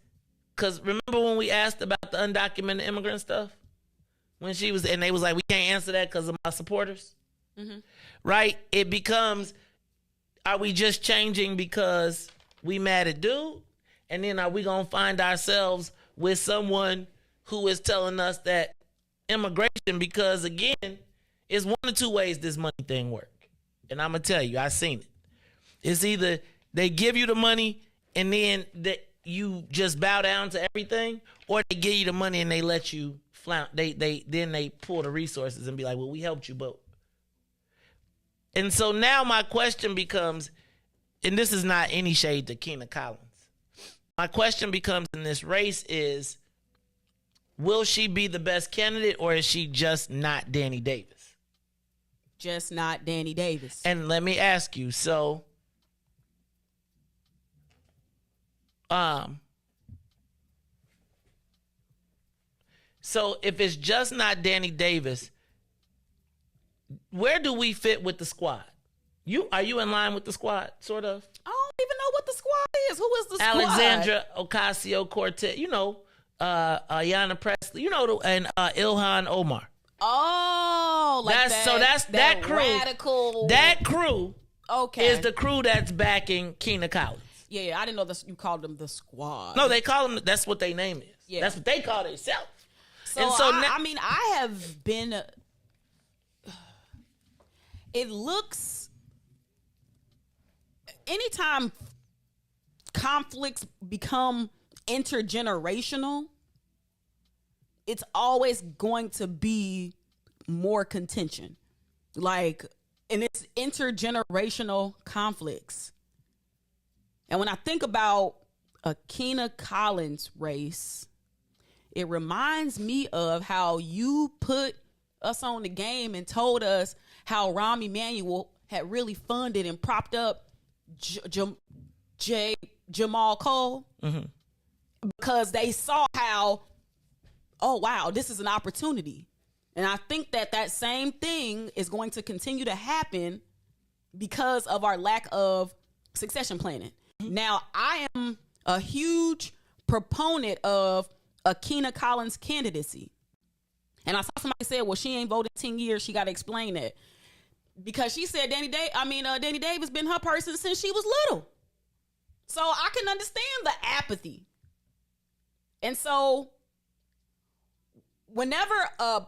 because remember when we asked about the undocumented immigrant stuff? When she was, and they was like, we can't answer that because of my supporters. Mm-hmm. Right? It becomes, are we just changing because we mad at dude? And then are we going to find ourselves with someone who is telling us that immigration, because again, it's one of two ways this money thing work. And I'm going to tell you, I seen it. It's either they give you the money and then you just bow down to everything, or they give you the money and they let you flout. Then they pull the resources and be like, well, we helped you, but. And so now my question becomes, and this is not any shade to Kina Collins. My question becomes in this race is, will she be the best candidate, or is she just not Danny Davis? Just not Danny Davis. And let me ask you, so if it's just not Danny Davis, where do we fit with the squad? Are you in line with the squad, sort of? I don't even know what the squad is. Who is the squad? Alexandra Ocasio-Cortez, Ayanna Pressley, and Ilhan Omar. Oh, like that's that crew. Radical. That crew okay. is the crew that's backing Kina Collins. Yeah, I didn't know this. You called them the squad. No, they call them. That's what their name is. Yeah. That's what they call themselves. So, And so I have been. It looks. Anytime conflicts become intergenerational, it's always going to be more contention. Like, and it's intergenerational conflicts. And when I think about Akina Collins' race, it reminds me of how you put us on the game and told us how Rahm Emanuel had really funded and propped up Jamal Cole, because they saw how, oh, wow, this is an opportunity. And I think that same thing is going to continue to happen because of our lack of succession planning. Now, I am a huge proponent of Akina Collins' candidacy. And I saw somebody say, well, she ain't voted 10 years. She got to explain that. Because she said Danny Davis been her person since she was little. So I can understand the apathy. And so whenever a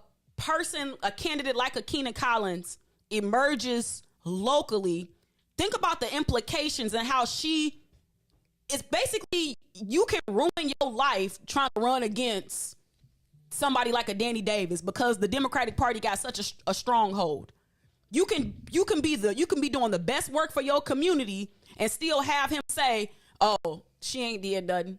candidate like Akina Collins emerges locally, think about the implications and how it's basically, you can ruin your life trying to run against somebody like a Danny Davis because the Democratic Party got such a stronghold. You can be doing the best work for your community and still have him say, oh, she ain't did nothing.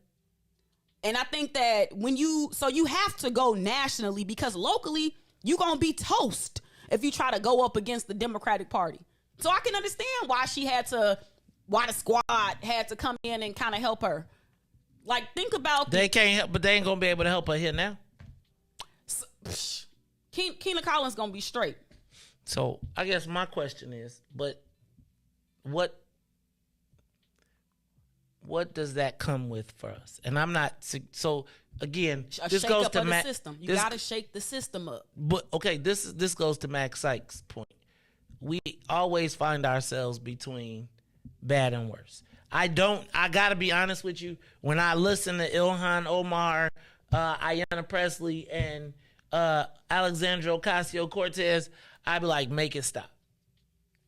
And I think that you have to go nationally, because locally you're going to be toast if you try to go up against the Democratic Party. So I can understand why the squad had to come in and kind of help her. Like, think about they can't help, but they ain't going to be able to help her here now. Keena Collins going to be straight. So I guess my question is, but what does that come with for us? And I'm not, so again, this goes to the system. You got to shake the system up. But okay, this goes to Max Sykes' point. We always find ourselves between bad and worse. I got to be honest with you. When I listen to Ilhan Omar, Ayanna Pressley, and Alexandra Ocasio-Cortez, I be like, make it stop.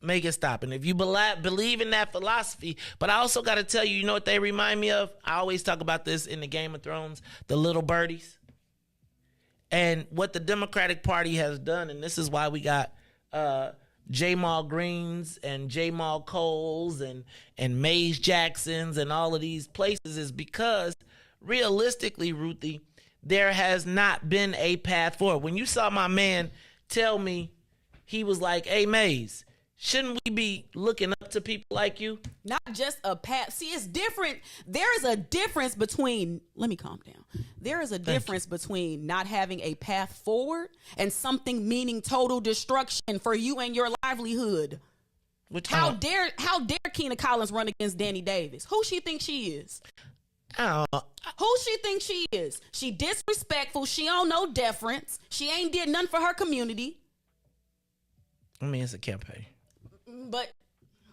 Make it stop. And if you believe in that philosophy, but I also got to tell you, you know what they remind me of? I always talk about this in the Game of Thrones, the little birdies. And what the Democratic Party has done, and this is why we got Jamal Greens and Jamal Coles and Mays Jacksons and all of these places, is because realistically, Ruthie, there has not been a path forward. When you saw my man tell me, he was like, hey, Mays, shouldn't we be looking up to people like you? Not just a path. See, it's different. There is a difference between, let me calm down. There is a difference between not having a path forward and something meaning total destruction for you and your livelihood. How dare Keena Collins run against Danny Davis? Who she thinks she is? Who she thinks she is? She disrespectful. She don't know deference. She ain't did nothing for her community. I mean, it's a campaign. But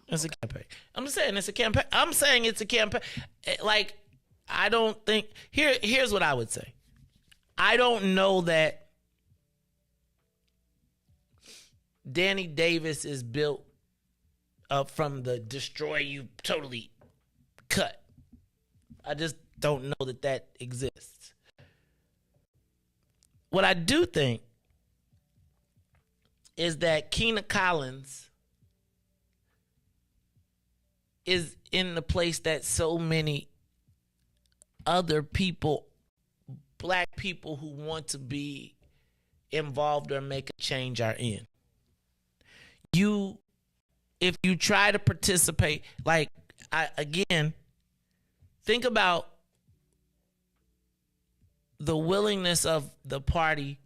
it's a campaign. I'm saying it's a campaign. I'm saying it's a campaign. Like, I don't think here's what I would say. I don't know that Danny Davis is built up from the destroy you totally cut. I just don't know that exists. What I do think is that Keena Collins is in the place that so many other people, black people who want to be involved or make a change, are in. If you try to participate, like, again, think about the willingness of the party.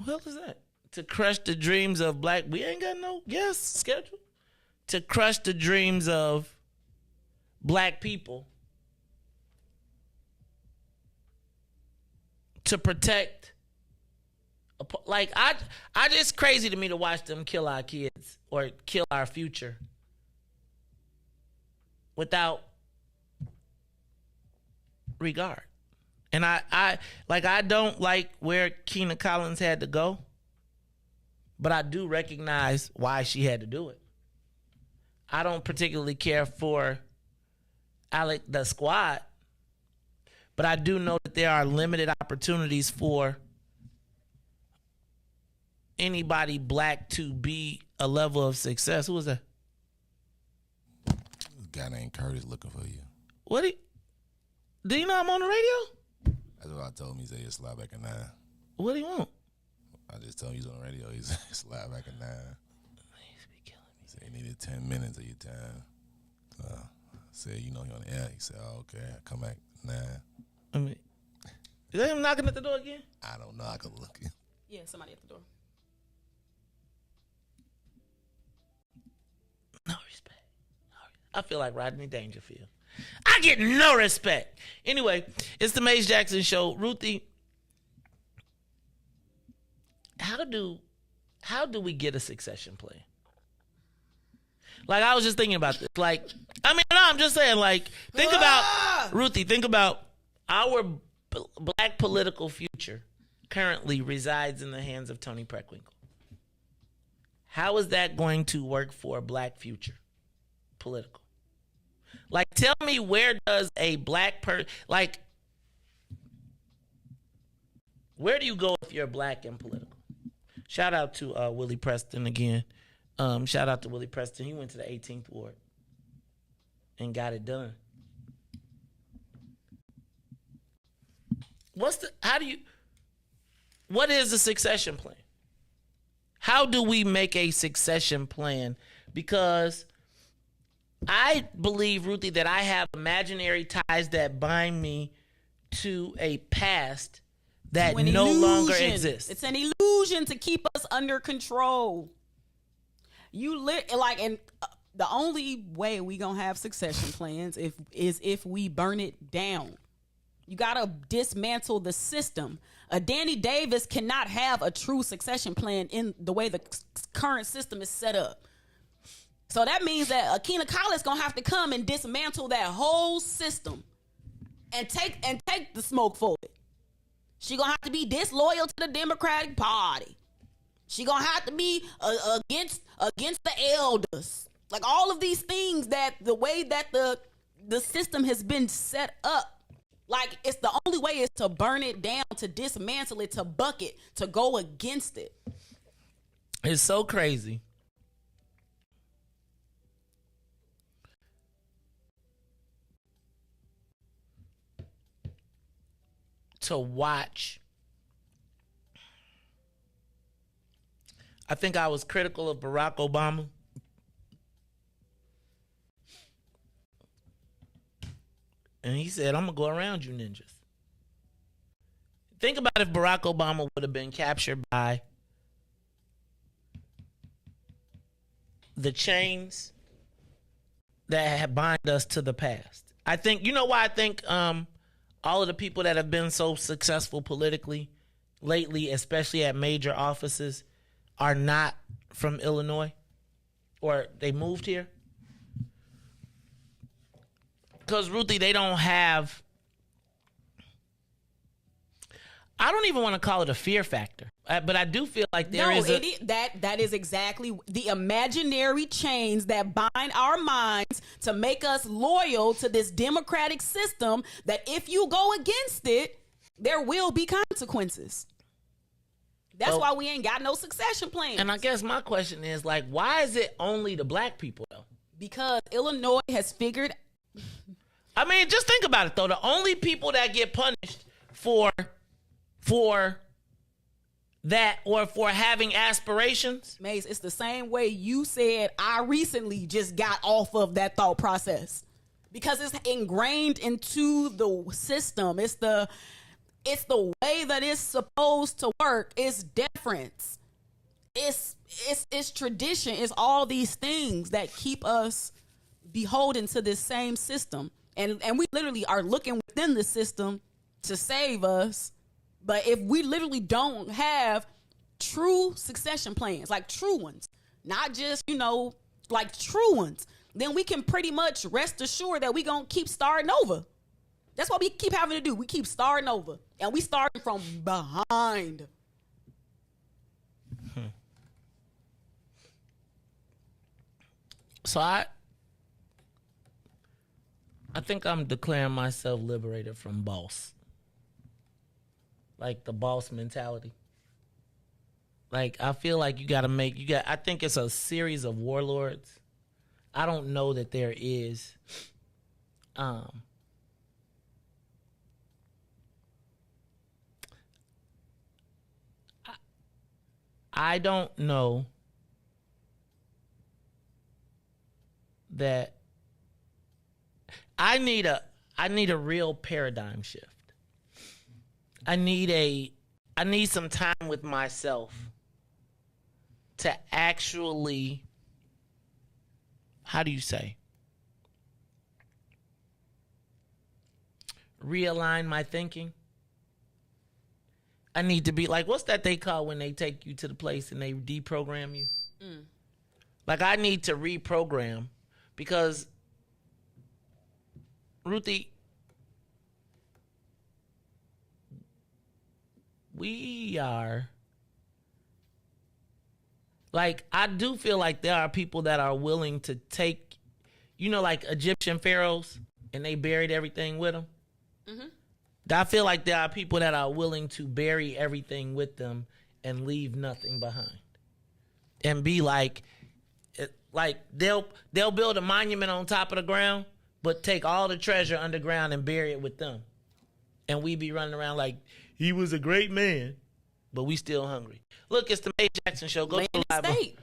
What is that? To crush the dreams of black. We ain't got no schedule. To crush the dreams of black people. To protect. Like, it's crazy to me to watch them kill our kids or kill our future without regard. And I don't like where Keena Collins had to go, but I do recognize why she had to do it. I don't particularly care for Alec the Squad, but I do know that there are limited opportunities for anybody black to be a level of success. Who was that? A guy named Curtis looking for you. What? Do you know I'm on the radio? That's what I told him. He said he'll slide back at 9. What do you want? I just told him he's on the radio. He said slide back at 9. He said he needed 10 minutes of your time. I said, you know, he on the air. He said, oh, okay, I'll come back at 9. I mean, is that him knocking at the door again? I don't know. I could look. Yeah, somebody at the door. No respect. I feel like Rodney Dangerfield. I get no respect. Anyway, it's the Maze Jackson Show. Ruthie, how do we get a succession plan? Like, I was just thinking about this. Like, I mean, no, I'm just saying, like, think about, Ruthie, think about our black political future currently resides in the hands of Tony Preckwinkle. How is that going to work for a black future political? Like, tell me, where does a black person, like, where do you go if you're black and political? Shout out to Willie Preston again. Shout out to Willie Preston. He went to the 18th Ward and got it done. What is the succession plan? How do we make a succession plan? Because I believe, Ruthie, that I have imaginary ties that bind me to a past that no longer exists. It's an illusion to keep us under control. And the only way we gonna have succession plans is if we burn it down. You gotta dismantle the system. Danny Davis cannot have a true succession plan in the way the current system is set up. So that means that Keena Collins gonna have to come and dismantle that whole system and take the smoke for it. She gonna have to be disloyal to the Democratic Party. She gonna have to be against the elders. Like, all of these things, that the way that the system has been set up, like, it's the only way is to burn it down, to dismantle it, to buck it, to go against it. It's so crazy. To watch. I think I was critical of Barack Obama. And he said, I'm going to go around you ninjas. Think about if Barack Obama would have been captured by the chains that have bind us to the past. I think, you know why I think all of the people that have been so successful politically lately, especially at major offices, are not from Illinois, or they moved here? Because, Ruthie, they don't have, I don't even want to call it a fear factor, but I do feel like there is that is exactly the imaginary chains that bind our minds to make us loyal to this democratic system, that if you go against it, there will be consequences. That's why we ain't got no succession plan. And I guess my question is, like, why is it only the black people, though? Because Illinois has figured. I mean, just think about it, though. The only people that get punished for that, or for having aspirations. Maze, it's the same way you said I recently just got off of that thought process. Because it's ingrained into the system. It's the way that it's supposed to work. It's deference. It's tradition. It's all these things that keep us beholden to this same system. And we literally are looking within the system to save us. But if we literally don't have true succession plans, like true ones, not just, like true ones, then we can pretty much rest assured that we gonna keep starting over. That's what we keep having to do. We keep starting over, and we starting from behind. So I think I'm declaring myself liberated from boss. Like the boss mentality. Like I feel like I think it's a series of warlords. I don't know that there is I don't know that I need a real paradigm shift. I need some time with myself to actually, how do you say, realign my thinking. I need to be like, what's that they call when they take you to the place and they deprogram you? Like I need to reprogram because Ruthie, we are like, I do feel like there are people that are willing to take, like Egyptian pharaohs, and they buried everything with them. Mm-hmm. I feel like there are people that are willing to bury everything with them and leave nothing behind, and be like they'll build a monument on top of the ground, but take all the treasure underground and bury it with them, and we be running around like he was a great man, but we still hungry. Look, it's the Maze Jackson Show. Go to the live. State.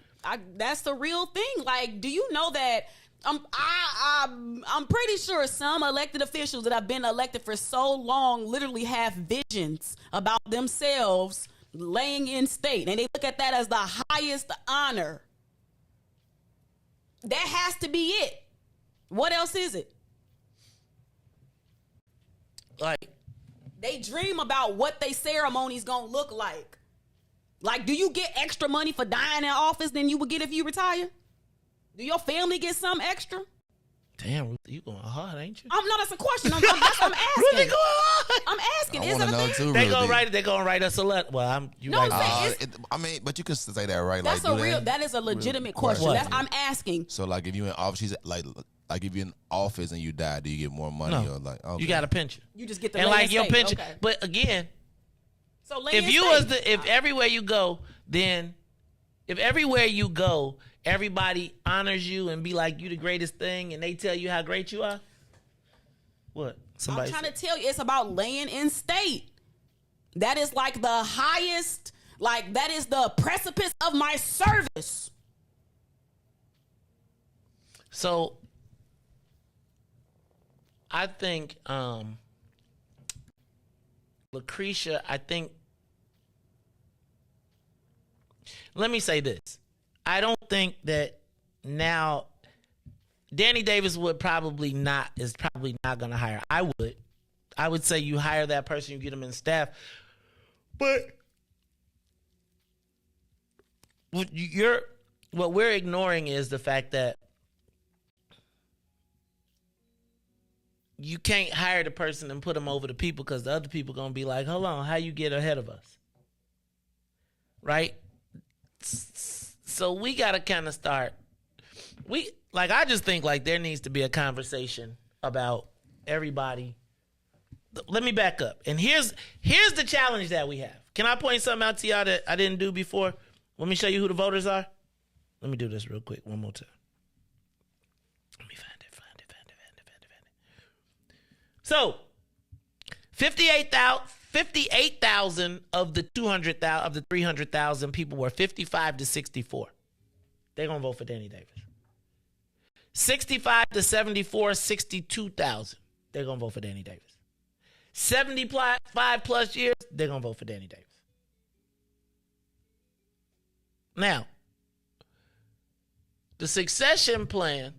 That's the real thing. Like, do you know that? I'm pretty sure some elected officials that have been elected for so long literally have visions about themselves laying in state, and they look at that as the highest honor. That has to be it. What else is it? Like, they dream about what their ceremony's gonna look like. Like, do you get extra money for dying in office than you would get if you retire? Do your family get some extra? Damn, you going hard, ain't you? That's a question. That's what I'm asking. Ruthie going hard. I'm asking. I Is it a know thing? too, They Ruthie. gonna write us a letter. Well, but you can say that, right? That's like, that is a legitimate question. Right. I'm asking. So, like, if you in office, she's like if you're in office and you die, do you get more money No. or like? Okay. You got a pension. You just get the and lay like in your state. pension. Okay. But again, so if everywhere you go, everybody honors you and be like you the greatest thing, and they tell you how great you are. What? I'm trying to tell you, it's about laying in state. That is like the highest, like that is the precipice of my service. So I think Lucretia, let me say this. I don't think that now Danny Davis is probably not going to hire. I would say you hire that person, you get them in staff. But what we're ignoring is the fact that you can't hire the person and put them over the people, because the other people going to be like, hold on, how you get ahead of us? Right? So we got to kind of start. I just think like there needs to be a conversation about everybody. Let me back up. And here's the challenge that we have. Can I point something out to y'all that I didn't do before? Let me show you who the voters are. Let me do this real quick one more time. Let me find it. So, 58,000 of the 200,000 of the 300,000 people were 55 to 64. They're going to vote for Danny Davis. 65 to 74, 62,000. They're going to vote for Danny Davis. 75 plus years, they're going to vote for Danny Davis. Now, the succession plan,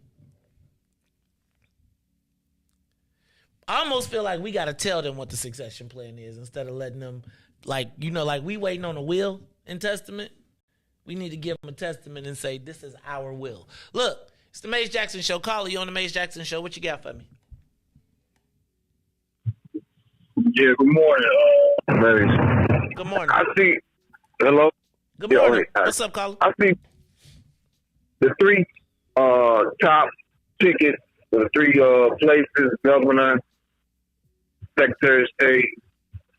I almost feel like we got to tell them what the succession plan is instead of letting them, like we waiting on a will and testament. We need to give them a testament and say, this is our will. Look, It's the Maze Jackson Show. Caller, you on the Maze Jackson Show. What you got for me? Yeah, good morning. Good morning. I see. Hello. Good morning. What's up, caller? I see the three top tickets for the three places: governor, secretary of state,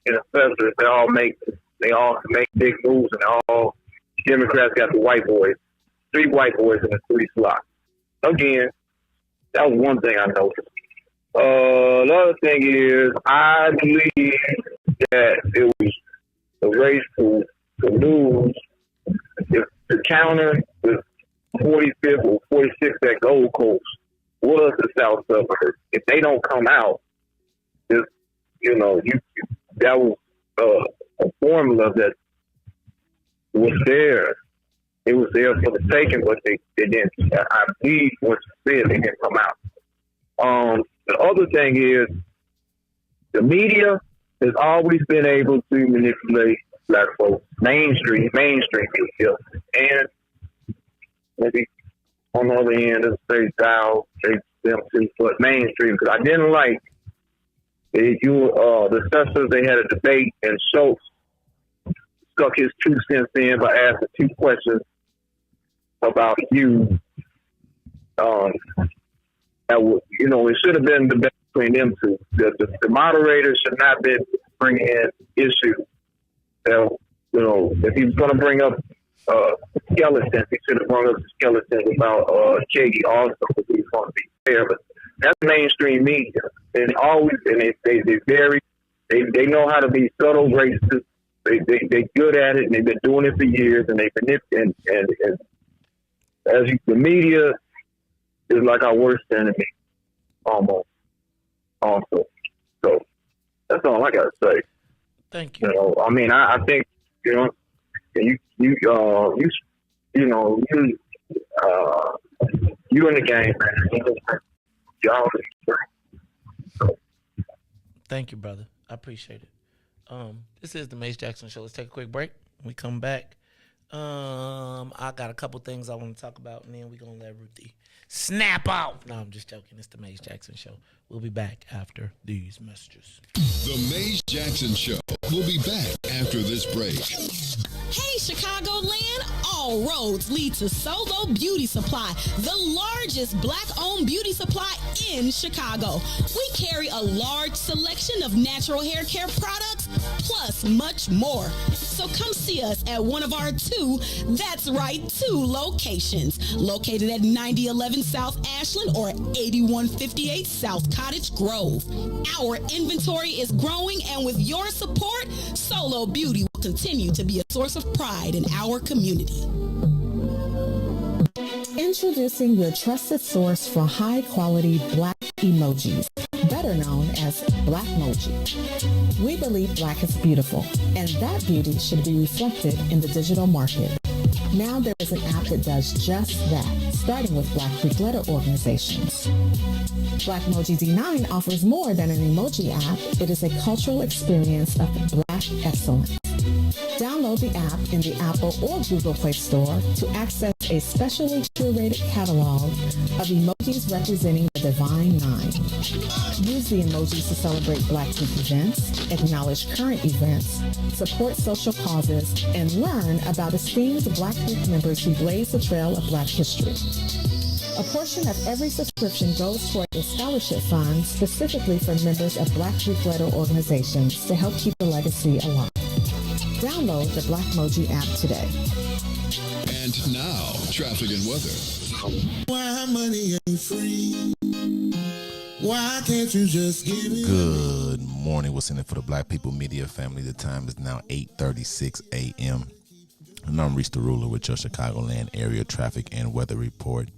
and assessors. They all make big moves, and all Democrats got the white boys. 3 white boys in the 3 slots. Again, that was one thing I noticed. The other thing is, I believe that it was a race to lose if the counter was 45th or 46th at Gold Coast was the South Suburbs. If they don't come out, that was a formula that was there. It was there for the taking, but they didn't. I believe what you said, they didn't come out. The other thing is, the media has always been able to manipulate black folks, mainstream media, and maybe on the other end of the state style, them too, but mainstream. Because I didn't like the assessors. They had a debate, and Schultz stuck his 2 cents in by asking 2 questions about you. It should have been the best between them two. The moderator should not be bringing in issues. If he was going to bring up skeletons, he should have brought up the skeletons about Katie also, because he was going to be fair. But that's mainstream media, and they know how to be subtle racist. They good at it, and they've been doing it for years. And the media is like our worst enemy, almost. Also, so that's all I got to say. Thank you. I think you in the game, man. Y'all. Thank you, brother. I appreciate it. This is the Mace Jackson Show. Let's take a quick break. When we come back, I got a couple things I want to talk about, and then we're going to let Ruthie snap out. No, I'm just joking. It's the Mace Jackson Show. We'll be back after these messages. The Maze Jackson Show. We'll be back after this break. Hey, Chicagoland, all roads lead to Solo Beauty Supply, the largest black-owned beauty supply in Chicago. We carry a large selection of natural hair care products, plus much more. So come see us at one of our 2 locations, located at 9011 South Ashland or 8158 South Cottage Grove. Our inventory is growing, and with your support, Solo Beauty will continue to be a source of pride in our community. Introducing your trusted source for high-quality black emojis, better known as Blackmoji. We believe black is beautiful, and that beauty should be reflected in the digital market. Now there is an app that does just that, starting with Black Greek letter organizations. Blackmoji D9 offers more than an emoji app. It is a cultural experience of black excellence. Download the app in the Apple or Google Play Store to access a specially curated catalog of emojis representing the Divine Nine. Use the emojis to celebrate Black Greek events, acknowledge current events, support social causes, and learn about esteemed Black Greek members who blaze the trail of Black history. A portion of every subscription goes toward a scholarship fund specifically for members of Black Greek letter organizations to help keep the legacy alive. Download the Blackmoji app today. And now, traffic and weather. Why money ain't free? Why can't you just give it? Good morning. What's in it for the Black People Media family? The time is now 8:36 a.m. And I'm Riis the Ruler with your Chicagoland area traffic and weather report.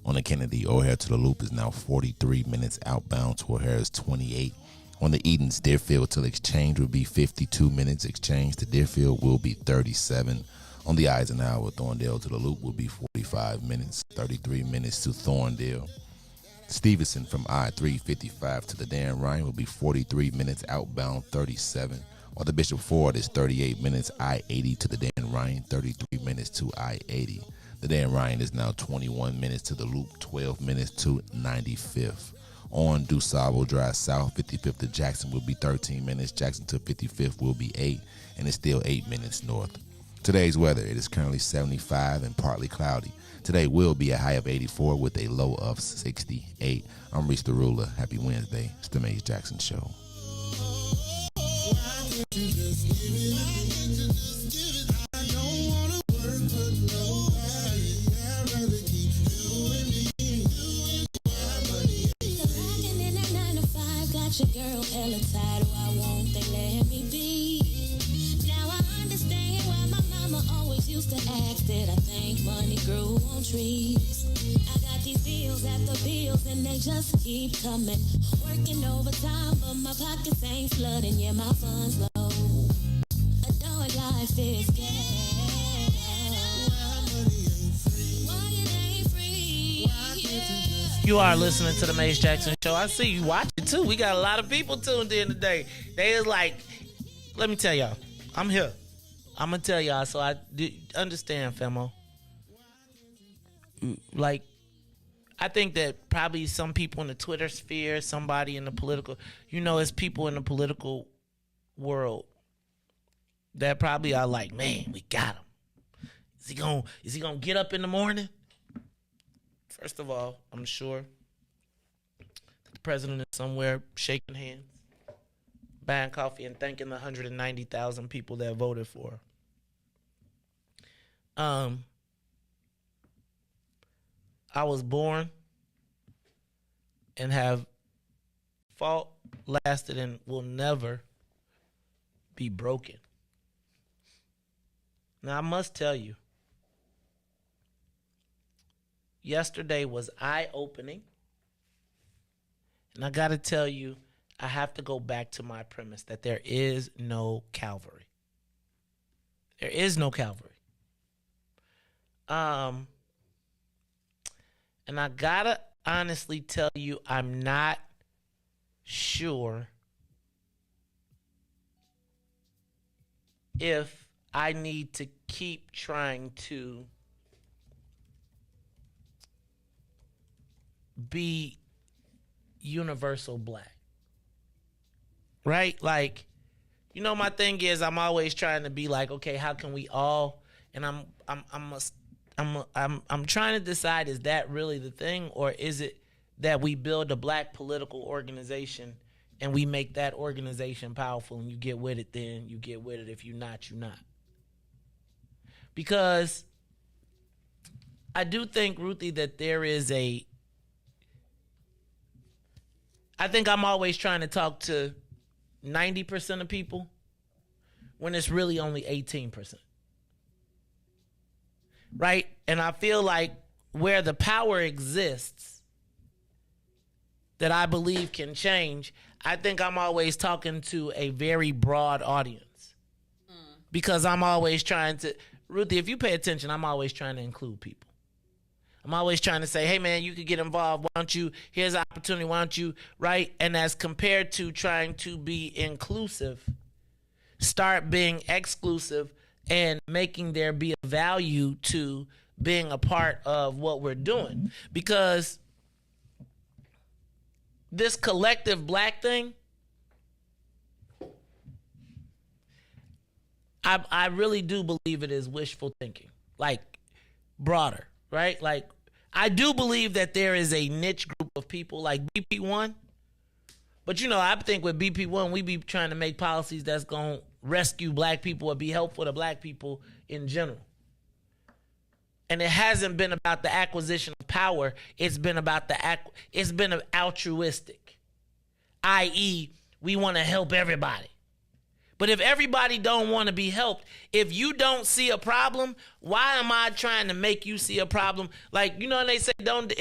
On the Kennedy O'Hare to the Loop is now 43 minutes outbound to O'Hare is 28. On the Edens, Deerfield to Exchange will be 52 minutes. Exchange to Deerfield will be 37. On the Eisenhower, Thorndale to the Loop will be 45 minutes. 33 minutes to Thorndale. Stevenson from I-355 to the Dan Ryan will be 43 minutes outbound, 37. On the Bishop Ford is 38 minutes. I-80 to the Dan Ryan, 33 minutes to I-80. The day in Ryan is now 21 minutes to the loop, 12 minutes to 95th. On DuSable Drive South, 55th to Jackson will be 13 minutes. Jackson to 55th will be 8, and it's still 8 minutes north. Today's weather, it is currently 75 and partly cloudy. Today will be a high of 84 with a low of 68. I'm Riis the Ruler. Happy Wednesday. It's the Maze Jackson Show. Your girl hella tired, why won't they let me be? Now I understand why my mama always used to ask, did I think money grew on trees? I got these bills after bills and they just keep coming. Working overtime but my pockets ain't flooding, yeah my funds low. Adult life is You are listening to the Maze Jackson Show. I see you watching too. We got a lot of people tuned in today. They is like, let me tell y'all, I'm here. I'm gonna tell y'all so I understand, Femo. Like, I think that probably some people in the Twitter sphere, somebody in the political, it's people in the political world that probably are like, man, we got him. Is he gonna get up in the morning? First of all, I'm sure that the president is somewhere shaking hands, buying coffee, and thanking the 190,000 people that voted for her. I was born and have fought, lasted, and will never be broken. Now, I must tell you, yesterday was eye-opening, and I got to tell you, I have to go back to my premise that there is no Calvary. There is no Calvary. And I got to honestly tell you, I'm not sure if I need to keep trying to be universal black, right? Like, my thing is I'm always trying to be like, okay, how can we all? And I'm trying to decide, is that really the thing, or is it that we build a black political organization and we make that organization powerful, and you get with it, then you get with it. If you're not, you're not. Because I do think, Ruthie, that there is I think I'm always trying to talk to 90% of people when it's really only 18%. Right? And I feel like where the power exists that I believe can change, I think I'm always talking to a very broad audience. Because I'm always trying to, Ruthie, if you pay attention, I'm always trying to include people. I'm always trying to say, hey, man, you could get involved. Why don't you? Here's an opportunity. Why don't you? Right? And as compared to trying to be inclusive, start being exclusive and making there be a value to being a part of what we're doing. Because this collective black thing, I really do believe it is wishful thinking, like broader, right? Like, I do believe that there is a niche group of people like BP1, but I think with BP1, we be trying to make policies that's going to rescue black people or be helpful to black people in general. And it hasn't been about the acquisition of power. It's been about it's been altruistic, i.e., we want to help everybody. But if everybody don't want to be helped, if you don't see a problem, why am I trying to make you see a problem? Like, and they say, I don't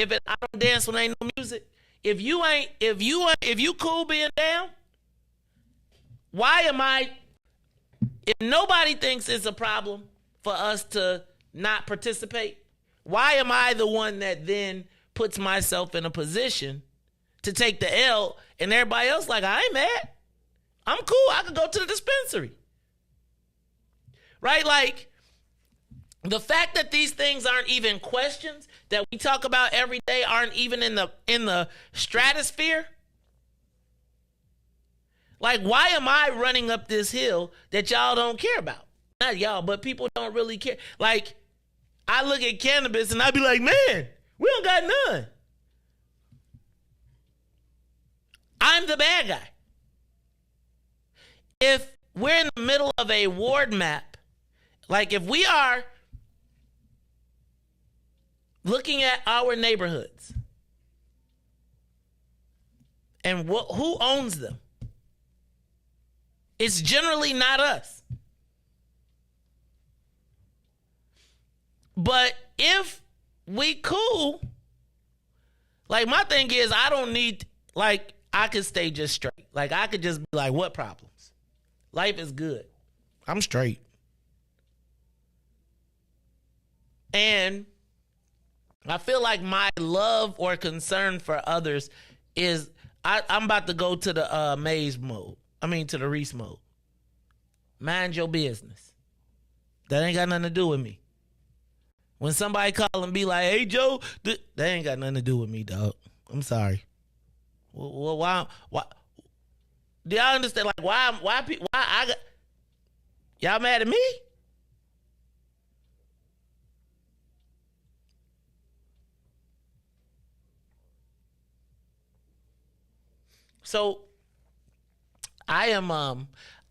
dance when ain't no music. If you cool being down, why am I, if nobody thinks it's a problem for us to not participate, why am I the one that then puts myself in a position to take the L and everybody else like, I ain't mad. I'm cool. I could go to the dispensary. Right? Like, The fact that these things aren't even questions that we talk about every day, aren't even in the stratosphere. Like, why am I running up this hill that y'all don't care about? Not y'all, but people don't really care. Like, I look at cannabis and I be like, man, we don't got none. I'm the bad guy. If we're in the middle of a ward map, like if we are looking at our neighborhoods and who owns them, it's generally not us. But if we cool, like my thing is I don't need, like I could stay just straight. Like I could just be like, what problems? Life is good. I'm straight. And I feel like my love or concern for others is I'm about to go to the maze mode. To the Riis mode. Mind your business. That ain't got nothing to do with me. When somebody call and be like, hey, Joe, that ain't got nothing to do with me, dog. I'm sorry. Well, why? Do y'all understand? Like, why I got, y'all mad at me? So, I am,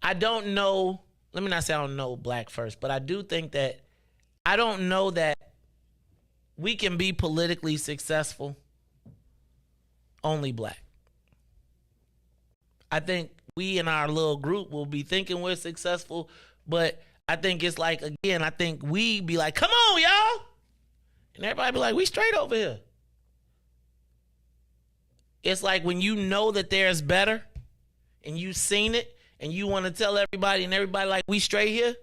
I don't know, let me not say I don't know black first, but I do think that I don't know that we can be politically successful only black. I think we in our little group will be thinking we're successful, but I think it's like, again, I think we be like, come on, y'all. And everybody be like, we straight over here. It's like when you know that there's better and you've seen it and you want to tell everybody and everybody like, we straight here.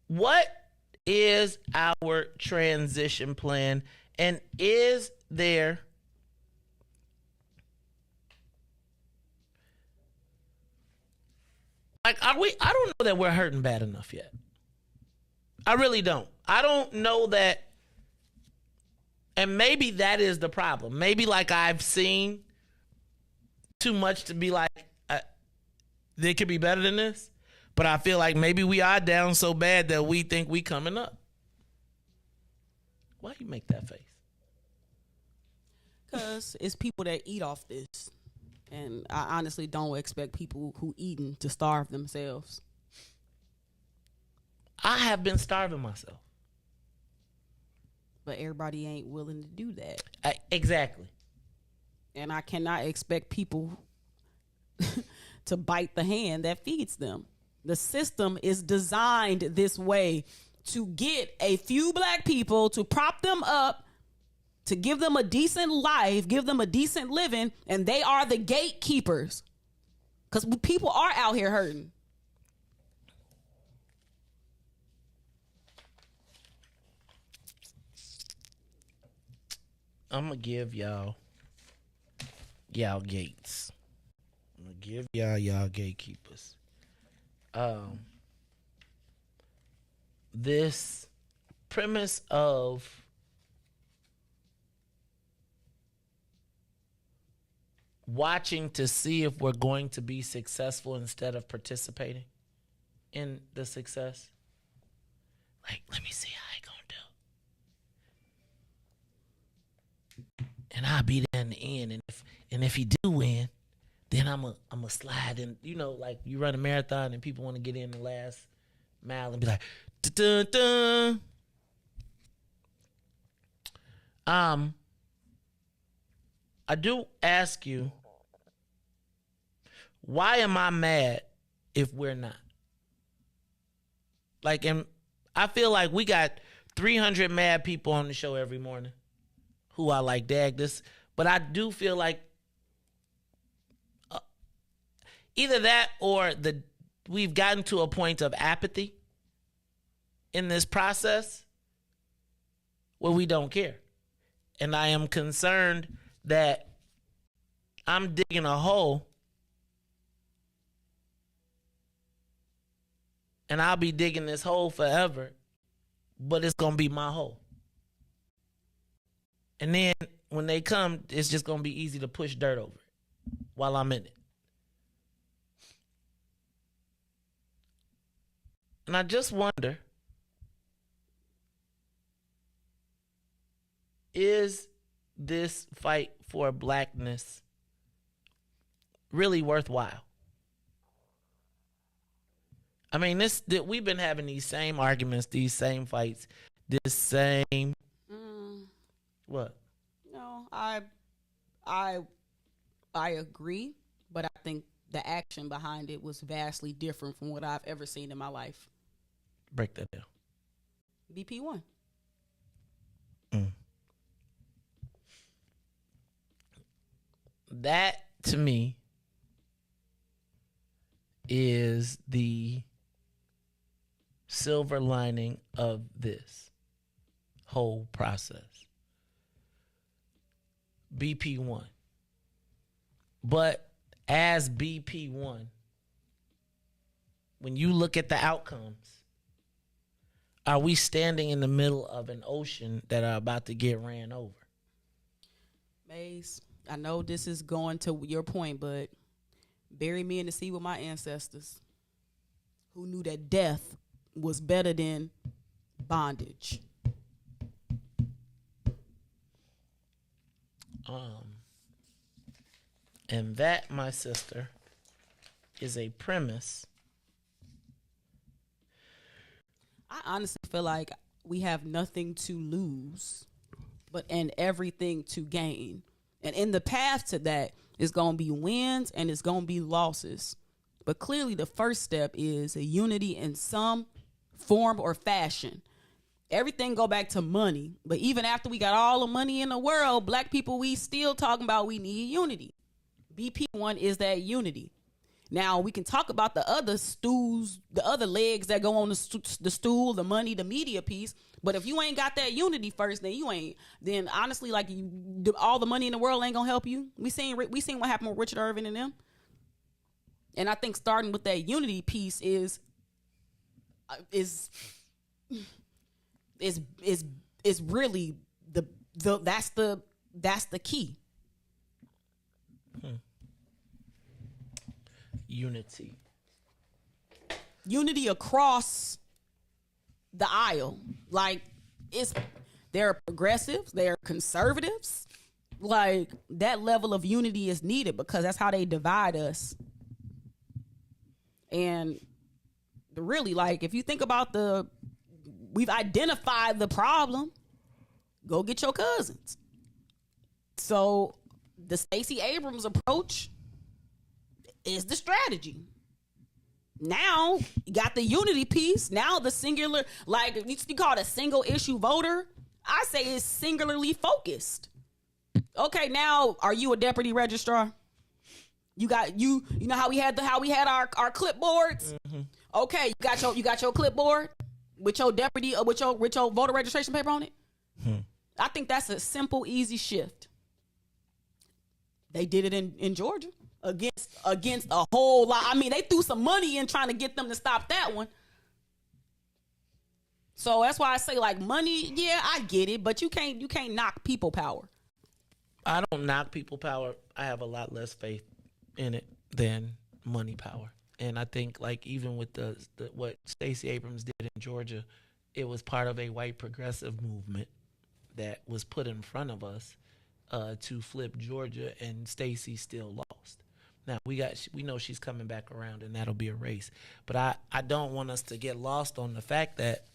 What is our transition plan? And is there like, I don't know that we're hurting bad enough yet. I really don't. I don't know that. And maybe that is the problem. Maybe like I've seen too much to be like, they could be better than this. But I feel like maybe we are down so bad that we think we coming up. Why you make that face? Because it's people that eat off this. And I honestly don't expect people who eating to starve themselves. I have been starving myself. But everybody ain't willing to do that. Exactly. And I cannot expect people to bite the hand that feeds them. The system is designed this way to get a few black people, to prop them up, to give them a decent life, give them a decent living, and they are the gatekeepers. Because people are out here hurting. I'm going to give y'all gates. I'm going to give y'all gatekeepers. This premise of watching to see if we're going to be successful instead of participating in the success. Like, let me see how I gonna do. And I'll be there in the end. And if he do win, then I'm a slide in. You know, like you run a marathon and people want to get in the last mile and be like, dun, dun, dun. I do ask you, why am I mad if we're not? Like, and I feel like we got 300 mad people on the show every morning who are like, dag this. But I do feel like either that or we've gotten to a point of apathy in this process where we don't care. And I am concerned that I'm digging a hole and I'll be digging this hole forever, but it's going to be my hole. And then when they come, it's just going to be easy to push dirt over it while I'm in it. And I just wonder, is this fight for blackness really worthwhile? I mean, we've been having these same arguments, these same fights, this same. What? No, I agree, but I think the action behind it was vastly different from what I've ever seen in my life. Break that down. BP won. That, to me, is the silver lining of this whole process. BP won. But as BP won, when you look at the outcomes, are we standing in the middle of an ocean that are about to get ran over? Maze, I know this is going to your point, but bury me in the sea with my ancestors who knew that death was better than bondage. And that, my sister, is a premise. I honestly feel like we have nothing to lose, and everything to gain. And in the path to that is going to be wins and it's going to be losses. But clearly the first step is a unity in some form or fashion. Everything go back to money. But even after we got all the money in the world, black people, we still talking about we need unity. BP1 is that unity. Now, we can talk about the other stools, the other legs that go on the stool, the money, the media piece. But if you ain't got that unity first, then honestly, like all the money in the world ain't gonna help you. We seen what happened with Richard Irvin and them. And I think starting with that unity piece is really that's the key. Unity across the aisle. Like, there are progressives, there are conservatives. Like, that level of unity is needed because that's how they divide us. And really, like, if you think about we've identified the problem, go get your cousins. So the Stacey Abrams approach is the strategy. Now you got the unity piece. Now the singular, like you call it a single issue voter. I say it's singularly focused. Okay, now are you a deputy registrar? You know how we had our clipboards. Mm-hmm. Okay, you got your clipboard with your deputy with your voter registration paper on it. I think that's a simple, easy shift. They did it in Georgia against a whole lot. I mean, they threw some money in trying to get them to stop that one. So that's why I say, like, money, yeah, I get it, but you can't knock people power. I don't knock people power. I have a lot less faith in it than money power. And I think, like, even with the what Stacey Abrams did in Georgia, it was part of a white progressive movement that was put in front of us to flip Georgia, and Stacey still lost. Now we know she's coming back around, and that'll be a race. But I don't want us to get lost on the fact that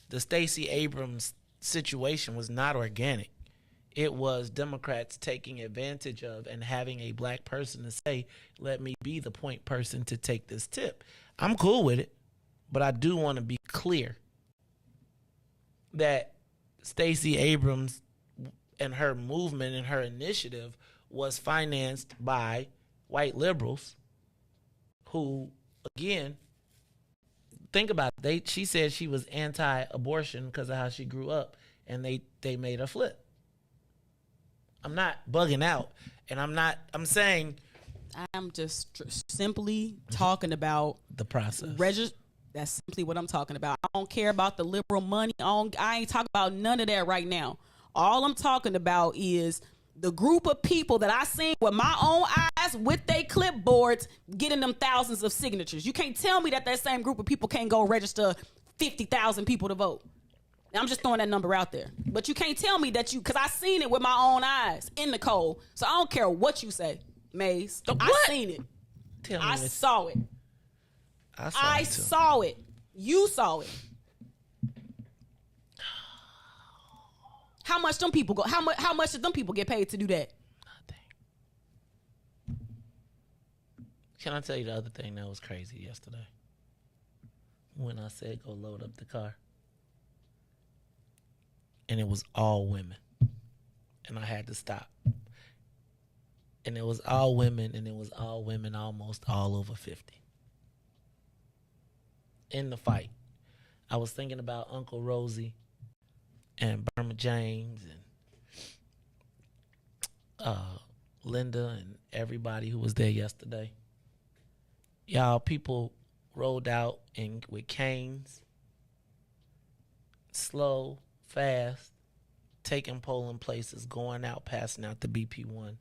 the Stacey Abrams situation was not organic. It was Democrats taking advantage of and having a black person to say, let me be the point person to take this tip. I'm cool with it, but I do want to be clear that Stacey Abrams and her movement and her initiative was financed by white liberals who, again, think about it. She said she was anti-abortion because of how she grew up, and they made her flip. I'm not bugging out, and I'm saying I'm just simply talking about the process. That's simply what I'm talking about. I don't care about the liberal money. I ain't talking about none of that right now. All I'm talking about is the group of people that I seen with my own eyes with their clipboards getting them thousands of signatures. You can't tell me that same group of people can't go register 50,000 people to vote. I'm just throwing that number out there. But you can't tell me that because I seen it with my own eyes in the cold. So I don't care what you say, Maze. I seen it. I saw it. I saw it. You saw it. How much them people go? How much did them people get paid to do that? Nothing. Can I tell you the other thing that was crazy yesterday? When I said go load up the car. And it was all women. And I had to stop. And it was all women, and it was all women almost all over 50. In the fight. I was thinking about Uncle Rosie and Burma James and Linda and everybody who was there yesterday. Y'all, people rolled out with canes, slow, fast, taking polling places, going out, passing out the BP1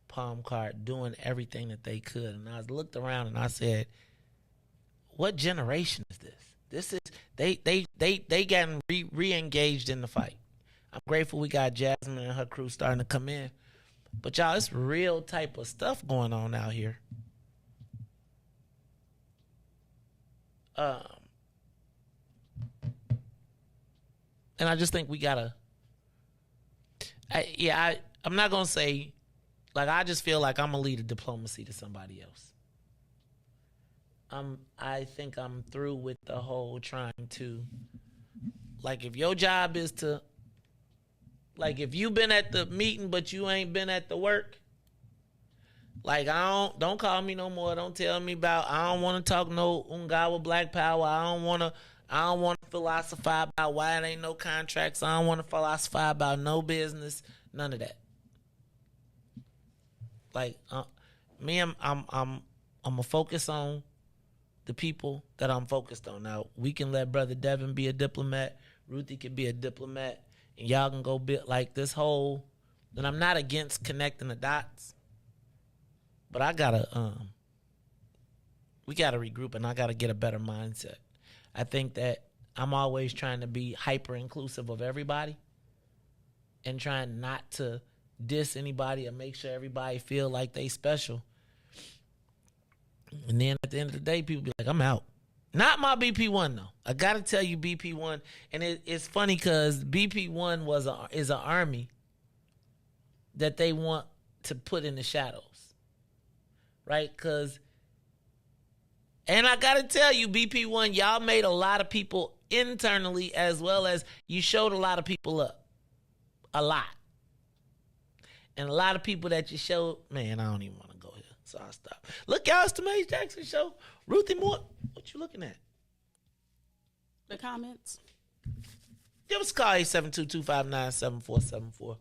palm card, doing everything that they could. And I looked around and I said, what generation is this? This is they getting re-engaged in the fight. I'm grateful we got Jasmine and her crew starting to come in. But y'all, it's real type of stuff going on out here. And I just think we gotta. I'm not gonna say, like, I just feel like I'm gonna lead a diplomacy to somebody else. I think I'm through with the whole trying to, like, if your job is to, like, if you been at the meeting but you ain't been at the work, like, don't call me no more. Don't tell me about, I don't want to talk no Ungawa Black Power. I don't want to philosophize about why it ain't no contracts. I don't want to philosophize about no business. None of that. Like, me, I'm gonna focus on the people that I'm focused on. Now, we can let Brother Devin be a diplomat. Ruthie can be a diplomat. And y'all can go build, like, this whole, and I'm not against connecting the dots, but we gotta regroup, and I gotta get a better mindset. I think that I'm always trying to be hyper inclusive of everybody and trying not to diss anybody or make sure everybody feel like they special. And then at the end of the day, people be like, I'm out. Not my BP1, though. I got to tell you, BP1, and it's funny because BP1 is an army that they want to put in the shadows, right? And I got to tell you, BP1, y'all made a lot of people internally as well as you showed a lot of people up. A lot. And a lot of people that you showed, man, I don't even want to go here, so I'll stop. Look, y'all, it's the Maze Jackson Show. Ruthie Moore, what you looking at? The comments. Give us a call, 872-259-7474.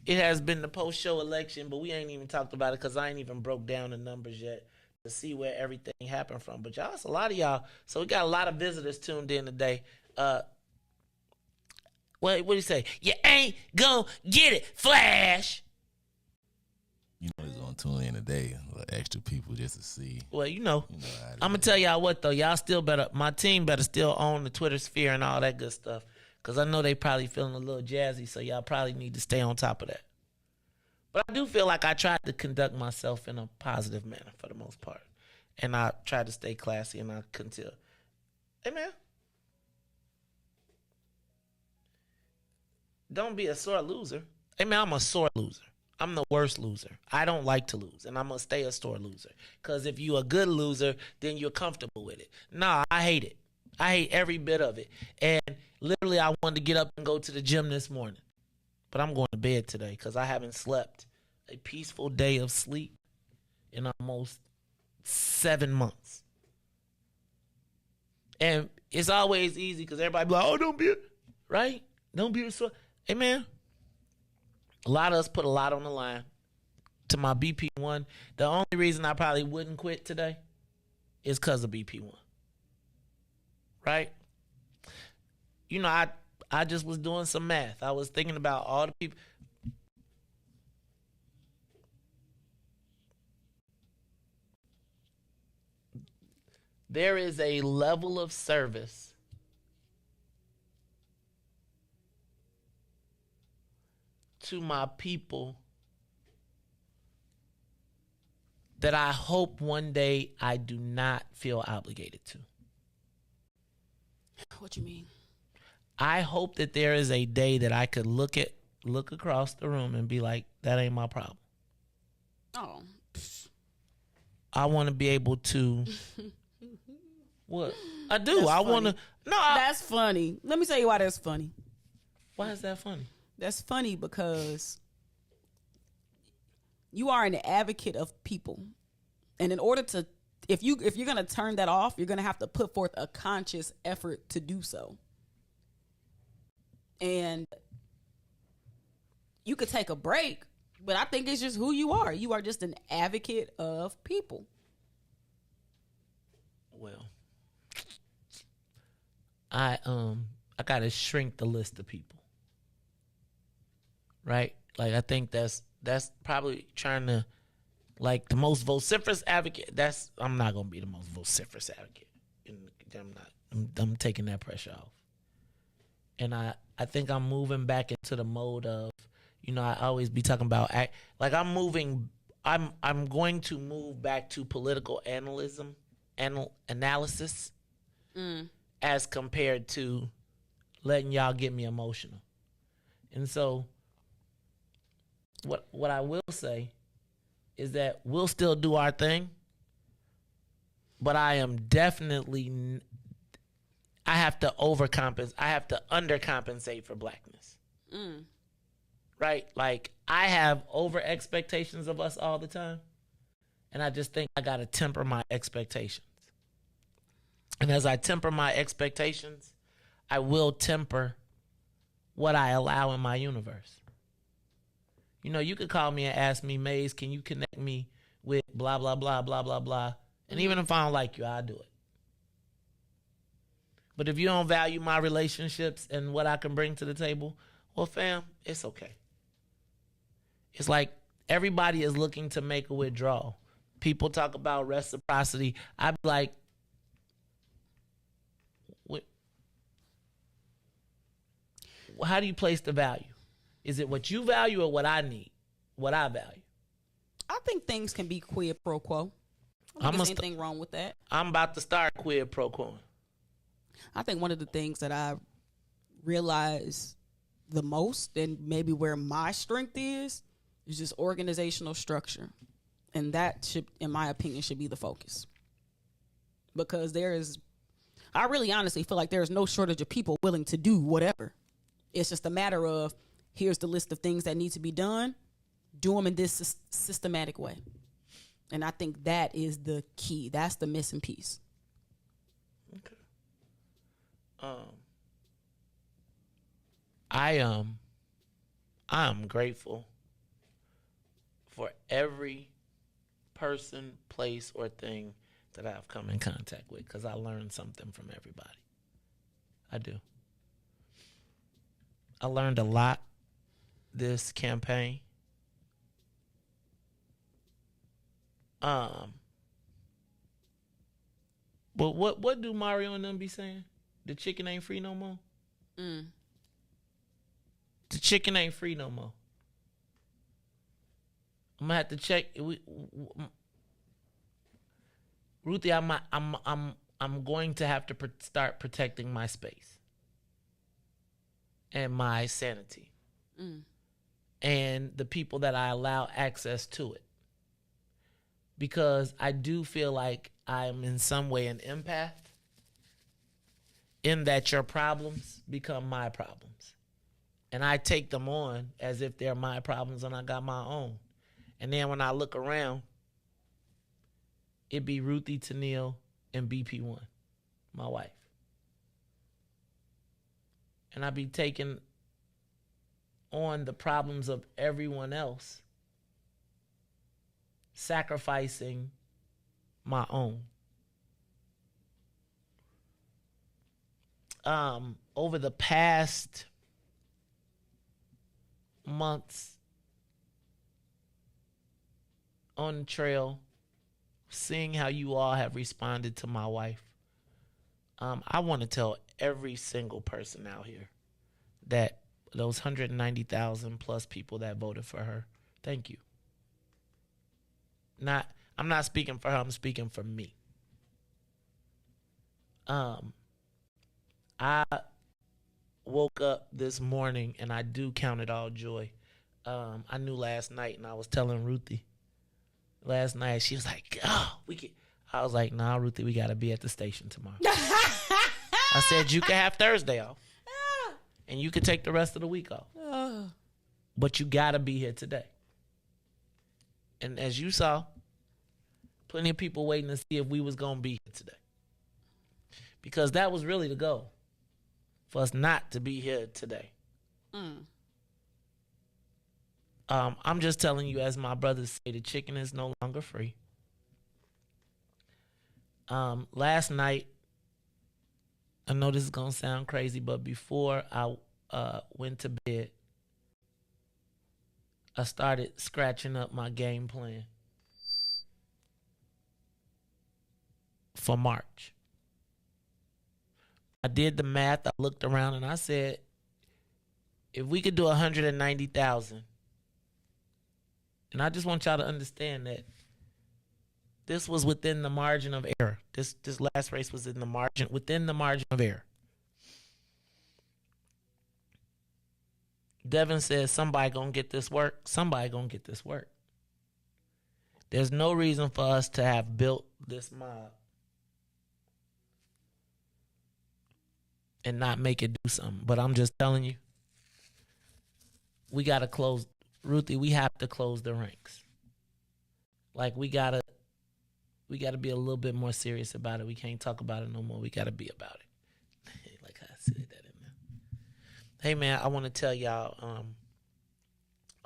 It has been the post-show election, but we ain't even talked about it because I ain't even broke down the numbers yet to see where everything happened from. But y'all, it's a lot of y'all. So we got a lot of visitors tuned in today. What do you say? You ain't gonna get it, Flash. You know, it's gonna tune in today, extra people just to see. Well, you know I'm gonna tell y'all what though. Y'all still better. My team better still own the Twitter sphere and all that good stuff, because I know they probably feeling a little jazzy. So y'all probably need to stay on top of that. But I do feel like I tried to conduct myself in a positive manner for the most part, and I tried to stay classy, and I couldn't tell. Hey man. Don't be a sore loser. Hey, man, I'm a sore loser. I'm the worst loser. I don't like to lose, and I'm going to stay a sore loser. Because if you're a good loser, then you're comfortable with it. Nah, I hate it. I hate every bit of it. And literally, I wanted to get up and go to the gym this morning. But I'm going to bed today because I haven't slept a peaceful day of sleep in almost 7 months. And it's always easy because everybody be like, oh, don't be, right? Don't be a sore. Hey, man, a lot of us put a lot on the line. To my BP1, the only reason I probably wouldn't quit today is because of BP1. right? You know, I just was doing some math. I was thinking about all the people. There is a level of service to my people that I hope one day I do not feel obligated to. What you mean? I hope that there is a day that I could look across the room and be like, that ain't my problem. Oh. I want to be able to. What? I do. That's I want to. funny. No, that's funny. Let me tell you why that's funny. Why is that funny? That's funny because you are an advocate of people, and in order to, if you're gonna turn that off, you're gonna have to put forth a conscious effort to do so. And you could take a break, but I think it's just who you are. You are just an advocate of people. Well, I gotta shrink the list of people. Right? Like, I think that's probably trying to, like, the most vociferous advocate. I'm not gonna be the most vociferous advocate. I'm taking that pressure off. And I think I'm moving back into the mode of, you know, I always be talking about I'm going to move back to political analysis as compared to letting y'all get me emotional. And so what I will say is that we'll still do our thing, but I am definitely, I have to overcompensate. I have to undercompensate for blackness. Right? Like, I have over expectations of us all the time. And I just think I got to temper my expectations. And as I temper my expectations, I will temper what I allow in my universe. You know, you could call me and ask me, Maze, can you connect me with blah, blah, blah, blah, blah, blah. And even if I don't like you, I'll do it. But if you don't value my relationships and what I can bring to the table, well, fam, it's okay. It's like everybody is looking to make a withdrawal. People talk about reciprocity. I'd be like, how do you place the value? Is it what you value or what I need? What I value? I think things can be quid pro quo. I don't think there's anything wrong with that. I'm about to start quid pro quo. I think one of the things that I realize the most, and maybe where my strength is just organizational structure. And that should, in my opinion, should be the focus. Because I really honestly feel like there's no shortage of people willing to do whatever. It's just a matter of, here's the list of things that need to be done. Do them in this systematic way. And I think that is the key. That's the missing piece. Okay. I'm grateful for every person, place, or thing that I've come in contact with, because I learned something from everybody. I do. I learned a lot this campaign. But what do Mario and them be saying? The chicken ain't free no more? The chicken ain't free no more. I'm gonna have to check. Ruthie, I'm going to have to start protecting my space and my sanity and the people that I allow access to it, because I do feel like I'm in some way an empath, in that your problems become my problems. And I take them on as if they're my problems and I got my own. And then when I look around, it be Ruthie, Tennille, and BP1, my wife. And I be taking on the problems of everyone else, sacrificing my own. over the past months on the trail, seeing how you all have responded to my wife, I want to tell every single person out here that those 190,000 plus people that voted for her, thank you. I'm not speaking for her, I'm speaking for me. I woke up this morning and I do count it all joy. I knew last night, and I was telling Ruthie last night, she was like, oh, I was like, nah, Ruthie, we got to be at the station tomorrow. I said, you can have Thursday off, and you can take the rest of the week off. But you got to be here today. And as you saw, plenty of people waiting to see if we was going to be here today. Because that was really the goal, for us not to be here today. I'm just telling you, as my brothers say, the chicken is no longer free. Last night, I know this is going to sound crazy, but before I went to bed, I started scratching up my game plan for March. I did the math. I looked around and I said, if we could do 190,000, and I just want y'all to understand that this was within the margin of error. This last race was within the margin of error. Devin says somebody gonna get this work. Somebody gonna get this work. There's no reason for us to have built this mob and not make it do something. But I'm just telling you, we gotta close. Ruthie, we have to close the ranks. Like, we gotta be a little bit more serious about it. We can't talk about it no more. We gotta be about it. Like I said that in there. Hey man, I want to tell y'all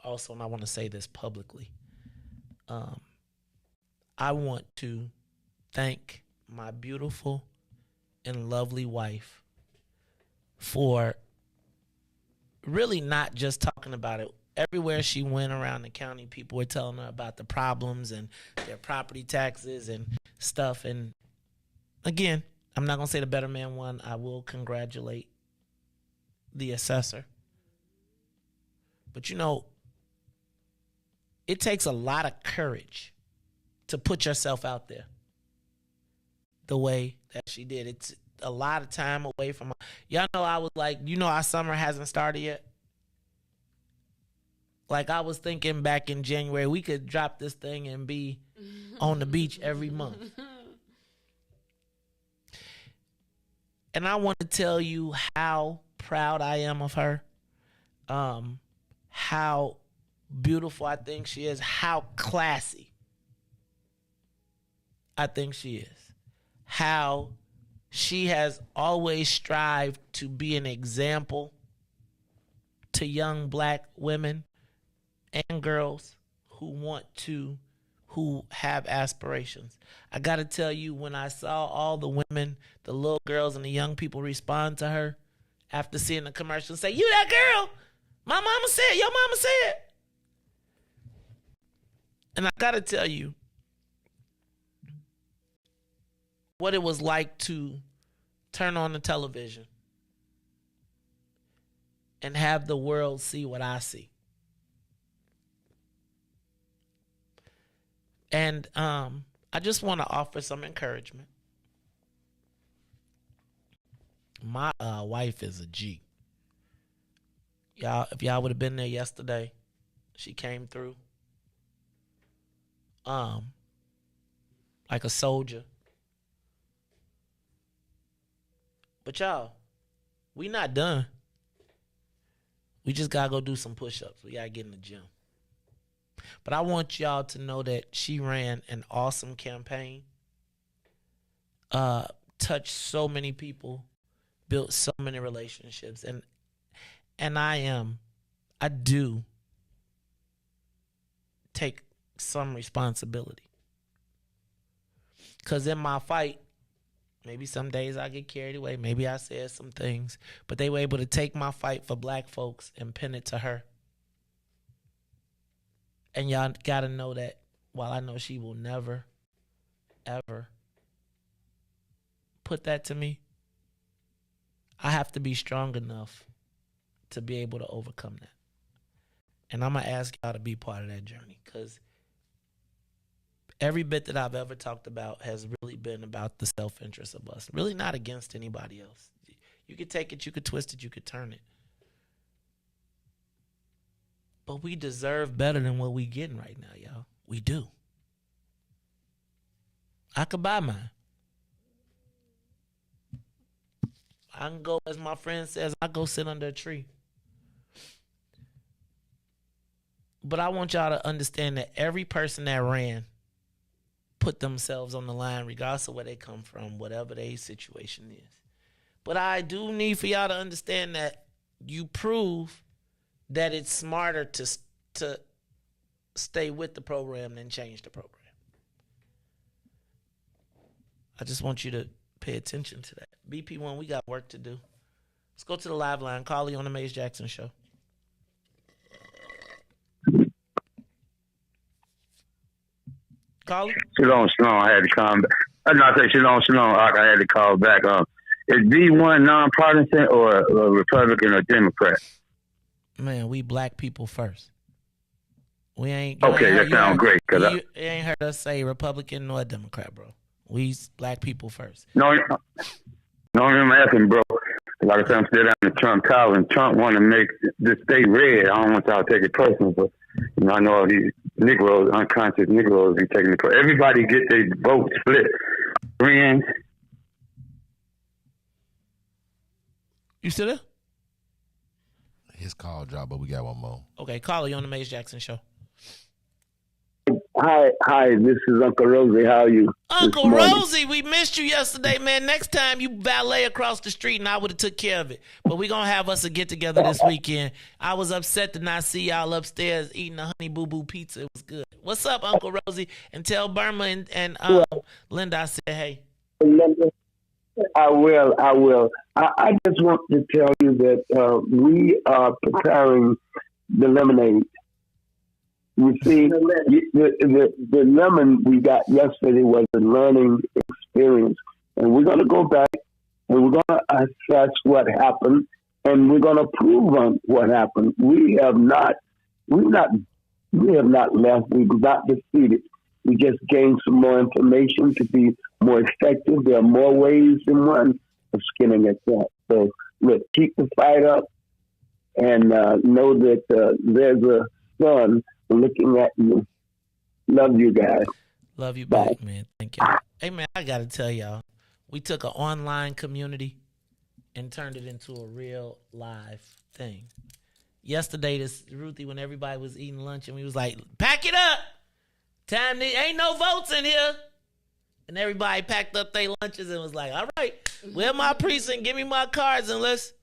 also, and I want to say this publicly. I want to thank my beautiful and lovely wife for really not just talking about it. Everywhere she went around the county, people were telling her about the problems and their property taxes and stuff. And again, I'm not going to say the better man won. I will congratulate the assessor. But you know, it takes a lot of courage to put yourself out there the way that she did. It's a lot of time away from her. Y'all know I was like, our summer hasn't started yet. Like, I was thinking back in January, we could drop this thing and be on the beach every month. And I want to tell you how proud I am of her, how beautiful I think she is, how classy I think she is, how she has always strived to be an example to young black women and girls who have aspirations. I got to tell you, when I saw all the women, the little girls and the young people respond to her after seeing the commercial, say, you that girl, my mama said, your mama said. And I got to tell you what it was like to turn on the television and have the world see what I see. And I just want to offer some encouragement. My wife is a G. If y'all would have been there yesterday, she came through like a soldier. But y'all, we not done. We just got to go do some push-ups. We got to get in the gym. But I want y'all to know that she ran an awesome campaign, touched so many people, built so many relationships, and I do take some responsibility. Because in my fight, Maybe some days I get carried away. Maybe I said some things. But they were able to take my fight for black folks and pin it to her. And y'all got to know that while I know she will never, ever put that to me, I have to be strong enough to be able to overcome that. And I'm going to ask y'all to be part of that journey, because every bit that I've ever talked about has really been about the self-interest of us, really not against anybody else. You could take it, you could twist it, you could turn it. But we deserve better than what we getting right now, y'all. We do. I could buy mine. I can go, as my friend says, I go sit under a tree. But I want y'all to understand that every person that ran put themselves on the line, regardless of where they come from, whatever their situation is. But I do need for y'all to understand that you prove that it's smarter to stay with the program than change the program. I just want you to pay attention to that. BP1, we got work to do. Let's go to the live line. Carly on the Maze Jackson Show. Carly? Shalom. I had to come back. I not say shalom. I had to call back. Is D1 nonpartisan or a Republican or Democrat? Man, we black people first. We ain't. Okay, that sounds great. You ain't heard us say Republican nor Democrat, bro. We black people first. No, I'm asking, bro. Like I said, I'm still down in Trump Tower, and Trump want to make the state red. I don't want y'all to take it personal, but I know all these Negroes, unconscious Negroes, be taking it personal. Everybody get their vote split. Friends. You still there? His call dropped, but we got one more. Okay, Carly on the Maze Jackson Show. Hi, this is Uncle Rosie. How are you? Uncle Rosie, we missed you yesterday, man. Next time you valet across the street and I would have took care of it. But we're going to have us a get-together this weekend. I was upset to not see y'all upstairs eating a Honey Boo Boo pizza. It was good. What's up, Uncle Rosie? And tell Burma and Linda I said hey. I will. I just want to tell you that we are preparing the lemonade. You see, the lemon we got yesterday was a learning experience. And we're going to go back and we're going to assess what happened and we're going to prove on what happened. We have not left. We've not defeated. We just gained some more information to be more effective. There are more ways than one of skinning a cat. So, look, keep the fight up and know that there's a sun looking at you. Love you guys. Love you back, man. Thank you. Hey, man, I got to tell y'all, we took an online community and turned it into a real live thing. Yesterday, this Ruthie, when everybody was eating lunch, and we was like, pack it up. Ain't no votes in here. And everybody packed up their lunches and was like, all right, where my precinct? Give me my cards and let's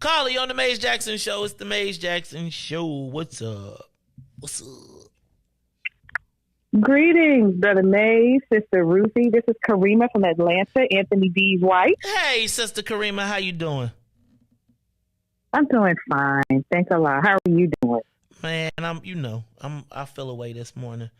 Carly on the Maze Jackson Show. It's the Maze Jackson Show. What's up? What's up? Greetings, Brother Maze, Sister Ruthie. This is Karima from Atlanta, Anthony D's wife. Hey, Sister Karima, how you doing? I'm doing fine. Thanks a lot. How are you doing? Man, I feel away this morning.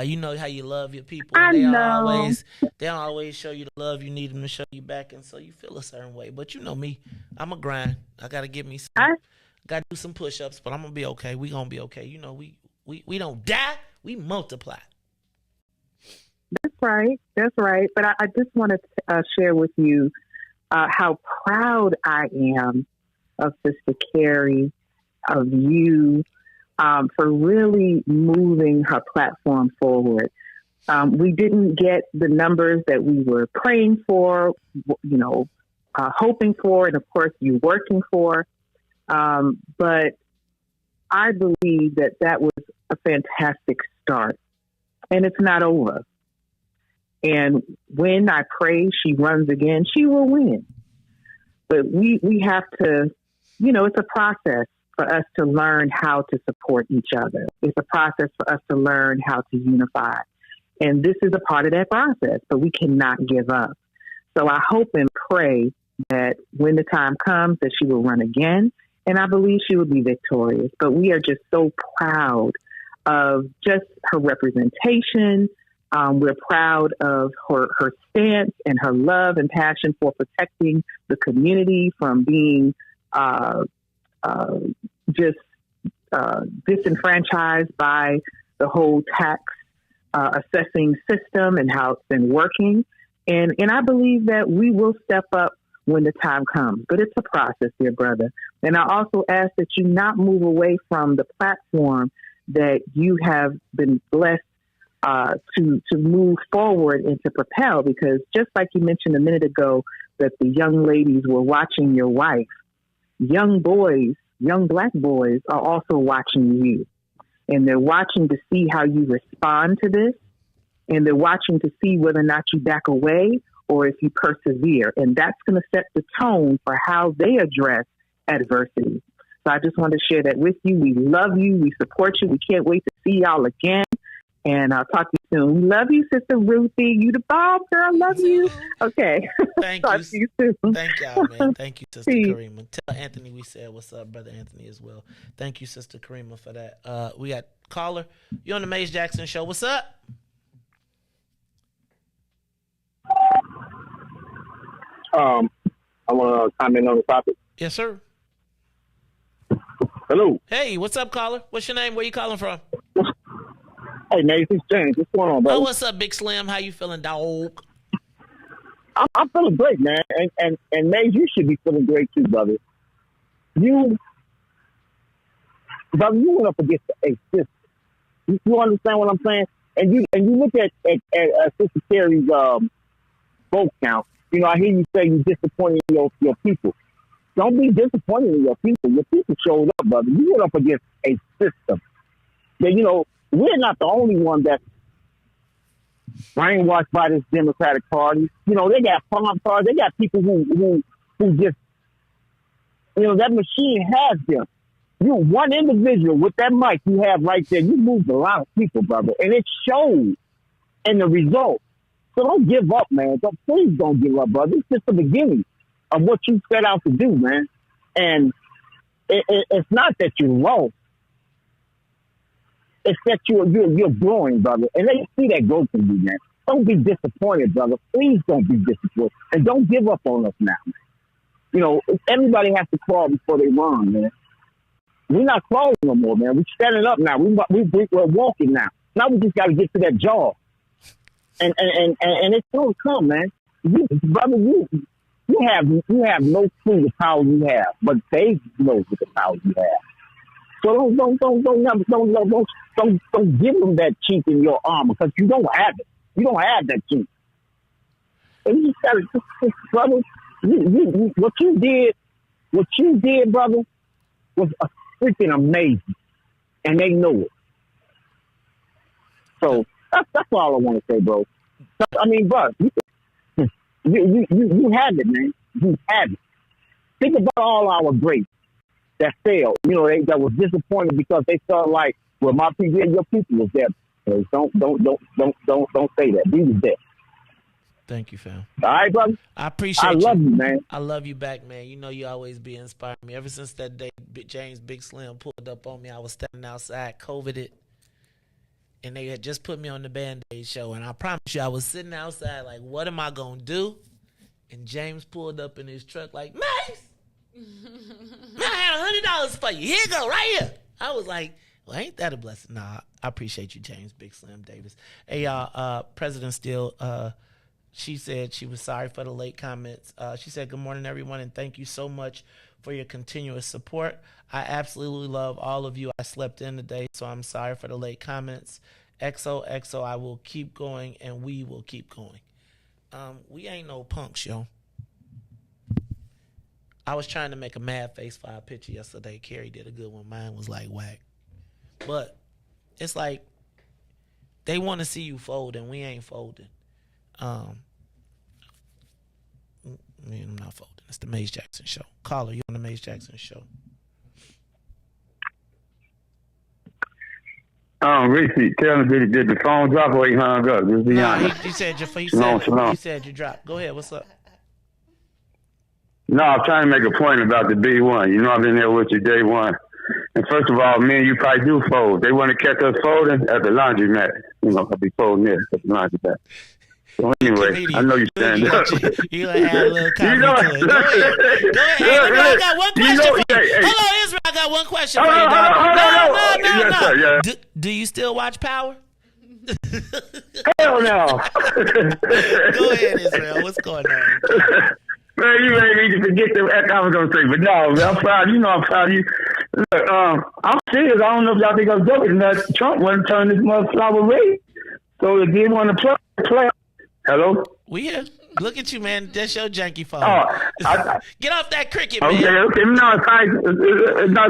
You know how you love your people. They don't always show you the love you need them to show you back, and so you feel a certain way. But you know me, I'm a grind. I gotta get me some. Gotta do some push-ups, but I'm gonna be okay. We gonna be okay. You know, we don't die. We multiply. That's right. But I just wanted to share with you how proud I am of Sister Carrie, of you, for really moving her platform forward. We didn't get the numbers that we were praying for, hoping for, and of course you working for. But I believe that was a fantastic start, and it's not over. And when I pray she runs again, she will win. But we have to, it's a process for us to learn how to support each other. It's a process for us to learn how to unify. And this is a part of that process, but we cannot give up. So I hope and pray that when the time comes that she will run again, and I believe she will be victorious. But we are just so proud of just her representation. We're proud of her stance and her love and passion for protecting the community from being disenfranchised by the whole tax assessing system and how it's been working. And I believe that we will step up when the time comes. But it's a process, dear brother. And I also ask that you not move away from the platform that you have been blessed to move forward and to propel, because just like you mentioned a minute ago that the young ladies were watching your wife, young boys, young Black boys are also watching you. And they're watching to see how you respond to this. And they're watching to see whether or not you back away or if you persevere. And that's going to set the tone for how they address adversity. So I just want to share that with you. We love you. We support you. We can't wait to see y'all again. And I'll talk to you soon. We love you, Sister Ruthie. You the bomb, girl. Love you. Okay. Thank talk you. To you soon. Thank y'all, man. Thank you, Sister Peace. Karima. Tell Anthony we said what's up, Brother Anthony, as well. Thank you, Sister Karima, for that. We got caller. You on the Maze Jackson Show. What's up? I want to comment on the topic. Yes, sir. Hello. Hey, what's up, caller? What's your name? Where you calling from? Hey, Nate, it's James. What's going on, bro? Oh, what's up, Big Slim? How you feeling, dog? I'm feeling great, man. And Nate, you should be feeling great too, brother. You went up against a system. You understand what I'm saying? And you look at Sister Carrie's vote count. You know, I hear you say you're disappointed in your people. Don't be disappointed in your people. Your people showed up, brother. You went up against a system. That, you know, we're not the only one that's brainwashed by this Democratic Party. You know, they got palm cards. They got people who just, you know, that machine has them. You one individual with that mic you have right there, you moved a lot of people, brother. And it shows in the result. So don't give up, man. Please don't give up, brother. It's just the beginning of what you set out to do, man. And it's not that you're lost. It's that you're growing, brother. And they see that growth in you, man. Don't be disappointed, brother. Please don't be disappointed. And don't give up on us now, man. You know, everybody has to crawl before they run, man. We're not crawling no more, man. We're standing up now. We're walking now. Now we just got to get to that jaw. And it's going to come, man. Brother, you have no clue the power you have, but they know the power you have. So don't give them that chink in your armor, because you don't have it. You don't have that chink. And you just gotta, brother. What you did, brother, was freaking amazing, and they know it. So that's all I want to say, bro. I mean, bro, you have it, man. You have it. Think about all our greats that failed. You know, that was disappointed because they felt like, well, my people and your people was there. So don't say that. We was there. Thank you, fam. All right, brother. I appreciate you. I love you, man. I love you back, man. You know you always be inspiring me. Ever since that day James Big Slim pulled up on me, I was standing outside, COVIDed, and they had just put me on the Band-Aid show. And I promise you, I was sitting outside like, what am I going to do? And James pulled up in his truck like, Mace, man, I had $100 for you. Here you go, right here. I was like, well, ain't that a blessing? Nah, I appreciate you, James Big Slim Davis. Hey, y'all, President Steele, she said she was sorry for the late comments. She said, good morning, everyone, and thank you so much for your continuous support. I absolutely love all of you. I slept in today, so I'm sorry for the late comments. XOXO, I will keep going, and we will keep going. We ain't no punks, yo. I was trying to make a mad face for our picture yesterday. Carrie did a good one. Mine was like whack. But it's like they want to see you fold, and we ain't folding. I'm not folding. It's the Maze Jackson Show. Caller, you on the Maze Jackson Show? Riis, tell me, did the phone drop or he hung up? Just be honest. He said Shalom. you dropped. Go ahead. What's up? No, I'm trying to make a point about the B1. You know, I've been there with you day one. And first of all, me and you probably do fold. They want to catch us folding at the laundromat. You know, I'll be folding there at the laundromat. So anyway, I know you stand up. You gonna add a little comedy to it. Go ahead. Hey, I got one question for you. Hello, Israel. I got one question for you, dog. No. Yes, sir, yeah. Do you still watch Power? Hell no. Go ahead, Israel. What's going on? Man, you made me forget the heck I was going to say. But no, man, I'm proud. You know I'm proud of you. Look, I'm serious. I don't know if y'all think I'm joking. That Trump wasn't turning this mother flower red. So if they want to play. Hello? We here. Look at you, man. That's your janky phone. Get off that cricket, man. Okay. No, it's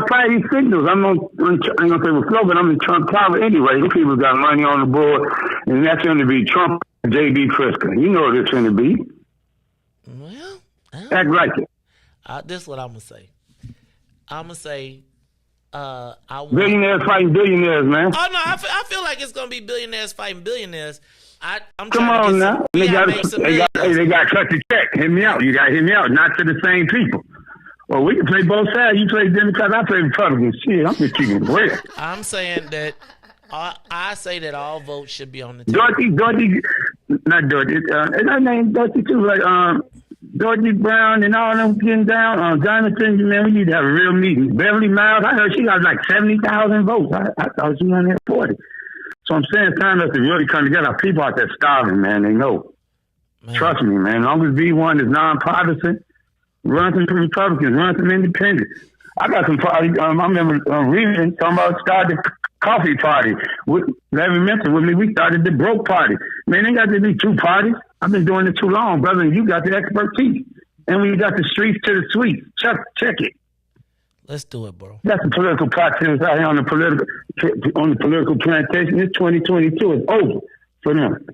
probably these signals. I ain't going to say we're slow, but I'm in Trump Tower anyway. These people got money on the board, and that's going to be Trump, J.B. Pritzker. You know what it's going to be. Well, act like it. This is what I'm going to say. I'm going to say, billionaires fighting billionaires, man. Oh, no, I feel like it's going to be billionaires fighting billionaires. I'm Come trying on to now. They got to cut the check. Hit me out. You got to hit me out. Not to the same people. Well, we can play both sides. You play Democrats, I play Republicans. Shit, I'm just keeping it real. I'm saying that I say that all votes should be on the table. Dorothy, not Dorothy. Is her name Dorothy too? Like Dorothy Brown and all them getting down. Jonathan, man, we need to have a real meeting. Beverly Miles, I heard she got like 70,000 votes. I thought she only had 40. So I'm saying it's time us to really come together. People out there starving, man. They know. Man. Trust me, man. As long as V1 is nonpartisan, run some Republicans, run some independents. I got some parties. I remember Riis talking about starting the coffee party. Larry mentioned with me, we started the broke party. Man, they got to be two parties. I've been doing it too long, brother, and you got the expertise. And we got the streets to the suites. Check it. Let's do it, bro. That's the political process out here on the political plantation. It's 2022. It's over for them.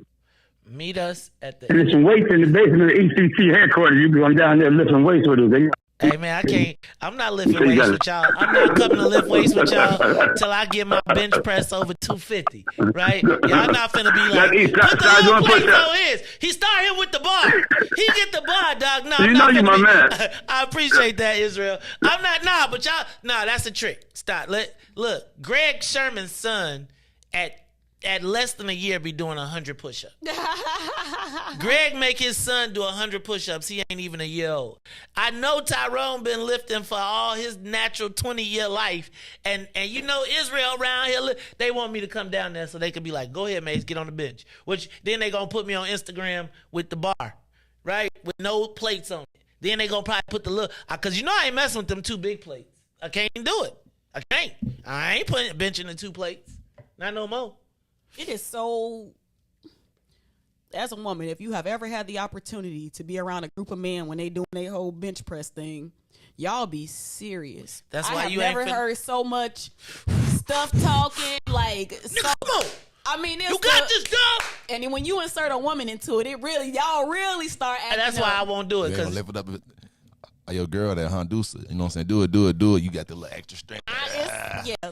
Meet us at the. And there's some weights in the basement of the ECT headquarters. You going down there lifting weights with us. Hey man, I can't. I'm not lifting weights with y'all. I'm not coming to lift weights with y'all till I get my bench press over 250. Right? Y'all not finna be like, put the little plates on his. He start him with the bar. He get the bar, dog. No, you know you my man. I appreciate that, Israel. I'm not. But y'all. Nah, that's a trick. Stop. Look. Greg Sherman's son at less than a year be doing 100 push-ups. Greg make his son do 100 push-ups. He ain't even a year old. I know Tyrone been lifting for all his natural 20-year life. And you know Israel around here, they want me to come down there so they can be like, go ahead, Mace, get on the bench. Which then they going to put me on Instagram with the bar, right? With no plates on it. Then they going to probably put the little, because you know I ain't messing with them two big plates. I can't do it. I can't. I ain't putting benching the 2 plates. Not no more. It is so, as a woman, if you have ever had the opportunity to be around a group of men when they doing their whole bench press thing, y'all be serious. That's why you never heard so much stuff talking, like, come on. I mean, you got this stuff. And then when you insert a woman into it, y'all really start acting. And that's why I won't do it. Because lift it up. Your girl that Hondusa, you know what I'm saying? Do it. You got the little extra strength.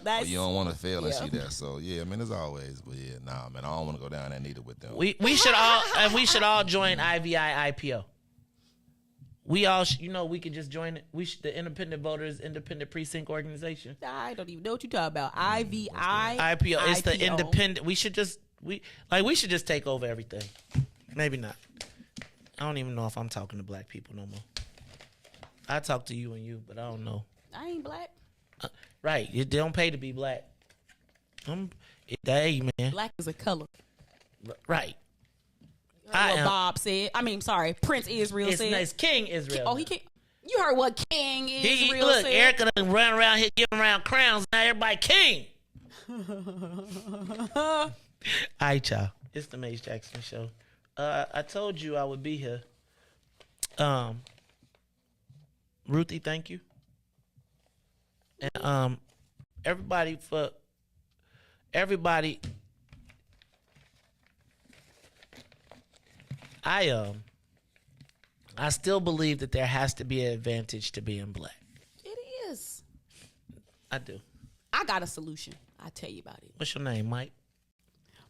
That's. You don't want to fail and see that. So yeah, I mean, as always, but yeah, nah, man, I don't want to go down there neither with them. We should all join IVI IPO. We all, we could just join it. The Independent Voters Independent Precinct Organization. I don't even know what you're talking about. IVI IPO. It's the independent. We should just take over everything. Maybe not. I don't even know if I'm talking to black people no more. I talk to you and you, but I don't know. I ain't black. Right. They don't pay to be black. Hey, man. Black is a color. Right. Bob said. Prince Israel said. It's King Israel. Oh, he can't. You heard what King Israel look, said. Erica done run around here giving around crowns. Now everybody king. All right, y'all. It's the Mace Jackson Show. I told you I would be here. Ruthie, thank you. And everybody, I still believe that there has to be an advantage to being black. It is. I do. I got a solution. I'll tell you about it. What's your name, Mike?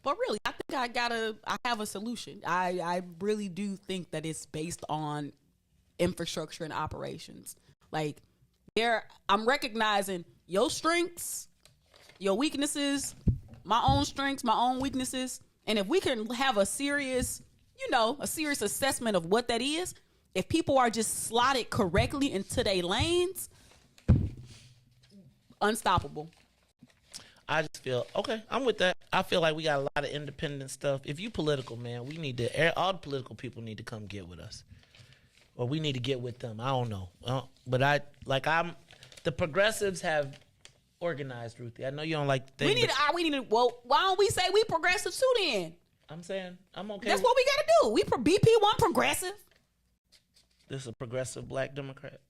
But really, I think I have a solution. I really do think that it's based on infrastructure and operations. Like, I'm recognizing your strengths, your weaknesses, my own strengths, my own weaknesses. And if we can have a serious assessment of what that is, if people are just slotted correctly into their lanes, unstoppable. I just feel, okay, I'm with that. I feel like we got a lot of independent stuff. If you political, man, we need to, all the political people need to come get with us. Or we need to get with them. I don't know. But the progressives have organized, Ruthie. I know you don't like the thing. Well, why don't we say we progressive too then? I'm saying, I'm okay. That's what we got to do. We BP1 progressive. This is a progressive black Democrat.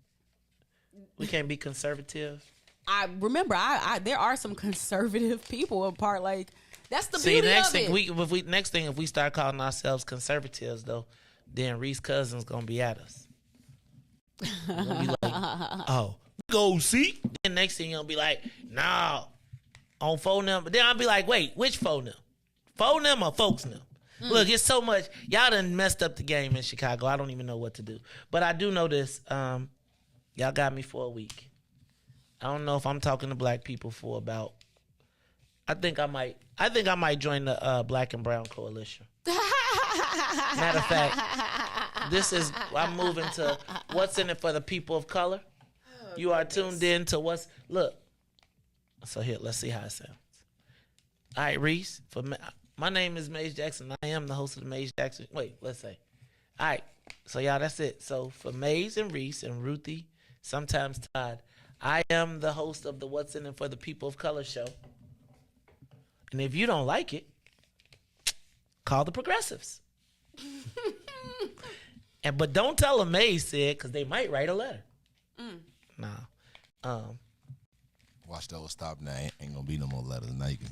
We can't be conservative. I remember, there are some conservative people apart. Like, that's the beauty of it. Next thing, if we start calling ourselves conservatives, though, then Riis Cousins gonna be at us. Gonna be like, oh, go see. Then next thing you'll be like, nah, on phone them. But then I'll be like, wait, which phone them? Phone them or folks them? Look, it's so much. Y'all done messed up the game in Chicago. I don't even know what to do. But I do know this. Y'all got me for a week. I don't know if I'm talking to black people for about. I think I might join the Black and Brown Coalition. Matter of fact, I'm moving to What's in It for the People of Color. You are tuned in to look. So here, let's see how it sounds. All right, Riis. My name is Maze Jackson. I am the host of the Maze Jackson. Wait, let's say. All right. So y'all, that's it. So for Maze and Riis and Ruthie, sometimes Todd, I am the host of the What's in It for the People of Color show. And if you don't like it, call the progressives. But don't tell them Maze said, because they might write a letter. Nah. Watch those stop now. Ain't gonna be no more letters. Now you can,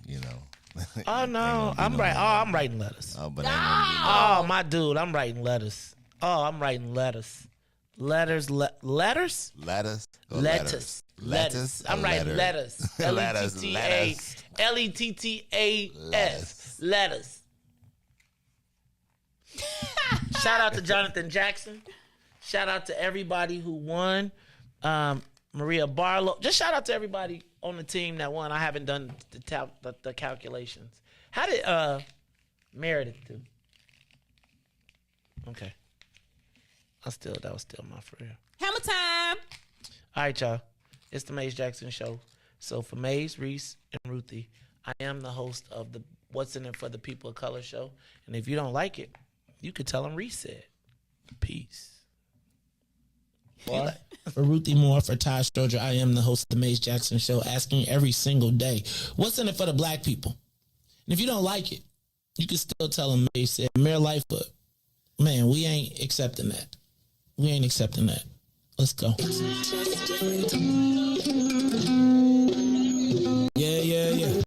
Oh no, I'm writing letters. Oh, but my dude, I'm writing letters. Oh, I'm writing letters. Letters. I'm writing letters. Lettas. Letters. Shout out to Jonathan Jackson. Shout out to everybody who won. Maria Barlow. Just shout out to everybody on the team that won. I haven't done the calculations. How did Meredith do? Okay. That was still my friend. Hammer time. All right, y'all. It's the Maze Jackson Show. So for Maze, Riis, and Ruthie, I am the host of the What's in It for the People of Color show. And if you don't like it, you could tell them Riis said. Peace. For Ruthie Moore, for Ty Stroger, I am the host of the Maze Jackson Show, asking every single day, what's in it for the black people? And if you don't like it, you can still tell them Maze said. Mayor Lightfoot, man, we ain't accepting that. We ain't accepting that. Let's go. Yeah.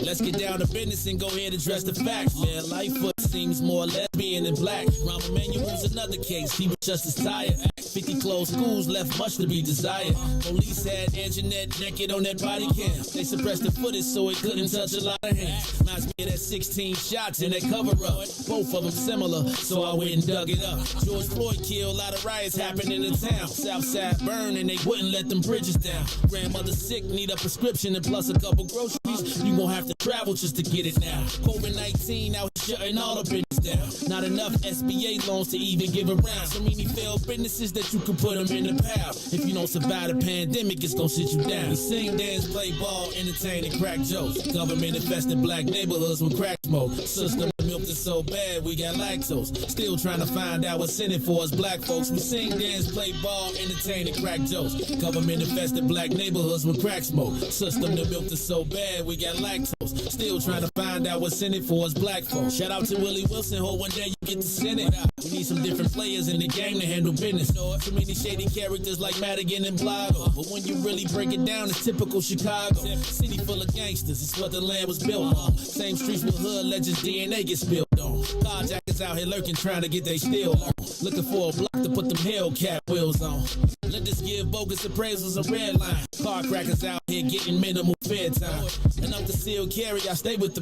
Let's get down to business and go ahead and address the facts, man. Lightfoot seems more lesbian than black. Rahm Emanuel's another case. He was just as tired. 50 closed schools left much to be desired. Police had Anjanette naked on that body cam. They suppressed the footage so it couldn't touch a lot of hands. Reminds me of that 16 shots in that cover-up. Both of them similar, so I went and dug it up. George Floyd killed, a lot of riots happened in the town. Southside burned and they wouldn't let them bridges down. Grandmother sick, need a prescription and plus a couple groceries. You gon' have to travel just to get it now. COVID-19 out shutting all the business down. Not enough SBA loans to even give around. So many failed businesses that you can put them in the pile. If you don't survive the pandemic, it's gonna sit you down. We sing, dance, play ball, entertain, and crack jokes. Government infested black neighborhoods with crack smoke. System milk is so bad, we got lactose. Still trying to find out what's in it for us black folks. We sing, dance, play ball, entertain, and crack jokes. Government infested black neighborhoods with crack smoke. System the milk is so bad, we got lactose. Still trying to find out what's in it for us black folks. Shout out to Willie Wilson, hope one day you get to Senate. We need some different players in the game to handle business. Too many shady characters like Madigan and Blago. But when you really break it down, it's typical Chicago. City full of gangsters, it's what the land was built on. Same streets with hood legends, DNA gets spilled on. Carjackers out here lurking, trying to get they steal on. Looking for a block to put them Hellcat wheels on. Let us give bogus appraisals a red line. Car crackers out here getting minimal fair time. And up the seal carry, I stay with the